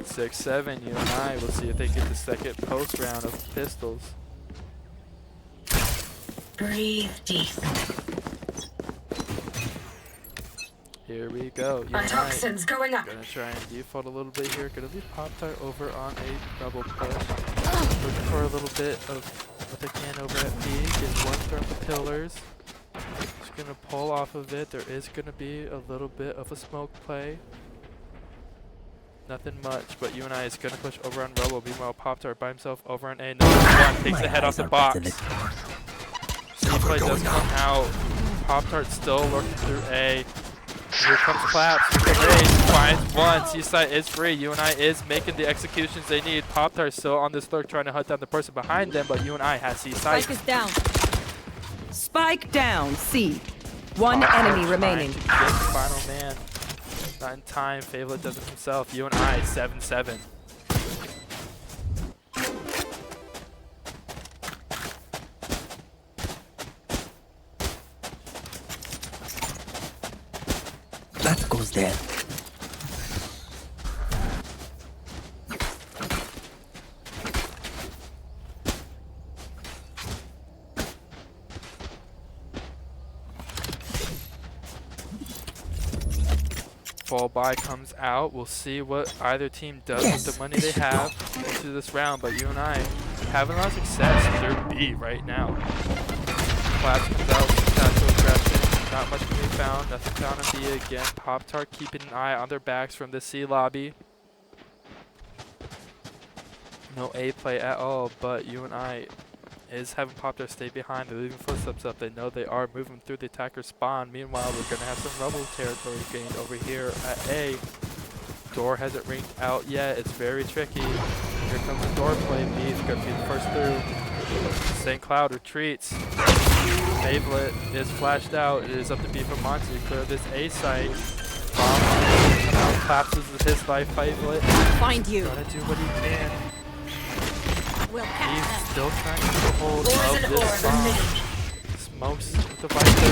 Speaker 1: Six, 7, UNI. We'll see if they get the second post round of pistols.
Speaker 4: Breathe deep.
Speaker 1: Here we go.
Speaker 4: My
Speaker 1: UNI
Speaker 4: toxins going up.
Speaker 1: gonna try and default a little bit here. Gonna leave Pop-Tart over on a double push. Looking for a little bit of what they can over at B. Get one throw the pillars. Just gonna pull off of it. There is gonna be a little bit of a smoke play. Nothing much, but UNI is gonna push over on Robo. Meanwhile, Pop-Tart by himself over on A. Number one takes the head off the box. C-play does come out. Pop-Tart still lurking through A. Here comes Claps with the raise. Finds one. C-side is free. UNI is making the executions they need. Pop-Tart still on this lurk trying to hunt down the person behind them, but UNI has C-side.
Speaker 5: Spike is down.
Speaker 3: Spike down C. One enemy remaining.
Speaker 1: Get the final man. Not in time. Fablet does it himself. UNI 7-7. Fall buy comes out. We'll see what either team does with the money they have into this round. But UNI having a lot of success in their B right now. Claps comes out with tactical aggression. Not much can be found. Nothing found on B again. Pop-Tart keeping an eye on their backs from the C lobby. No A play at all, but UNI is having Pop-Tart stay behind. They're leaving footsteps up. They know they are moving through the attacker spawn. Meanwhile, we're going to have some Rebel territory gained over here at A. Door hasn't ringed out yet. It's very tricky. Here comes the door play. B is going to be the first through. St. Cloud retreats. Fablet is flashed out. It is up to B for Monty to clear this A site. Bomb somehow collapses with his life. Fablet
Speaker 5: Find you.
Speaker 1: gonna do what he can.
Speaker 5: We'll catch
Speaker 1: He's
Speaker 5: them.
Speaker 1: still trying to get a hold
Speaker 4: Poison
Speaker 1: of this
Speaker 4: orb
Speaker 1: bomb.
Speaker 4: emitted.
Speaker 1: Smokes with the Viper.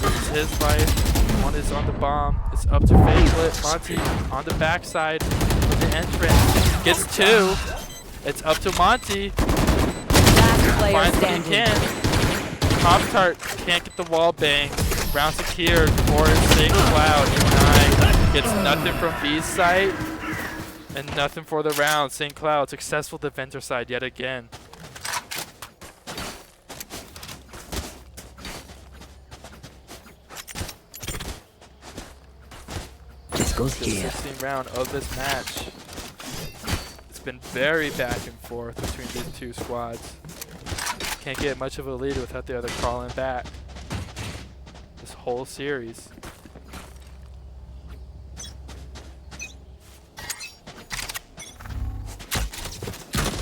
Speaker 1: This is his life. One is on the bomb. It's up to Fablet. Monty on the backside with the entrance. Gets two. It's up to Monty.
Speaker 3: Last player
Speaker 1: Finds what he
Speaker 3: standing.
Speaker 1: can. Pop-Tart can't get the wall bang. Round secured for St. Cloud. UNI gets nothing from B's side and nothing for the round. St. Cloud successful defender side yet again.
Speaker 2: This goes
Speaker 1: The
Speaker 2: here.
Speaker 1: 16th round of this match. It's been very back and forth between these two squads. Can't get much of a lead without the other crawling back. This whole series.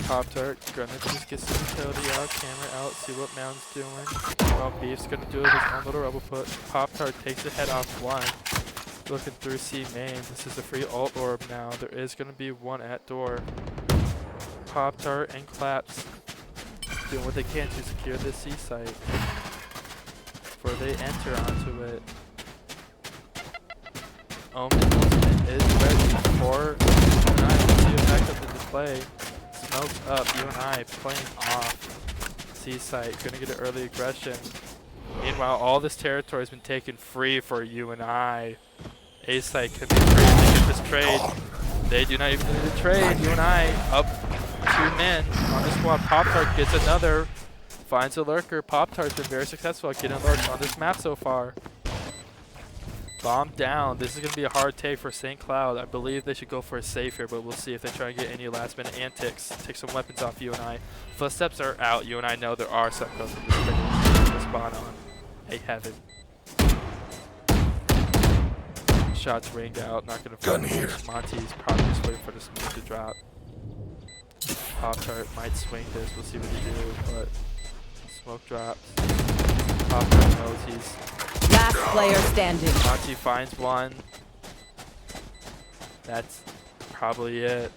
Speaker 1: Pop-Tart gonna just get some utility out, camera out, see what Mound's doing. Well, Beef's gonna do his own little rebel put. Pop-Tart takes the head off one. Looking through C main. This is a free ult orb now. There is gonna be one at door. Pop-Tart and Claps doing what they can to secure this C site before they enter onto it. Omen ultimate is ready for UNI. See the effect of the display. Smokes up. UNI playing off C site. Gonna get an early aggression. Meanwhile, all this territory has been taken free for UNI. A site can be free if they get this trade. They do not even need a trade. UNI up 2 men on the squad. Pop-Tart gets another. Finds a lurker. Pop-Tart's been very successful at getting lurks on this map so far. Bomb down. This is going to be a hard take for St. Cloud. I believe they should go for a safe here, but we'll see if they try and get any last minute antics. Take some weapons off UNI. Footsteps are out. UNI know there are some close to spawn on. Hey, heaven. Shots ringed out. Not going to
Speaker 6: Gun here.
Speaker 1: Monty's probably just waiting for the smoke to drop. Pop-Tart might swing this. We'll see what he do, but smoke drops. Pop-Tart knows he's...
Speaker 3: Last player standing.
Speaker 1: Monty finds one. That's probably it.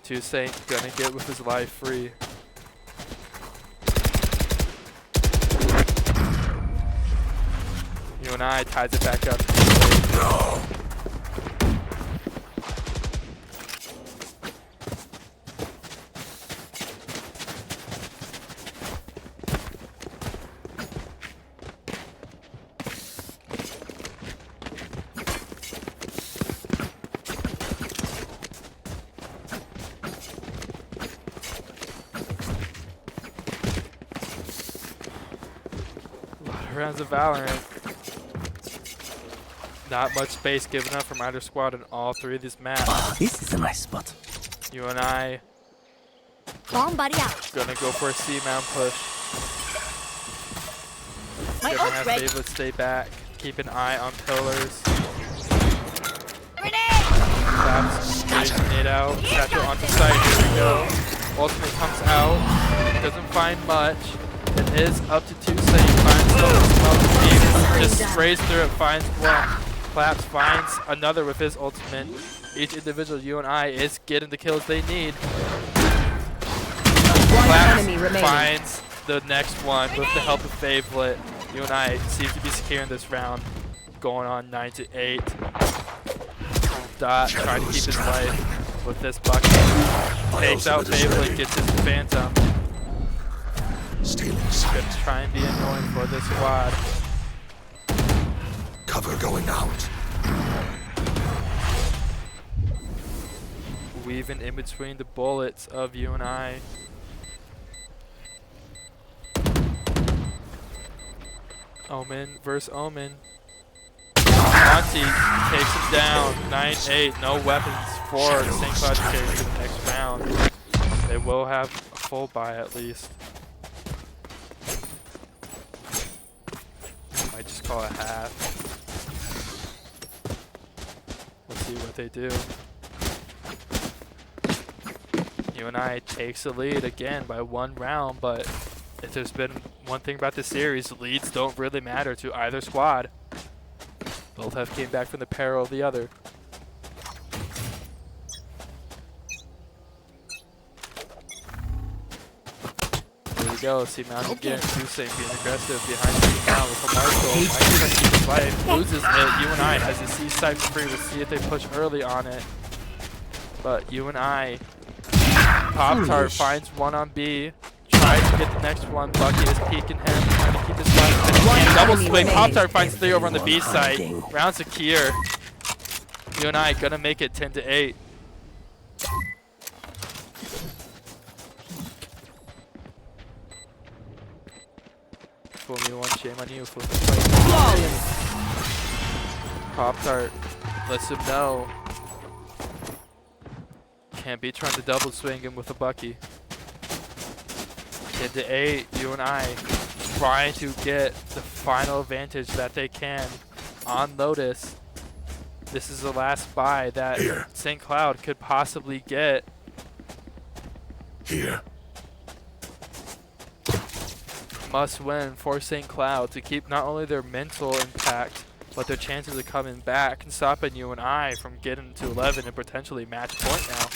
Speaker 1: 2 Saint gonna get with his life free. UNI ties it back up.
Speaker 6: No.
Speaker 1: Rounds of Valorant. Not much space given up from either squad in all 3 of these maps.
Speaker 2: Oh, this is a nice spot.
Speaker 1: UNI
Speaker 5: Bomb buddy out.
Speaker 1: gonna go for a C-mount push.
Speaker 5: My
Speaker 1: Gonna
Speaker 5: ult's
Speaker 1: have
Speaker 5: ready.
Speaker 1: David stay back. Keep an eye on pillars.
Speaker 5: Grenade!
Speaker 1: Claps, grenade out. Catcher onto site. Here we go. Ultimate comes out. Doesn't find much. It is up to 2 Saint. Finds the just sprays through it. Finds one. Claps finds another with his ultimate. Each individual UNI is getting the kills they need.
Speaker 3: One
Speaker 1: Claps
Speaker 3: enemy remaining.
Speaker 1: finds the next one with the help of Fablet. UNI seems to be securing this round. Going on 9-8. Dot trying to keep his life with this bucket. Takes out Fablet, gets his Phantom.
Speaker 6: Stealing
Speaker 1: Gonna
Speaker 6: sight.
Speaker 1: try and be annoying for this squad.
Speaker 6: Cover going out.
Speaker 1: weaving in between the bullets of UNI. Omen versus Omen. Monty takes him down. 9-8. No weapons for St. Cloud to carry to the next round. They will have a full buy at least. Might just call it half. Let's see what they do. UNI takes the lead again by 1 round, but if there's been one thing about this series, leads don't really matter to either squad. Both have came back from the peril of the other. There we go. See Mountain again. Hussein being aggressive behind the now with a Marshall. Mike trying to keep his life. Loses it. UNI has a C side for free. We'll see if they push early on it. But UNI. Pop-Tart finds one on B. Tries to get the next one. Bucky is peeking him. Trying to keep his life. Double swing. Pop-Tart finds 3 over on the B side. Round secure. UNI gonna make it 10-8. Fool me once, shame on you. Fool me twice. Pop-Tart lets him know. Can't be trying to double swing him with a Bucky. 10-8, UNI trying to get the final advantage that they can on Lotus. This is the last buy that St. Cloud could possibly get.
Speaker 6: Here.
Speaker 1: Must win for St. Cloud to keep not only their mental impact, but their chances of coming back and stopping UNI from getting to 11 and potentially match point now.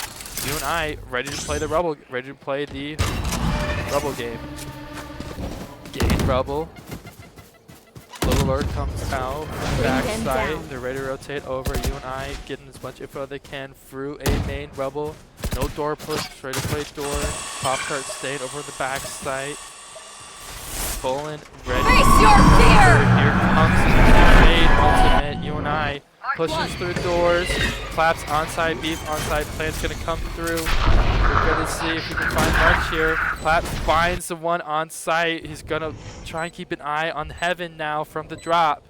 Speaker 1: UNI ready to play the Rebel game. Gain Rebel. Little alert comes out. Backside. They're ready to rotate over. UNI getting as much info as they can through a main Rebel. No door push. Ready to play door. Pop-Tart stayed over the backside. Bolin ready.
Speaker 5: Face your fear!
Speaker 1: Here comes the made ultimate. UNI pushes through doors. Claps onside, beef onside. Plant's gonna come through. We're gonna see if we can find lunch here. Claps finds the one on site. He's gonna try and keep an eye on Heaven now from the drop.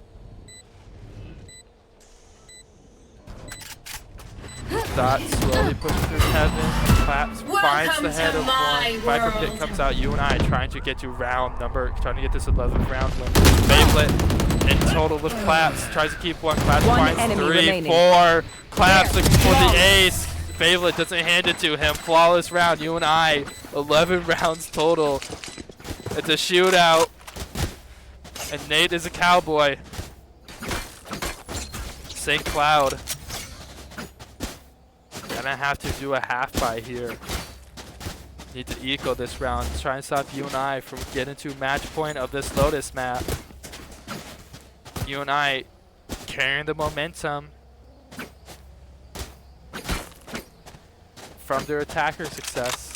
Speaker 1: Dot slowly pushes through Heaven. Claps finds the head of one. Viper Pit comes out. UNI trying to get to round number, trying to get this 11th round win. Fablet in total with Claps. Tries to keep one. Claps finds 3,
Speaker 3: remaining.
Speaker 1: 4. Claps looking for the ace. Fablet doesn't hand it to him. Flawless round. UNI 11 rounds total. It's a shootout. And Nate is a cowboy. St. Cloud gonna have to do a half buy here. Need to eco this round. Try and stop UNI from getting to match point of this Lotus map. UNI carrying the momentum from their attacker success.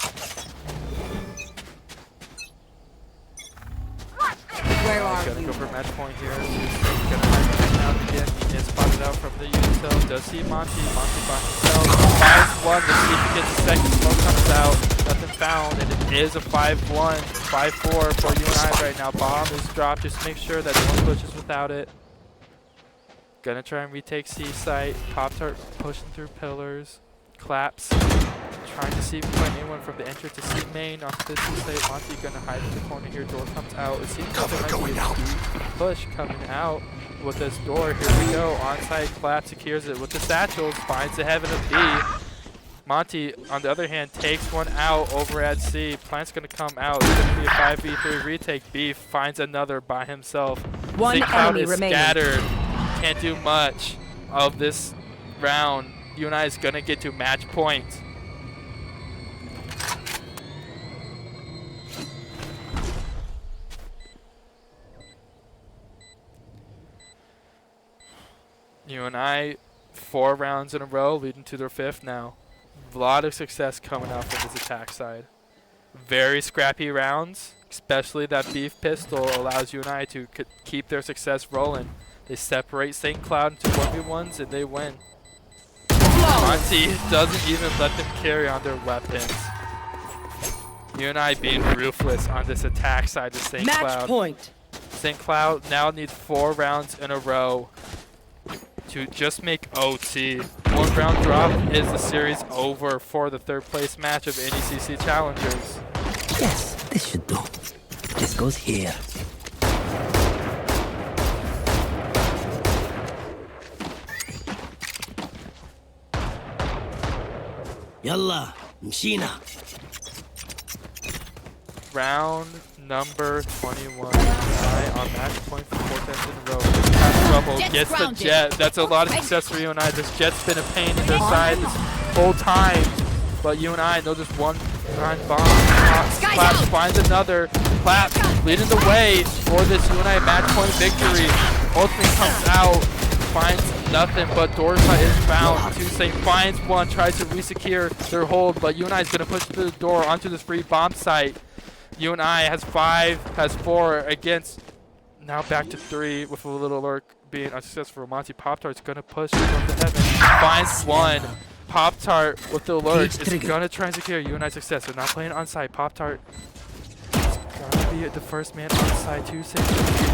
Speaker 5: Where are
Speaker 1: Gonna
Speaker 5: you?
Speaker 1: go for match point here. Gonna hide out again. He is spotted out from the Unicel. Does see Monty. Monty by himself. Finds one. Let's see if he gets a second. Smoke comes out. Nothing found. And it is a 5-1. 5-4 for UNI right now. Bomb is dropped. Just make sure that no one pushes without it. Gonna try and retake C site. Pop-Tart pushing through pillars. Claps. Trying to see if we find anyone from the entry to C main off the C site. Monty gonna hide in the corner here. Door comes out. It seems like there might be a deep push coming out with this door. Here we go. Onside Clap secures it with the satchels. Finds the Heaven of B. Monty, on the other hand, takes one out over at C. Plant's gonna come out. It's gonna be a 5v3 retake. Beef finds another by himself.
Speaker 3: One
Speaker 1: St. Cloud
Speaker 3: enemy
Speaker 1: is
Speaker 3: remaining.
Speaker 1: scattered. Can't do much of this round. UNI is gonna get to match point. UNI 4 rounds in a row, leading to their 5th now. A lot of success coming out from this attack side. Very scrappy rounds, especially that beef pistol allows UNI to keep their success rolling. They separate St. Cloud into 1v1s and they win. Monty doesn't even let them carry on their weapons. UNI being ruthless on this attack side of St.
Speaker 3: Match
Speaker 1: Cloud.
Speaker 3: point.
Speaker 1: St. Cloud now needs 4 rounds in a row to just make OT. 1 round drop is the series over for the 3rd place match of NECC Challengers.
Speaker 2: Yes, this should do. This goes here. Yalla, mshina.
Speaker 1: Round number 21. On match point for 4 times in a row. Has trouble,
Speaker 5: Jet's
Speaker 1: gets the
Speaker 5: grounded.
Speaker 1: jet. That's a lot of success for UNI. This jet's been a pain in their side this whole time. But UNI, they'll just one bomb. Claps finds another. Claps leading the way for this UNI match point victory. Ultimate comes out, finds nothing, but Dorsa is found. Tuesday finds one, tries to re-secure their hold, but UNI is going to push through the door onto this free bomb site. UNI has 5, has 4 against, now back to 3 with a little lurk being unsuccessful. Monty Pop-Tart's going to push from the heaven, finds one. Pop-Tart with the lurk is going to try and secure UNI's success. They're not playing on site. Pop-Tart is going to be the first man on site. Tuesday,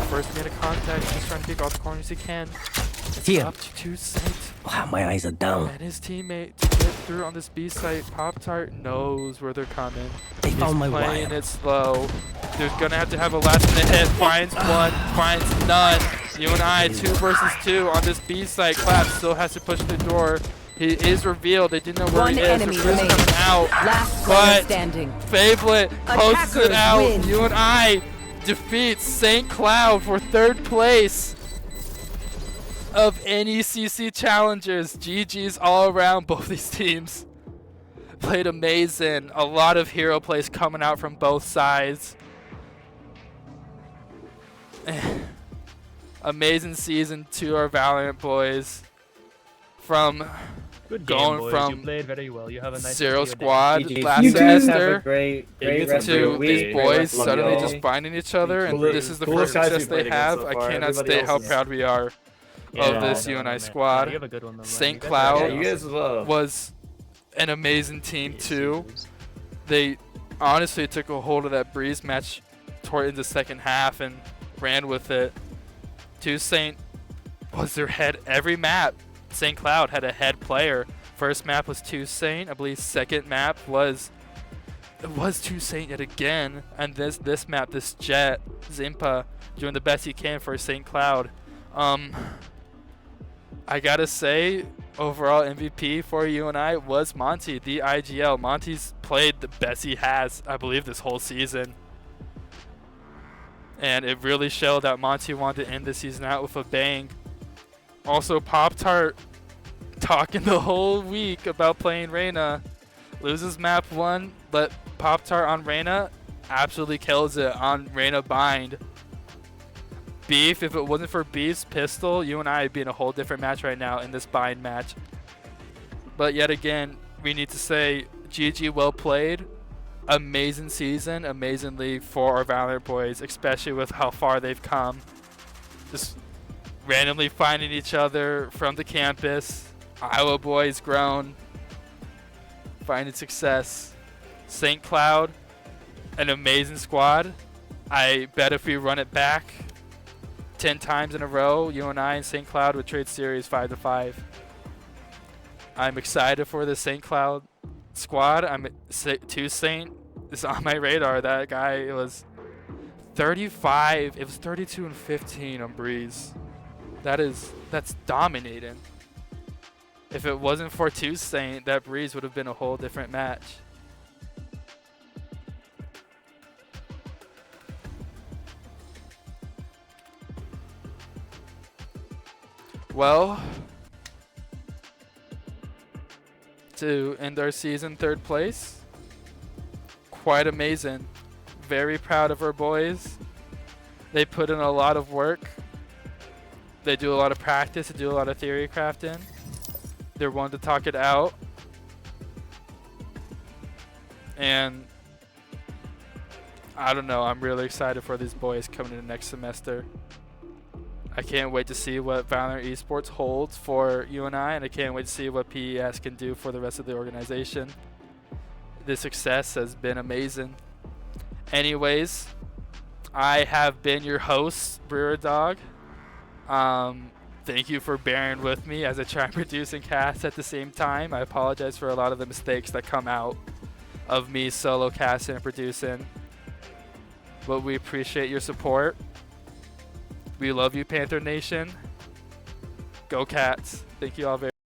Speaker 1: first man of contact, just trying to pick all the corners he can.
Speaker 2: Here.
Speaker 1: Up to Tuesday.
Speaker 2: Wow, my eyes are down.
Speaker 1: And his teammate to get through on this B site. Pop-Tart knows where they're coming.
Speaker 2: They
Speaker 1: He's
Speaker 2: found my
Speaker 1: playing
Speaker 2: wire.
Speaker 1: it slow. They're gonna have to have a last minute hit. Finds one, finds none. UNI 2 versus 2 on this B site. Clap still has to push the door. He is revealed. They didn't know where
Speaker 3: One
Speaker 1: he is.
Speaker 3: enemy
Speaker 1: The first
Speaker 3: remains.
Speaker 1: coming out.
Speaker 3: Last player
Speaker 1: But
Speaker 3: standing.
Speaker 1: Fablet closes it
Speaker 3: Attackers
Speaker 1: out.
Speaker 3: win.
Speaker 1: UNI defeats St. Cloud for 3rd place of NECC Challengers. GG's all around. Both these teams played amazing. A lot of hero plays coming out from both sides. Amazing season to our Valorant boys. From
Speaker 8: Good game,
Speaker 1: going
Speaker 8: boys.
Speaker 1: from
Speaker 8: you played very well. You have a nice
Speaker 1: Zero
Speaker 8: video
Speaker 1: Squad
Speaker 9: GG.
Speaker 1: last
Speaker 9: You guys have a
Speaker 1: semester
Speaker 9: great
Speaker 8: Yeah, you get
Speaker 9: rest of
Speaker 1: to
Speaker 9: your
Speaker 1: these
Speaker 9: week.
Speaker 1: boys
Speaker 9: Rest of
Speaker 1: suddenly
Speaker 9: your
Speaker 1: just
Speaker 9: day.
Speaker 1: finding each other, and
Speaker 11: Coolest-
Speaker 1: this is the
Speaker 11: coolest
Speaker 1: first
Speaker 11: guys
Speaker 1: success
Speaker 11: we've
Speaker 1: they
Speaker 11: played against
Speaker 1: have.
Speaker 11: so
Speaker 1: I
Speaker 11: far.
Speaker 1: cannot
Speaker 11: Everybody
Speaker 1: state
Speaker 11: else
Speaker 1: how
Speaker 11: is-
Speaker 1: proud we are of this
Speaker 8: no,
Speaker 1: UNI
Speaker 8: man.
Speaker 1: squad.
Speaker 8: Yeah, you have a good one, though, man.
Speaker 1: St.
Speaker 8: You guys
Speaker 1: Cloud
Speaker 8: are
Speaker 11: Yeah, you guys as well.
Speaker 1: was an amazing team
Speaker 8: awesome.
Speaker 1: too. They honestly took a hold of that Breeze match toward in the second half and ran with it. Saint was their head every map. St. Cloud had a head player. First map was Saint. I believe second map was Saint yet again. And this map, this Jet, Zimpa, doing the best he can for St. Cloud. I gotta say, overall MVP for UNI was Monty, the IGL. Monty's played the best he has, I believe, this whole season. And it really showed that Monty wanted to end the season out with a bang. Also, Pop-Tart talking the whole week about playing Reyna. Loses map 1, but Pop-Tart on Reyna absolutely kills it on Reyna Bind. Beef, if it wasn't for Beef's pistol, UNI would be in a whole different match right now in this Bind match. But yet again, we need to say GG, well played. Amazing season, amazing league for our Valorant boys, especially with how far they've come. Just randomly finding each other from the campus. Iowa boys grown, finding success. St. Cloud, an amazing squad. I bet if we run it back 10 times in a row, UNI and St. Cloud would trade series 5-5. I'm excited for the St. Cloud squad. Saint is on my radar. That guy was 35. It was 32 and 15 on Breeze. That's dominating. If it wasn't for Saint, that Breeze would have been a whole different match. Well, to end our season 3rd place, quite amazing. Very proud of our boys. They put in a lot of work. They do a lot of practice. They do a lot of theory crafting. They're one to talk it out. And I don't know, I'm really excited for these boys coming into next semester. I can't wait to see what Valorant Esports holds for UNI, and I can't wait to see what PES can do for the rest of the organization. The success has been amazing. Anyways, I have been your host, Brewer Dog. Thank you for bearing with me as I try and produce and cast at the same time. I apologize for a lot of the mistakes that come out of me solo casting and producing. But we appreciate your support. We love you, Panther Nation. Go Cats. Thank you all very much.